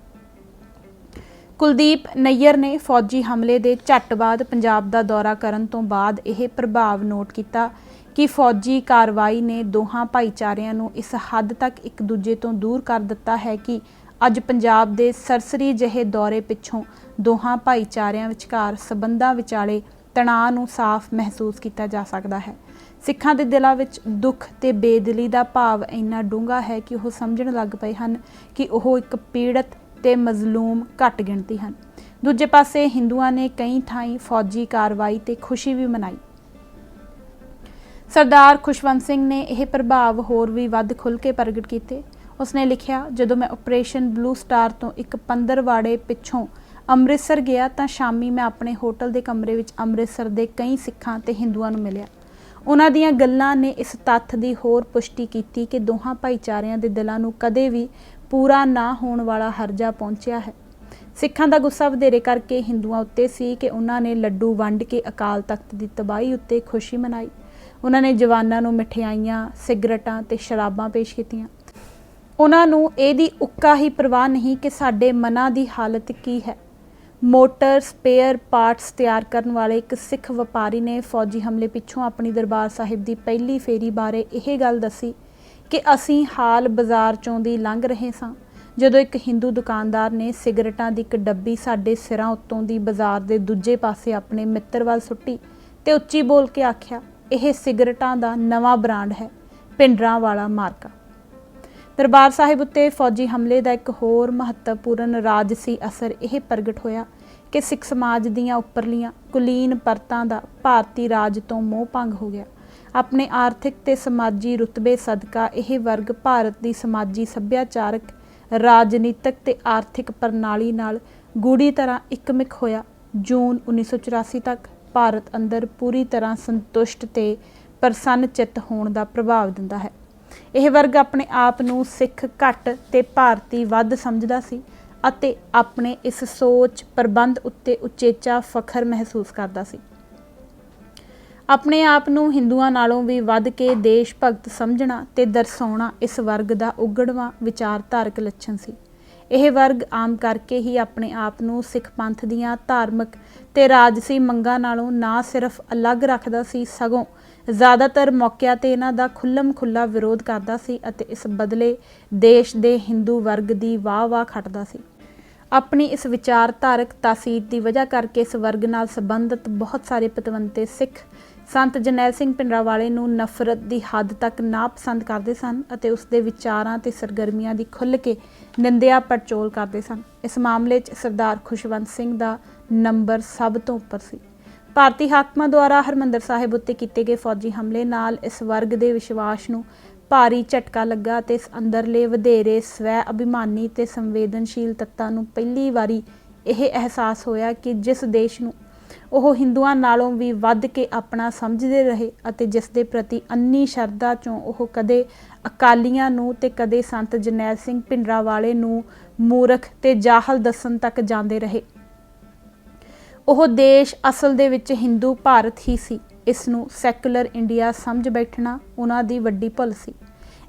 ਕੁਲਦੀਪ ਨਈਅਰ ਨੇ ਫੌਜੀ ਹਮਲੇ ਦੇ ਝੱਟ ਬਾਅਦ ਪੰਜਾਬ ਦਾ ਦੌਰਾ ਕਰਨ ਤੋਂ ਬਾਅਦ ਇਹ ਪ੍ਰਭਾਵ ਨੋਟ ਕੀਤਾ ਕਿ ਫੌਜੀ ਕਾਰਵਾਈ ਨੇ ਦੋਹਾਂ ਭਾਈਚਾਰਿਆਂ ਨੂੰ ਇਸ ਹੱਦ ਤੱਕ ਇੱਕ ਦੂਜੇ ਤੋਂ ਦੂਰ ਕਰ ਦਿੱਤਾ ਹੈ ਕਿ ਅੱਜ ਪੰਜਾਬ ਦੇ ਸਰਸਰੀ ਜਿਹੇ ਦੌਰੇ ਪਿੱਛੋਂ ਦੋਹਾਂ ਭਾਈਚਾਰਿਆਂ ਵਿਚਕਾਰ ਸਬੰਧਾਂ ਵਿਚਾਲੇ ਤਣਾਅ ਨੂੰ ਸਾਫ਼ ਮਹਿਸੂਸ ਕੀਤਾ ਜਾ ਸਕਦਾ ਹੈ। ਸਿੱਖਾਂ ਦੇ ਦਿਲਾਂ ਵਿੱਚ ਦੁੱਖ ਤੇ ਬੇਦਿਲੀ ਦਾ ਭਾਵ ਇੰਨਾ ਡੂੰਘਾ ਹੈ ਕਿ ਉਹ ਸਮਝਣ ਲੱਗ ਪਏ ਹਨ ਕਿ ਉਹ ਇੱਕ ਪੀੜਤ ਤੇ ਮਜ਼ਲੂਮ ਘੱਟ ਗਿਣਤੀ ਹਨ। ਦੂਜੇ ਪਾਸੇ ਹਿੰਦੂਆਂ ਨੇ ਕਈ ਥਾਈਂ ਫੌਜੀ ਕਾਰਵਾਈ ਤੇ ਖੁਸ਼ੀ ਵੀ ਮਨਾਈ। ਸਰਦਾਰ ਖੁਸ਼ਵੰਤ ਸਿੰਘ ਨੇ ਇਹ ਪ੍ਰਭਾਵ ਹੋਰ ਵੀ ਵੱਧ ਖੁੱਲ੍ਹ ਕੇ ਪ੍ਰਗਟ ਕੀਤੇ। ਉਸਨੇ ਲਿਖਿਆ, ਜਦੋਂ ਮੈਂ ਆਪਰੇਸ਼ਨ ਬਲੂ ਸਟਾਰ ਤੋਂ ਇੱਕ ਪੰਦਰਵਾੜੇ ਪਿੱਛੋਂ ਅੰਮ੍ਰਿਤਸਰ ਗਿਆ ਤਾਂ ਸ਼ਾਮੀ ਮੈਂ ਆਪਣੇ ਹੋਟਲ ਦੇ ਕਮਰੇ ਵਿੱਚ ਅੰਮ੍ਰਿਤਸਰ ਦੇ ਕਈ ਸਿੱਖਾਂ ਤੇ ਹਿੰਦੂਆਂ ਨੂੰ ਮਿਲਿਆ। ਉਹਨਾਂ ਦੀਆਂ ਗੱਲਾਂ ਨੇ ਇਸ ਤੱਥ ਦੀ ਹੋਰ ਪੁਸ਼ਟੀ ਕੀਤੀ ਕਿ ਦੋਹਾਂ ਭਾਈਚਾਰਿਆਂ ਦੇ ਦਿਲਾਂ ਨੂੰ ਕਦੇ ਵੀ ਪੂਰਾ ਨਾ ਹੋਣ ਵਾਲਾ ਹਰਜਾ ਪਹੁੰਚਿਆ ਹੈ। ਸਿੱਖਾਂ ਦਾ ਗੁੱਸਾ ਵਧੇਰੇ ਕਰਕੇ ਹਿੰਦੂਆਂ ਉੱਤੇ ਸੀ ਕਿ ਉਹਨਾਂ ਨੇ ਲੱਡੂ ਵੰਡ ਕੇ ਅਕਾਲ ਤਖਤ ਦੀ ਤਬਾਹੀ ਉੱਤੇ ਖੁਸ਼ੀ ਮਨਾਈ। ਉਹਨਾਂ ਨੇ ਜਵਾਨਾਂ ਨੂੰ ਮਠਿਆਈਆਂ, ਸਿਗਰਟਾਂ ਤੇ ਸ਼ਰਾਬਾਂ ਪੇਸ਼ ਕੀਤੀਆਂ। ਉਹਨਾਂ ਨੂੰ ਇਹਦੀ ਉੱਕਾ ਹੀ ਪਰਵਾਹ ਨਹੀਂ ਕਿ ਸਾਡੇ ਮਨਾਂ ਦੀ ਹਾਲਤ ਕੀ ਹੈ। ਮੋਟਰ ਸਪੇਅਰ ਪਾਰਟਸ ਤਿਆਰ ਕਰਨ ਵਾਲੇ ਇੱਕ ਸਿੱਖ ਵਪਾਰੀ ਨੇ ਫੌਜੀ ਹਮਲੇ ਪਿੱਛੋਂ ਆਪਣੀ ਦਰਬਾਰ ਸਾਹਿਬ ਦੀ ਪਹਿਲੀ ਫੇਰੀ ਬਾਰੇ ਇਹ ਗੱਲ ਦੱਸੀ ਕਿ ਅਸੀਂ ਹਾਲ ਬਾਜ਼ਾਰ ਚੋਂ ਦੀ ਲੰਘ ਰਹੇ ਸਾਂ ਜਦੋਂ ਇੱਕ ਹਿੰਦੂ ਦੁਕਾਨਦਾਰ ਨੇ ਸਿਗਰਟਾਂ ਦੀ ਇੱਕ ਡੱਬੀ ਸਾਡੇ ਸਿਰਾਂ ਉੱਤੋਂ ਦੀ ਬਾਜ਼ਾਰ ਦੇ ਦੂਜੇ ਪਾਸੇ ਆਪਣੇ ਮਿੱਤਰ ਵੱਲ ਸੁੱਟੀ ਤੇ ਉੱਚੀ ਬੋਲ ਕੇ ਆਖਿਆ, ਇਹ ਸਿਗਰਟਾਂ ਦਾ ਨਵਾਂ ਬ੍ਰਾਂਡ ਹੈ, ਭਿੰਡਰਾਂ ਵਾਲਾ ਮਾਰਕਾ। ਦਰਬਾਰ ਸਾਹਿਬ ਉੱਤੇ ਫੌਜੀ ਹਮਲੇ ਦਾ ਇੱਕ ਹੋਰ ਮਹੱਤਵਪੂਰਨ ਰਾਜਸੀ ਅਸਰ ਇਹ ਪ੍ਰਗਟ ਹੋਇਆ ਕਿ ਸਿੱਖ ਸਮਾਜ ਦੀਆਂ ਉੱਪਰਲੀਆਂ ਕੁਲੀਨ ਪਰਤਾਂ ਦਾ ਭਾਰਤੀ ਰਾਜ ਤੋਂ ਮੋਹ ਭੰਗ ਹੋ ਗਿਆ। ਆਪਣੇ ਆਰਥਿਕ ਤੇ ਸਮਾਜੀ ਰੁਤਬੇ ਸਦਕਾ ਇਹ ਵਰਗ ਭਾਰਤ ਦੀ ਸਮਾਜੀ, ਸੱਭਿਆਚਾਰਕ, ਰਾਜਨੀਤਿਕ ਤੇ ਆਰਥਿਕ ਪ੍ਰਣਾਲੀ ਨਾਲ ਗੂੜੀ ਤਰ੍ਹਾਂ ਇੱਕਮਿਕ ਹੋਇਆ। ਜੂਨ 1984 ਤੱਕ ਭਾਰਤ ਅੰਦਰ ਪੂਰੀ ਤਰ੍ਹਾਂ ਸੰਤੁਸ਼ਟ ਤੇ ਪ੍ਰਸੰਨ ਚਿੱਤ ਹੋਣ ਦਾ ਪ੍ਰਭਾਵ ਦਿੰਦਾ ਹੈ। ਇਹ ਵਰਗ ਆਪਣੇ ਆਪ ਨੂੰ ਸਿੱਖ ਘੱਟ ਤੇ ਭਾਰਤੀ ਵੱਧ ਸਮਝਦਾ ਸੀ ਅਤੇ ਆਪਣੇ ਇਸ ਸੋਚ ਪ੍ਰਬੰਧ ਉੱਤੇ ਉਚੇਚਾ ਫਖਰ ਮਹਿਸੂਸ ਕਰਦਾ ਸੀ। ਆਪਣੇ ਆਪ ਨੂੰ ਹਿੰਦੂਆਂ ਨਾਲੋਂ ਵੀ ਵੱਧ ਕੇ ਦੇਸ਼ ਭਗਤ ਸਮਝਣਾ ਤੇ ਦਰਸਾਉਣਾ ਇਸ ਵਰਗ ਦਾ ਉਗੜਵਾਂ ਵਿਚਾਰਧਾਰਕ ਲੱਛਣ ਸੀ। ਇਹ ਵਰਗ ਆਮ ਕਰਕੇ ਹੀ ਆਪਣੇ ਆਪ ਨੂੰ ਸਿੱਖ ਪੰਥ ਦੀਆਂ ਧਾਰਮਿਕ ਤੇ ਰਾਜਸੀ ਮੰਗਾਂ ਨਾਲੋਂ ਨਾ ਸਿਰਫ ਅਲੱਗ ਰੱਖਦਾ ਸੀ, ਸਗੋਂ ਜ਼ਿਆਦਾਤਰ ਮੌਕਿਆਂ ਤੇ ਇਹਨਾਂ ਦਾ ਖੁੱਲ੍ਹਮ ਖੁੱਲ੍ਹਾ ਵਿਰੋਧ ਕਰਦਾ ਸੀ ਅਤੇ ਇਸ ਬਦਲੇ ਦੇਸ਼ ਦੇ ਹਿੰਦੂ ਵਰਗ ਦੀ ਵਾਹ ਖੱਟਦਾ ਸੀ। ਆਪਣੀ ਇਸ ਵਿਚਾਰਧਾਰਕ ਤਾਸੀਰ ਦੀ ਵਜ੍ਹਾ ਕਰਕੇ ਇਸ ਵਰਗ ਨਾਲ ਸੰਬੰਧਿਤ ਬਹੁਤ ਸਾਰੇ ਪਤਵੰਤੇ ਸਿੱਖ ਸੰਤ ਜਰਨੈਲ ਸਿੰਘ ਭਿੰਡਰਾਂਵਾਲੇ ਨੂੰ ਨਫ਼ਰਤ ਦੀ ਹੱਦ ਤੱਕ ਨਾਪਸੰਦ ਕਰਦੇ ਸਨ ਅਤੇ ਉਸ ਦੇ ਵਿਚਾਰਾਂ ਤੇ ਸਰਗਰਮੀਆਂ ਦੀ ਖੁੱਲ੍ਹ ਕੇ ਨਿੰਦਿਆ ਪੜਚੋਲ ਕਰਦੇ ਸਨ। ਇਸ ਮਾਮਲੇ 'ਚ ਸਰਦਾਰ ਖੁਸ਼ਵੰਤ ਸਿੰਘ ਦਾ ਨੰਬਰ ਸਭ ਤੋਂ ਉੱਪਰ ਸੀ। ਭਾਰਤੀ ਹਾਕਮਾਂ ਦੁਆਰਾ ਹਰਿਮੰਦਰ ਸਾਹਿਬ ਉੱਤੇ ਕੀਤੇ ਗਏ ਫੌਜੀ ਹਮਲੇ ਨਾਲ ਇਸ ਵਰਗ ਦੇ ਵਿਸ਼ਵਾਸ ਨੂੰ ਭਾਰੀ ਝਟਕਾ ਲੱਗਾ ਅਤੇ ਇਸ ਅੰਦਰਲੇ ਵਧੇਰੇ ਸਵੈ ਅਭਿਮਾਨੀ ਤੇ ਸੰਵੇਦਨਸ਼ੀਲ ਤੱਤਾਂ ਨੂੰ ਪਹਿਲੀ ਵਾਰੀ ਇਹ ਅਹਿਸਾਸ ਹੋਇਆ ਕਿ ਜਿਸ ਦੇਸ਼ ਨੂੰ ਉਹ ਹਿੰਦੂਆਂ ਨਾਲੋਂ ਵੀ ਵੱਧ ਕੇ ਆਪਣਾ ਸਮਝਦੇ ਰਹੇ ਅਤੇ ਜਿਸ ਦੇ ਪ੍ਰਤੀ ਅੰਨੀ ਸ਼ਰਧਾ 'ਚੋਂ ਉਹ ਕਦੇ ਅਕਾਲੀਆਂ ਨੂੰ ਤੇ ਕਦੇ ਸੰਤ ਜਰਨੈਲ ਸਿੰਘ ਭਿੰਡਰਾਂਵਾਲੇ ਨੂੰ ਮੂਰਖ ਤੇ ਜਾਹਲ ਦੱਸਣ ਤੱਕ ਜਾਂਦੇ ਰਹੇ, ਉਹ ਦੇਸ਼ ਅਸਲ ਦੇ ਵਿੱਚ ਹਿੰਦੂ ਭਾਰਤ ਹੀ ਸੀ। ਇਸ ਨੂੰ ਸੈਕੂਲਰ ਇੰਡੀਆ ਸਮਝ ਬੈਠਣਾ ਉਹਨਾਂ ਦੀ ਵੱਡੀ ਭੁੱਲ ਸੀ।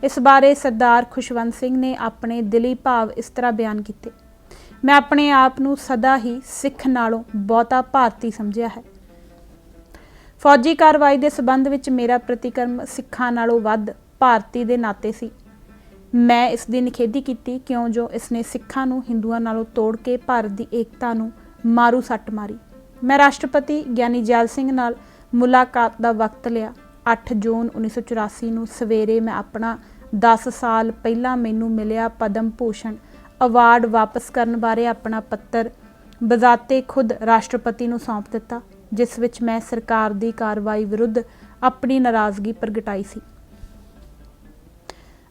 ਇਸ ਬਾਰੇ ਸਰਦਾਰ ਖੁਸ਼ਵੰਤ ਸਿੰਘ ਨੇ ਆਪਣੇ ਦਿਲੀ ਭਾਵ ਇਸ ਤਰ੍ਹਾਂ ਬਿਆਨ ਕੀਤੇ, ਮੈਂ ਆਪਣੇ ਆਪ ਨੂੰ ਸਦਾ ਹੀ ਸਿੱਖ ਨਾਲੋਂ ਬਹੁਤਾ ਭਾਰਤੀ ਸਮਝਿਆ ਹੈ। ਫੌਜੀ ਕਾਰਵਾਈ ਦੇ ਸਬੰਧ ਵਿੱਚ ਮੇਰਾ ਪ੍ਰਤੀਕਰਮ ਸਿੱਖਾਂ ਨਾਲੋਂ ਵੱਧ ਭਾਰਤੀ ਦੇ ਨਾਤੇ ਸੀ। ਮੈਂ ਇਸ ਦੀ ਨਿਖੇਧੀ ਕੀਤੀ ਕਿਉਂ ਜੋ ਇਸ ਨੇ ਸਿੱਖਾਂ ਨੂੰ ਹਿੰਦੂਆਂ ਨਾਲੋਂ ਤੋੜ ਕੇ ਭਾਰਤ ਦੀ ਏਕਤਾ ਨੂੰ ਮਾਰੂ ਸੱਟ ਮਾਰੀ। ਮੈਂ ਰਾਸ਼ਟਰਪਤੀ ਗਿਆਨੀ ਜੈਲ ਸਿੰਘ ਨਾਲ ਮੁਲਾਕਾਤ ਦਾ ਵਕਤ ਲਿਆ। 8 ਜੂਨ 1984 ਨੂੰ ਸਵੇਰੇ ਮੈਂ ਆਪਣਾ 10 ਸਾਲ ਪਹਿਲਾਂ ਮੈਨੂੰ ਮਿਲਿਆ ਪਦਮ ਭੂਸ਼ਣ ਅਵਾਰਡ ਵਾਪਸ ਕਰਨ ਬਾਰੇ ਆਪਣਾ ਪੱਤਰ ਬਜ਼ਾਤੇ ਖੁਦ ਰਾਸ਼ਟਰਪਤੀ ਨੂੰ ਸੌਂਪ ਦਿੱਤਾ, ਜਿਸ ਵਿੱਚ ਮੈਂ ਸਰਕਾਰ ਦੀ ਕਾਰਵਾਈ ਵਿਰੁੱਧ ਆਪਣੀ ਨਾਰਾਜ਼ਗੀ ਪ੍ਰਗਟਾਈ ਸੀ।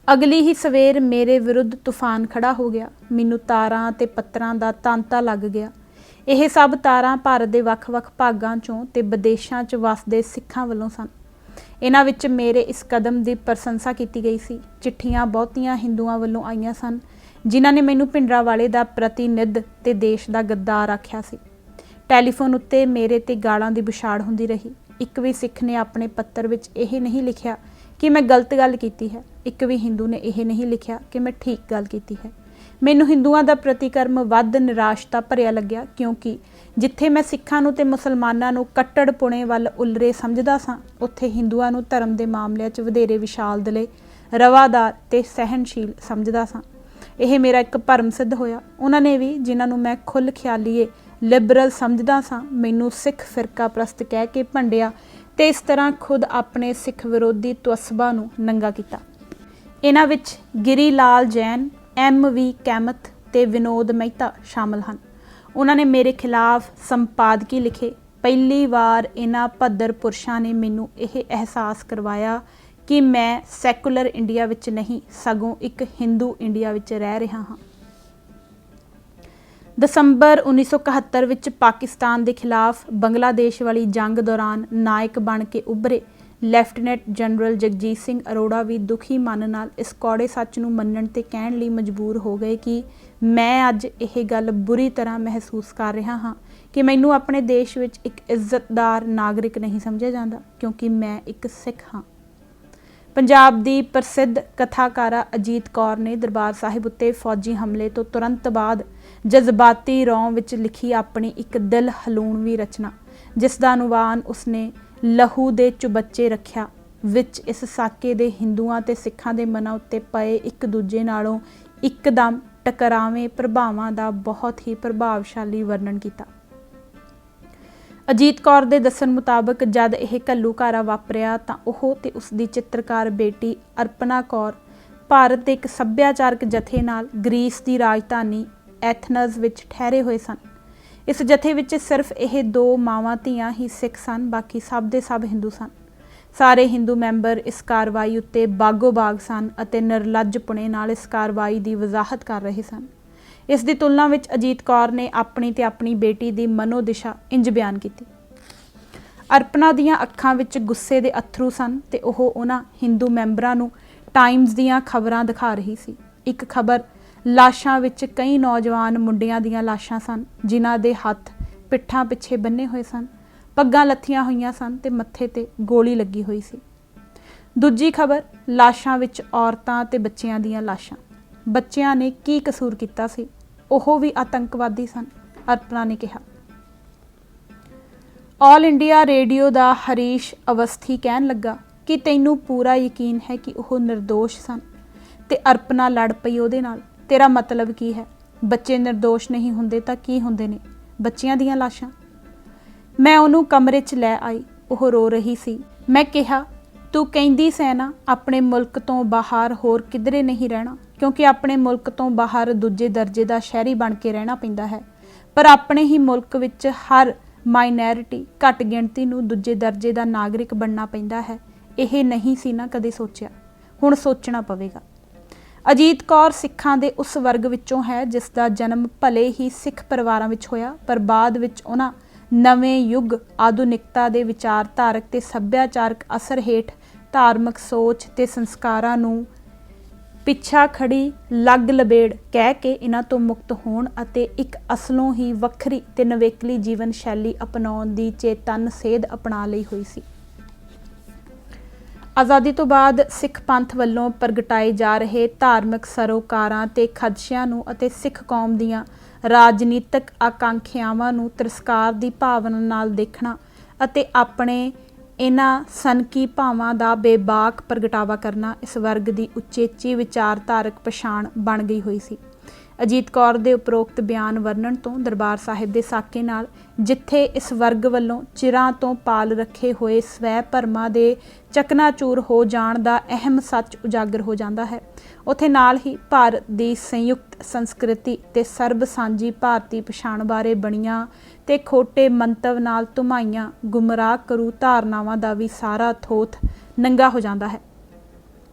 ਅਗਲੀ ਹੀ ਸਵੇਰ ਮੇਰੇ ਵਿਰੁੱਧ ਤੂਫਾਨ ਖੜਾ ਹੋ ਗਿਆ। ਮੈਨੂੰ ਤਾਰਾਂ ਤੇ ਪੱਤਰਾਂ ਦਾ ਤਾਂਤਾ ਲੱਗ ਗਿਆ। ਇਹ ਸਭ ਤਾਰਾਂ ਭਾਰਤ ਦੇ ਵੱਖ-ਵੱਖ ਭਾਗਾਂ 'ਚੋਂ ਤੇ ਵਿਦੇਸ਼ਾਂ 'ਚ ਵਸਦੇ ਸਿੱਖਾਂ ਵੱਲੋਂ ਸਨ। ਇਹਨਾਂ ਵਿੱਚ ਮੇਰੇ ਇਸ ਕਦਮ ਦੀ ਪ੍ਰਸ਼ੰਸਾ ਕੀਤੀ ਗਈ ਸੀ। ਚਿੱਠੀਆਂ ਬਹੁਤੀਆਂ ਹਿੰਦੂਆਂ ਵੱਲੋਂ ਆਈਆਂ ਸਨ ਜਿਨ੍ਹਾਂ ਨੇ ਮੈਨੂੰ ਭਿੰਡਰਾਂਵਾਲੇ ਦਾ ਪ੍ਰਤੀਨਿਧ ਤੇ ਦੇਸ਼ ਦਾ ਗੱਦਾਰ ਆਖਿਆ ਸੀ। ਟੈਲੀਫੋਨ ਉੱਤੇ ਮੇਰੇ ਤੇ ਗਾਲਾਂ ਦੀ ਬੁਛਾੜ ਹੁੰਦੀ ਰਹੀ। ਇੱਕ ਵੀ ਸਿੱਖ ਨੇ ਆਪਣੇ ਪੱਤਰ ਵਿੱਚ ਇਹ ਨਹੀਂ ਲਿਖਿਆ ਕਿ ਮੈਂ ਗਲਤ ਗੱਲ ਕੀਤੀ ਹੈ। ਇੱਕ ਵੀ ਹਿੰਦੂ ਨੇ ਇਹ ਨਹੀਂ ਲਿਖਿਆ ਕਿ ਮੈਂ ਠੀਕ ਗੱਲ ਕੀਤੀ ਹੈ। ਮੈਨੂੰ ਹਿੰਦੂਆਂ ਦਾ ਪ੍ਰਤੀਕਰਮ ਵੱਧ ਨਿਰਾਸ਼ਤਾ ਭਰਿਆ ਲੱਗਿਆ, ਕਿਉਂਕਿ ਜਿੱਥੇ ਮੈਂ ਸਿੱਖਾਂ ਨੂੰ ਤੇ ਮੁਸਲਮਾਨਾਂ ਨੂੰ ਕੱਟੜਪੁਣੇ ਵੱਲ ਉਲਰੇ ਸਮਝਦਾ ਸਾਂ, ਉੱਥੇ ਹਿੰਦੂਆਂ ਨੂੰ ਧਰਮ ਦੇ ਮਾਮਲਿਆਂ 'ਚ ਵਧੇਰੇ ਵਿਸ਼ਾਲ ਦਿਲੇ, ਰਵਾਦਾਰ ਤੇ ਸਹਿਣਸ਼ੀਲ ਸਮਝਦਾ ਸਾਂ। ਇਹ ਮੇਰਾ ਇੱਕ ਭਰਮ ਸਿੱਧ ਹੋਇਆ। ਉਹਨਾਂ ਨੇ ਵੀ, ਜਿਨ੍ਹਾਂ ਨੂੰ ਮੈਂ ਖੁੱਲ੍ਹ ਖਿਆਲੀਏ ਲਿਬਰਲ ਸਮਝਦਾ ਸਾਂ, ਮੈਨੂੰ ਸਿੱਖ ਫਿਰਕਾ ਪ੍ਰਸਤ ਕਹਿ ਕੇ ਭੰਡਿਆ ਤੇ ਇਸ ਤਰ੍ਹਾਂ ਖੁਦ ਆਪਣੇ ਸਿੱਖ ਵਿਰੋਧੀ ਤਵਸਬਾ ਨੂੰ ਨੰਗਾ ਕੀਤਾ। ਇਹਨਾਂ ਵਿੱਚ ਗਿਰੀ ਲਾਲ ਜੈਨ, M.V. ਕੈਮਥ ਤੇ ਵਿਨੋਦ ਮਹਿਤਾ ਸ਼ਾਮਲ ਹਨ। ਉਹਨਾਂ ਨੇ ਮੇਰੇ ਖਿਲਾਫ ਸੰਪਾਦਕੀ ਲਿਖੇ। ਪਹਿਲੀ ਵਾਰ ਇਹਨਾਂ ਭੱਦਰ ਪੁਰਸ਼ਾਂ ਨੇ ਮੈਨੂੰ ਇਹ ਅਹਿਸਾਸ ਕਰਵਾਇਆ ਕਿ ਮੈਂ ਸੈਕੂਲਰ ਇੰਡੀਆ ਵਿੱਚ ਨਹੀਂ ਸਗੋਂ ਇੱਕ ਹਿੰਦੂ ਇੰਡੀਆ ਵਿੱਚ ਰਹਿ ਰਿਹਾ ਹਾਂ। ਦਸੰਬਰ 1971 ਵਿੱਚ ਪਾਕਿਸਤਾਨ ਦੇ ਖਿਲਾਫ ਬੰਗਲਾਦੇਸ਼ ਵਾਲੀ ਜੰਗ ਦੌਰਾਨ ਨਾਇਕ ਬਣ ਕੇ ਉੱਭਰੇ ਲੈਫਟੀਨੈਂਟ ਜਨਰਲ ਜਗਜੀਤ ਸਿੰਘ ਅਰੋੜਾ ਵੀ ਦੁਖੀ ਮਨ ਨਾਲ ਇਸ ਕੌੜੇ ਸੱਚ ਨੂੰ ਮੰਨਣ ਤੇ ਕਹਿਣ ਲਈ ਮਜਬੂਰ ਹੋ ਗਏ ਕਿ ਮੈਂ ਅੱਜ ਇਹ ਗੱਲ ਬੁਰੀ ਤਰ੍ਹਾਂ ਮਹਿਸੂਸ ਕਰ ਰਿਹਾ ਹਾਂ ਕਿ ਮੈਨੂੰ ਆਪਣੇ ਦੇਸ਼ ਵਿੱਚ ਇੱਕ ਇੱਜ਼ਤਦਾਰ ਨਾਗਰਿਕ ਨਹੀਂ ਸਮਝਿਆ ਜਾਂਦਾ ਕਿਉਂਕਿ ਮੈਂ ਇੱਕ ਸਿੱਖ ਹਾਂ। ਪੰਜਾਬ ਦੀ ਪ੍ਰਸਿੱਧ ਕਥਾਕਾਰਾ ਅਜੀਤ ਕੌਰ ਨੇ ਦਰਬਾਰ ਸਾਹਿਬ ਉੱਤੇ ਫੌਜੀ ਹਮਲੇ ਤੋਂ ਤੁਰੰਤ ਬਾਅਦ ਜਜ਼ਬਾਤੀ ਰੌਂ ਵਿੱਚ ਲਿਖੀ ਆਪਣੀ ਇੱਕ ਦਿਲ ਹਲੂਣਵੀਂ ਰਚਨਾ, ਜਿਸ ਦਾ ਅਨੁਵਾਦ ਉਸਨੇ ਲਹੂ ਦੇ ਚੁਬੱਚੇ ਰੱਖਿਆ, ਵਿੱਚ ਇਸ ਸਾਕੇ ਦੇ ਹਿੰਦੂਆਂ ਤੇ ਸਿੱਖਾਂ ਦੇ ਮਨਾਂ ਉੱਤੇ ਪਏ ਇੱਕ ਦੂਜੇ ਨਾਲੋਂ ਇੱਕਦਮ ਟਕਰਾਵੇਂ ਪ੍ਰਭਾਵਾਂ ਦਾ ਬਹੁਤ ਹੀ ਪ੍ਰਭਾਵਸ਼ਾਲੀ ਵਰਣਨ ਕੀਤਾ। ਅਜੀਤ ਕੌਰ ਦੇ ਦੱਸਣ ਮੁਤਾਬਕ ਜਦ ਇਹ ਘੱਲੂਘਾਰਾ ਵਾਪਰਿਆ ਤਾਂ ਉਹ ਤੇ ਉਸਦੀ ਚਿੱਤਰਕਾਰ ਬੇਟੀ ਅਰਪਨਾ ਕੌਰ ਭਾਰਤ ਦੇ ਇੱਕ ਸੱਭਿਆਚਾਰਕ ਜਥੇ ਨਾਲ ਗ੍ਰੀਸ ਦੀ ਰਾਜਧਾਨੀ ਐਥਨਜ਼ ਵਿੱਚ ਠਹਿਰੇ ਹੋਏ ਸਨ। ਇਸ ਜਥੇ ਵਿੱਚ ਸਿਰਫ ਇਹ 2 ਮਾਵਾਂ ਧੀਆਂ ਹੀ ਸਿੱਖ ਸਨ, ਬਾਕੀ ਸਭ ਦੇ ਸਭ ਹਿੰਦੂ ਸਨ। ਸਾਰੇ ਹਿੰਦੂ ਮੈਂਬਰ ਇਸ ਕਾਰਵਾਈ ਉੱਤੇ ਬਾਗੋ-ਬਾਗ ਸਨ ਅਤੇ ਨਿਰਲੱਜਪੁਣੇ ਨਾਲ ਇਸ ਕਾਰਵਾਈ ਦੀ ਵਜ਼ਾਹਤ ਕਰ ਰਹੇ ਸਨ। ਇਸ ਦੀ ਤੁਲਨਾ ਵਿੱਚ ਅਜੀਤ ਕੌਰ ਨੇ ਆਪਣੀ ਤੇ ਆਪਣੀ ਬੇਟੀ ਦੀ ਮਨੋਦਿਸ਼ਾ ਇੰਜ ਬਿਆਨ ਕੀਤੀ। ਅਰਪਨਾ ਦੀਆਂ ਅੱਖਾਂ ਵਿੱਚ ਗੁੱਸੇ ਦੇ ਅਥਰੂ ਸਨ ਤੇ ਉਹ ਉਹਨਾਂ ਹਿੰਦੂ ਮੈਂਬਰਾਂ ਨੂੰ ਟਾਈਮਜ਼ ਦੀਆਂ ਖਬਰਾਂ ਦਿਖਾ ਰਹੀ ਸੀ। ਇੱਕ ਖਬਰ ਲਾਸ਼ਾਂ ਵਿੱਚ ਕਈ ਨੌਜਵਾਨ ਮੁੰਡਿਆਂ ਦੀਆਂ ਲਾਸ਼ਾਂ ਸਨ ਜਿਨ੍ਹਾਂ ਦੇ ਹੱਥ ਪਿੱਠਾਂ ਪਿੱਛੇ ਬੰਨੇ ਹੋਏ ਸਨ, ਪੱਗਾਂ ਲੱਥੀਆਂ ਹੋਈਆਂ ਸਨ ਤੇ ਮੱਥੇ ਤੇ ਗੋਲੀ ਲੱਗੀ ਹੋਈ ਸੀ। ਦੂਜੀ ਖਬਰ ਲਾਸ਼ਾਂ ਵਿੱਚ ਔਰਤਾਂ ਤੇ ਬੱਚਿਆਂ ਦੀਆਂ ਲਾਸ਼ਾਂ। ਬੱਚਿਆਂ ਨੇ ਕੀ ਕਸੂਰ ਕੀਤਾ ਸੀ? ਉਹ ਵੀ ਆਤੰਕਵਾਦੀ ਸਨ, ਅਰਪਨਾ ਨੇ ਕਿਹਾ। ਆਲ ਇੰਡੀਆ ਰੇਡੀਓ ਦਾ ਹਰੀਸ਼ ਅਵਸਥੀ ਕਹਿਣ ਲੱਗਾ ਕਿ ਤੈਨੂੰ ਪੂਰਾ ਯਕੀਨ ਹੈ ਕਿ ਉਹ ਨਿਰਦੋਸ਼ ਸਨ? ਤੇ ਅਰਪਨਾ ਲੜ ਪਈ ਉਹਦੇ ਨਾਲ, ਤੇਰਾ ਮਤਲਬ ਕੀ ਹੈ? ਬੱਚੇ ਨਿਰਦੋਸ਼ ਨਹੀਂ ਹੁੰਦੇ ਤਾਂ ਕੀ ਹੁੰਦੇ ਨੇ? ਬੱਚਿਆਂ ਦੀਆਂ ਲਾਸ਼ਾਂ। ਮੈਂ ਉਹਨੂੰ ਕਮਰੇ 'ਚ ਲੈ ਆਈ, ਉਹ ਰੋ ਰਹੀ ਸੀ। ਮੈਂ ਕਿਹਾ, ਤੂੰ ਕਹਿੰਦੀ ਸੈਂ ਨਾ ਆਪਣੇ ਮੁਲਕ ਤੋਂ ਬਾਹਰ ਹੋਰ ਕਿਧਰੇ ਨਹੀਂ ਰਹਿਣਾ, ਕਿਉਂਕਿ ਆਪਣੇ ਮੁਲਕ ਤੋਂ ਬਾਹਰ ਦੂਜੇ ਦਰਜੇ ਦਾ ਸ਼ਹਿਰੀ ਬਣ ਕੇ ਰਹਿਣਾ ਪੈਂਦਾ ਹੈ, ਪਰ ਆਪਣੇ ਹੀ ਮੁਲਕ ਵਿੱਚ ਹਰ ਮਾਈਨੈਰਿਟੀ ਘੱਟ ਗਿਣਤੀ ਨੂੰ ਦੂਜੇ ਦਰਜੇ ਦਾ ਨਾਗਰਿਕ ਬਣਨਾ ਪੈਂਦਾ ਹੈ। ਇਹ ਨਹੀਂ ਸੀ ਨਾ ਕਦੇ ਸੋਚਿਆ, ਹੁਣ ਸੋਚਣਾ ਪਵੇਗਾ। ਅਜੀਤ ਕੌਰ ਸਿੱਖਾਂ ਦੇ ਉਸ ਵਰਗ ਵਿੱਚੋਂ ਹੈ ਜਿਸ ਦਾ ਜਨਮ ਭਲੇ ਹੀ ਸਿੱਖ ਪਰਿਵਾਰਾਂ ਵਿੱਚ ਹੋਇਆ, ਪਰ ਬਾਅਦ ਵਿੱਚ ਉਹਨਾਂ ਨਵੇਂ ਯੁੱਗ ਆਧੁਨਿਕਤਾ ਦੇ ਵਿਚਾਰਧਾਰਕ ਤੇ ਸੱਭਿਆਚਾਰਕ ਅਸਰ ਹੇਠ ਧਾਰਮਿਕ ਸੋਚ ਤੇ ਸੰਸਕਾਰਾਂ ਨੂੰ ਪਿੱਛਾ ਖੜੀ ਲੱਗ ਲਬੇੜ ਕਹਿ ਕੇ ਇਹਨਾਂ ਤੋਂ ਮੁਕਤ ਹੋਣ ਅਤੇ ਇੱਕ ਅਸਲੋਂ ਹੀ ਵੱਖਰੀ ਤੇ ਨਵੇਕਲੀ ਜੀਵਨ ਸ਼ੈਲੀ ਅਪਣਾਉਣ ਦੀ ਚੇਤਨ ਸੇਧ ਅਪਣਾ ਲਈ ਹੋਈ ਸੀ। ਆਜ਼ਾਦੀ ਤੋਂ ਬਾਅਦ ਸਿੱਖ ਪੰਥ ਵੱਲੋਂ ਪ੍ਰਗਟਾਏ ਜਾ ਰਹੇ ਧਾਰਮਿਕ ਸਰੋਕਾਰਾਂ ਤੇ ਖਦਸ਼ਿਆਂ ਨੂੰ ਅਤੇ ਸਿੱਖ ਕੌਮ ਦੀਆਂ ਰਾਜਨੀਤਿਕ ਆਕਾਂਖਿਆਵਾਂ ਨੂੰ ਤਿਰਸਕਾਰ ਦੀ ਭਾਵਨਾ ਨਾਲ ਦੇਖਣਾ ਅਤੇ ਆਪਣੇ ਇਹਨਾਂ ਸਨਕੀ ਭਾਵਾਂ ਦਾ ਬੇਬਾਕ ਪ੍ਰਗਟਾਵਾ ਕਰਨਾ ਇਸ ਵਰਗ ਦੀ ਉਚੇਚੀ ਵਿਚਾਰਧਾਰਕ ਪਛਾਣ ਬਣ ਗਈ ਹੋਈ ਸੀ। ਅਜੀਤ ਕੌਰ ਦੇ ਉਪਰੋਕਤ ਬਿਆਨ ਵਰਣਨ ਤੋਂ ਦਰਬਾਰ ਸਾਹਿਬ ਦੇ ਸਾਕੇ ਨਾਲ ਜਿੱਥੇ ਇਸ ਵਰਗ ਵੱਲੋਂ ਚਿਰਾਂ ਤੋਂ ਪਾਲ ਰੱਖੇ ਹੋਏ ਸਵੈ ਭਰਮਾਂ ਦੇ ਚਕਨਾਚੂਰ ਹੋ ਜਾਣ ਦਾ ਅਹਿਮ ਸੱਚ ਉਜਾਗਰ ਹੋ ਜਾਂਦਾ ਹੈ, ਉੱਥੇ ਨਾਲ ਹੀ ਭਾਰਤ ਦੀ ਸੰਯੁਕਤ ਸੰਸਕ੍ਰਿਤੀ ਤੇ ਸਰਬ ਸਾਂਝੀ ਭਾਰਤੀ ਪਛਾਣ ਬਾਰੇ ਬਣੀਆਂ ਤੇ ਖੋਟੇ ਮੰਤਵ ਨਾਲ ਧੁਮਾਈਆਂ ਗੁੰਮਰਾਹ ਕਰੂ ਧਾਰਨਾਵਾਂ ਦਾ ਵੀ ਸਾਰਾ ਥੋਥ ਨੰਗਾ ਹੋ ਜਾਂਦਾ ਹੈ।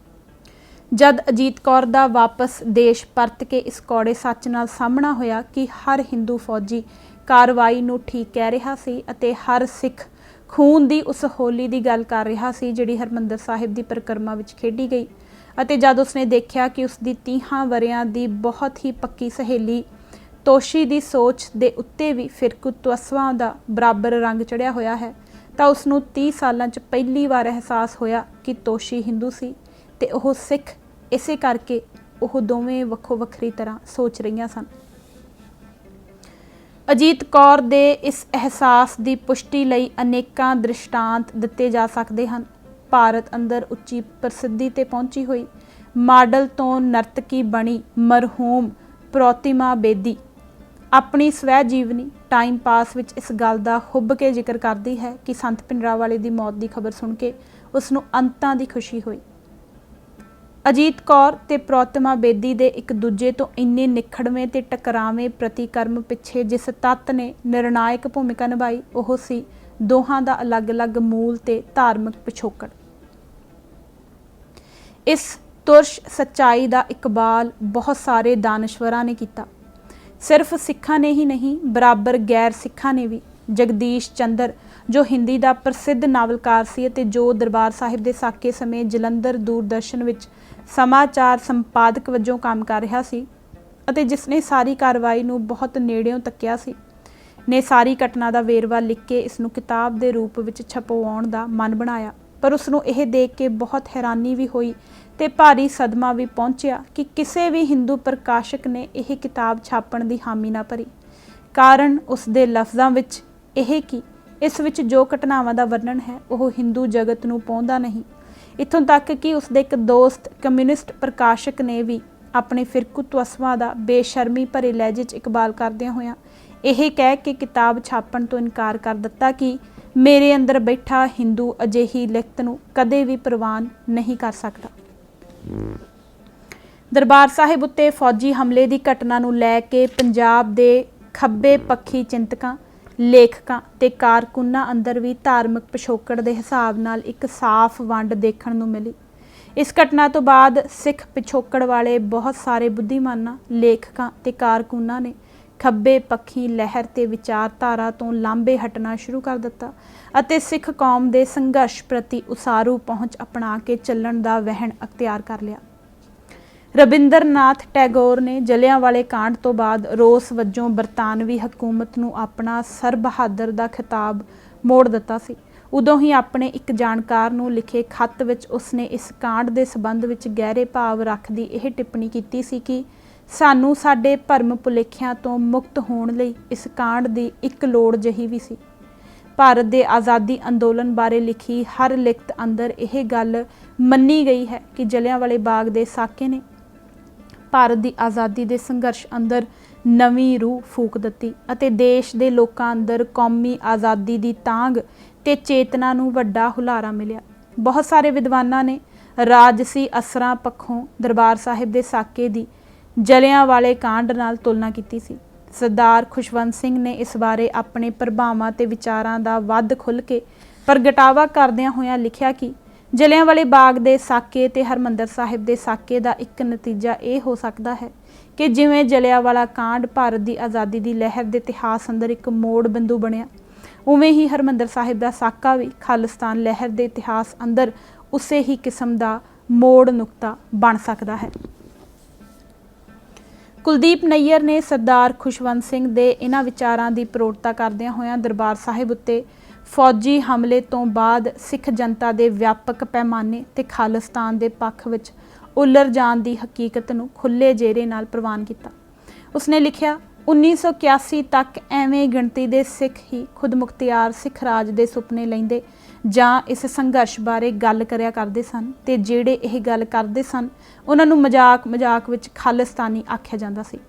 ਜਦ ਅਜੀਤ ਕੌਰ ਦਾ ਵਾਪਸ ਦੇਸ਼ ਪਰਤ ਕੇ ਇਸ ਕੌੜੇ ਸੱਚ ਨਾਲ ਸਾਹਮਣਾ ਹੋਇਆ ਕਿ ਹਰ ਹਿੰਦੂ ਫੌਜੀ ਕਾਰਵਾਈ ਨੂੰ ਠੀਕ ਕਹਿ ਰਿਹਾ ਸੀ ਅਤੇ ਹਰ ਸਿੱਖ ਖੂਨ ਦੀ ਉਸ ਹੋਲੀ ਦੀ ਗੱਲ ਕਰ ਰਿਹਾ ਸੀ ਜਿਹੜੀ ਹਰਿਮੰਦਰ ਸਾਹਿਬ ਦੀ ਪਰਿਕਰਮਾ ਵਿੱਚ ਖੇਡੀ ਗਈ, ਅਤੇ ਜਦ ਉਸਨੇ ਦੇਖਿਆ ਕਿ ਉਸਦੀ 30 ਵਰ੍ਹਿਆਂ ਦੀ ਬਹੁਤ ਹੀ ਪੱਕੀ ਸਹੇਲੀ ਤੋਸ਼ੀ ਦੀ ਸੋਚ ਦੇ ਉੱਤੇ ਵੀ ਫਿਰਕੂ ਤਵਸਵਾਂ ਦਾ ਬਰਾਬਰ ਰੰਗ ਚੜਿਆ ਹੋਇਆ ਹੈ, ਤਾਂ ਉਸਨੂੰ 30 ਸਾਲਾਂ 'ਚ ਪਹਿਲੀ ਵਾਰ ਅਹਿਸਾਸ ਹੋਇਆ ਕਿ ਤੋਸ਼ੀ ਹਿੰਦੂ ਸੀ ਤੇ ਉਹ ਸਿੱਖ। ਇਸੇ ਕਰਕੇ ਉਹ ਦੋਵੇਂ ਵੱਖੋ ਵੱਖਰੀ ਤਰ੍ਹਾਂ ਸੋਚ ਰਹੀਆਂ ਸਨ। ਅਜੀਤ ਕੌਰ ਦੇ ਇਸ ਅਹਿਸਾਸ ਦੀ ਪੁਸ਼ਟੀ ਲਈ ਅਨੇਕਾਂ ਦ੍ਰਿਸ਼ਟਾਂਤ ਦਿੱਤੇ ਜਾ ਸਕਦੇ ਹਨ। ਭਾਰਤ ਅੰਦਰ ਉੱਚੀ ਪ੍ਰਸਿੱਧੀ ਤੇ ਪਹੁੰਚੀ ਹੋਈ ਮਾਡਲ ਤੋਂ ਨਰਤਕੀ ਬਣੀ ਮਰਹੂਮ ਪ੍ਰੋਤਿਮਾ ਬੇਦੀ ਆਪਣੀ ਸਵੈ ਜੀਵਨੀ टाइम पास विच इस गल दा हुब के जिक्र करती है कि संत भिंडरांवाले की मौत की खबर सुन के उसनूं अंतां दी खुशी हुई। अजीत कौर ते प्रोतमा बेदी दे एक दूजे तो इन्ने निखड़वें ते टकरावें प्रतिकर्म पिछे जिस तत्त ने निर्णायक भूमिका निभाई ओह सी दोहां दा अलग अलग मूल ते धार्मिक पिछोकड़। इस तुरश सच्चाई दा इकबाल बहुत सारे दानश्वरां ने किया। सिर्फ सिखां ने ही नहीं बराबर गैर सिखां ने भी। जगदीश चंद्र जो हिंदी का प्रसिद्ध नावलकार सी ते जो दरबार साहिब के साके समय जलंधर दूरदर्शन विच समाचार संपादक वजों काम कर रहा सी अते जिसने सारी कार्रवाई नूं बहुत नेड़ियों तक्या सी, ने सारी घटना का वेरवा लिख के इसनूं किताब के रूप विच छपवाउण दा मन बनाया। पर उसनूं यह देख के बहुत हैरानी भी हुई ते भारी सदमा भी पहुंचिया कि किसी भी हिंदू प्रकाशक ने यह किताब छापण की हामी ना भरी। कारण उसके लफ्ज़ों विच यह कि इस विच जो घटनावां का वर्णन है वह हिंदू जगत नूं पहुंचदा नहीं। इत्थों तक कि उसके एक दोस्त कम्यूनिस्ट प्रकाशक ने भी अपने फिरकू तवस्वां का बेशर्मी भरे लहजे च इकबाल करदियां होइयां यह कह के किताब छापण तो इनकार कर दिता कि मेरे अंदर बैठा हिंदू अजिही लिखत नूं कदे भी प्रवान नहीं कर सकता। दरबार साहिब उत्ते फौजी हमले की घटना नूं लै के पंजाब दे खब्बे पक्षी चिंतकां लेखकां ते कारकुनां अंदर भी धार्मिक पिछोकड़ के हिसाब नाल एक साफ वंड देखण नूं मिली। इस घटना तो बाद सिख पिछोकड़ वाले बहुत सारे बुद्धिमानां लेखकां ते कारकुनां ने खब्बे पक्षी लहर ते विचारधारा तो लांभे हटना शुरू कर दिता अते सिख कौम के संघर्ष प्रति उसारू पहुँच अपना के चलण का वहन अख्तियार कर लिया। रविंद्रनाथ टैगोर ने जलियांवाले कांड तो बाद रोस वजों बरतानवी हकूमत नूं अपना सर बहादुर का खिताब मोड़ दिता सी। उदों ही अपने एक जाणकार नूं लिखे खत विच उसने इस कांड के संबंध विच गहरे भाव रखदी यह टिप्पणी की सी कि सानू साडे भरम भुलेखिਆਂ तो मुक्त होने लई इस कांड की एक लोड़ जही भी सी। भारत के आज़ादी अंदोलन बारे लिखी हर लिखत अंदर यह गल मन्नी गई है कि जलियांवाले बाग के साके ने भारत की आज़ादी के संघर्ष अंदर नवीं रूह फूक दी अते देश के लोकां अंदर कौमी आज़ादी की तांग ते चेतना नूं वड्डा हुलारा मिलिया। बहुत सारे विद्वानां ने राजसी असरां पक्षों दरबार साहिब के साके की जलियांवाले कांड नाल तुलना की सी। सरदार खुशवंत सिंह ने इस बारे अपने प्रभावां ते विचारां दा वध खुल के प्रगटावा करदियां होइयां लिखिया कि जलियांवाले बाग के साके ते हरमंदर साहिब के साके का एक नतीजा यह हो सकता है कि जिवें जलियांवाला कांड भारत की आज़ादी की लहर के इतिहास अंदर एक मोड़ बिंदु बनिया, उवें ही हरमंदर साहिब का साका भी खालिस्तान लहर के इतिहास अंदर उसे ही किस्म का मोड़ नुकता बन सकता है। कुलदीप नैयर ने सरदार खुशवंत सिंह दे इन्हां विचारां की प्रौढ़ता करदियां होइयां दरबार साहिब उत्ते फौजी हमले तो बाद सिख जनता के व्यापक पैमाने ते खालिस्तान के पक्ष विच उलर जाण की हकीकत नूं खुले जेरे नाल प्रवान किया। उसने लिखिया 1981 तक एवें गिणती के सिख ही खुद मुख्तियार सिख राज के सुपने लैंदे जां इस संघर्ष बारे गल करिया करदे सन ते जिहड़े यह गल करदे सन उन्हां नूं मजाक विच खालिस्तानी आख्या जांदा सी।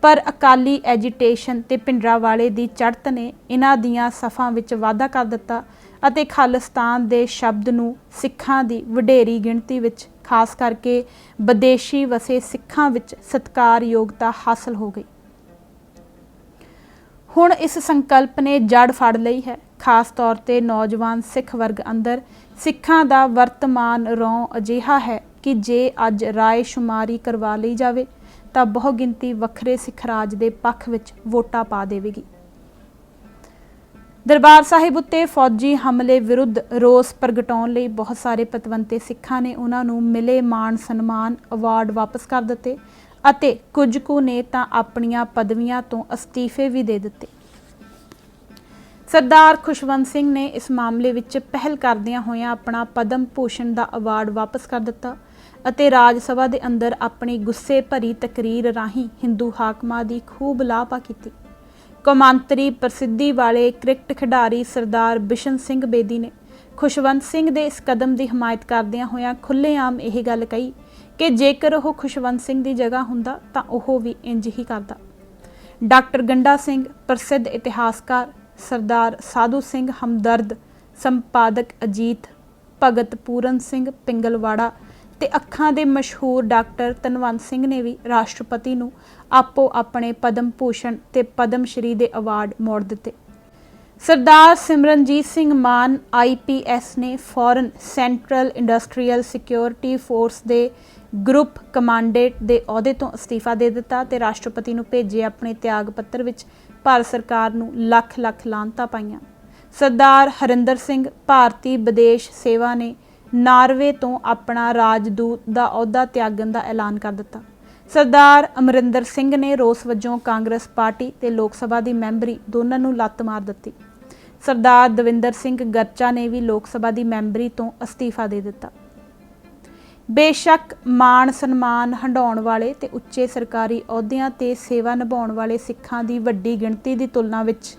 पर अकाली एजीटेशन ते भिंडरांवाले दी चढ़त ने इन्हां दियां सफ़ां विच वाधा कर दिता अते खालिस्तान दे शब्द नूं सिखां दी वडेरी गिणती विच खास करके विदेशी वसे सिखां विच सत्कार योग्यता हासिल हो गई। हुण इस संकल्प ने जड़ फड़ लई है, खास तौर ते नौजवान सिख वर्ग अंदर सिखां दा वर्तमान रौं अजिहा है कि जे अज राय शुमारी करवा लई जावे तां बहु गिनती वखरे सिख राज दे पक्ष विच वोटां पा देवेगी। दरबार साहिब उत्ते फौजी हमले विरुद्ध रोस प्रगटाउण लई बहुत सारे पतवंते सिखां ने उन्हां नूं मिले मान सन्मान अवार्ड वापस कर दिते अते कुछ कु ने तां अपणियां पदवियां तो अस्तीफे भी दे दिते। सरदार खुशवंत सिंह ने इस मामले विच पहल करदियां होइयां अपना पद्म भूषण का अवार्ड वापस कर दिता अते राज सभा के अंदर अपनी गुस्से भरी तकरीर राही हिंदू हाकमां की खूब लापा की। कौमांतरी प्रसिद्धि वाले क्रिकेट खिडारी सरदार बिशन सिंह बेदी ने खुशवंत सिंह के इस कदम की हमायत करदियां होइयां खुलेआम यह गल कही कि जेकर वह खुशवंत सिंह की जगह हुंदा तां ओह भी इंज ही करदा। डॉक्टर गंडा सिंह प्रसिद्ध इतिहासकार, सरदार साधू सिंह हमदर्द, संपादक अजीत, भगत पूरन सिंह पिंगलवाड़ा ते अखां दे मशहूर डॉक्टर धनवंत सिंह ने भी राष्ट्रपति नूं आपो अपने पद्म भूषण ते पद्म श्री दे अवार्ड मोड़ दिते। सरदार सिमरनजीत सिंह मान IPS ने फॉरन सेंट्रल इंडस्ट्रीयल सिक्योरिटी फोर्स दे ग्रुप कमांडेंट दे अहुदे तो अस्तीफा दे दिता ते राष्ट्रपति नूं भेजे अपने त्याग पत्र विच भारत सरकार नूं लख लख लानतां पाईआं। सरदार हरिंदर सिंह भारती विदेश सेवा ने नार्वे तो अपना राजदूत दा अहुदा त्यागण दा ऐलान कर दिता। सरदार अमरिंदर सिंह ने रोस वजों कांग्रेस पार्टी ते लोक सभा दी मैंबरी दोनों नूं लत्त मार दित्ती। सरदार दविंदर सिंह गर्चा ने भी लोक सभा दी मैंबरी तो अस्तीफा दे दिता। बेशक मान सन्मान हंडाउण वाले ते उच्चे सरकारी अहुदियां ते सेवा निभाउण वाले सिखां दी वड्डी गिणती दी तुलना विच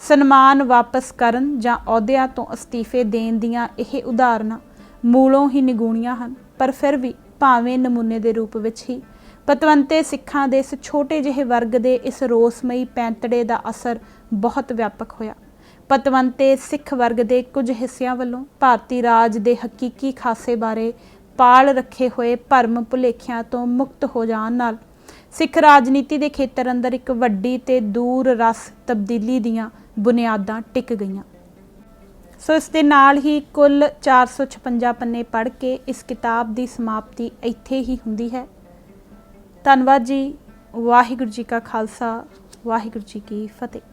सन्मान वापस करन जां अहुदियां तो अस्तीफे देण दीआं इह उदाहरणां मूलों ही निगूणीਆਂ ਹਨ, पर फिर भी भावें नमूने के रूप विच ही पतवंते सिखां दे इस छोटे जिहे वर्ग दे इस रोसमई पैंतड़े का असर बहुत व्यापक होया। पतवंते सिख वर्ग के कुछ हिस्सिਆਂ ਵੱਲੋਂ भारती राज के हकीकी खासे बारे पाल रखे हुए भरम भुलेखिਆਂ तो मुक्त हो जाण नाल सिख राजनीति के खेतर अंदर एक वड्डी ते दूर रस तब्दीली दीआं बुनियादां टिक गईयां। सो इस दे नाल ही कुल 456 पन्ने पढ़ के इस किताब की समाप्ति इत्थे ही हुंदी है। धन्नवाद जी। वाहिगुरू जी का खालसा, वाहिगुरू जी की फतेह।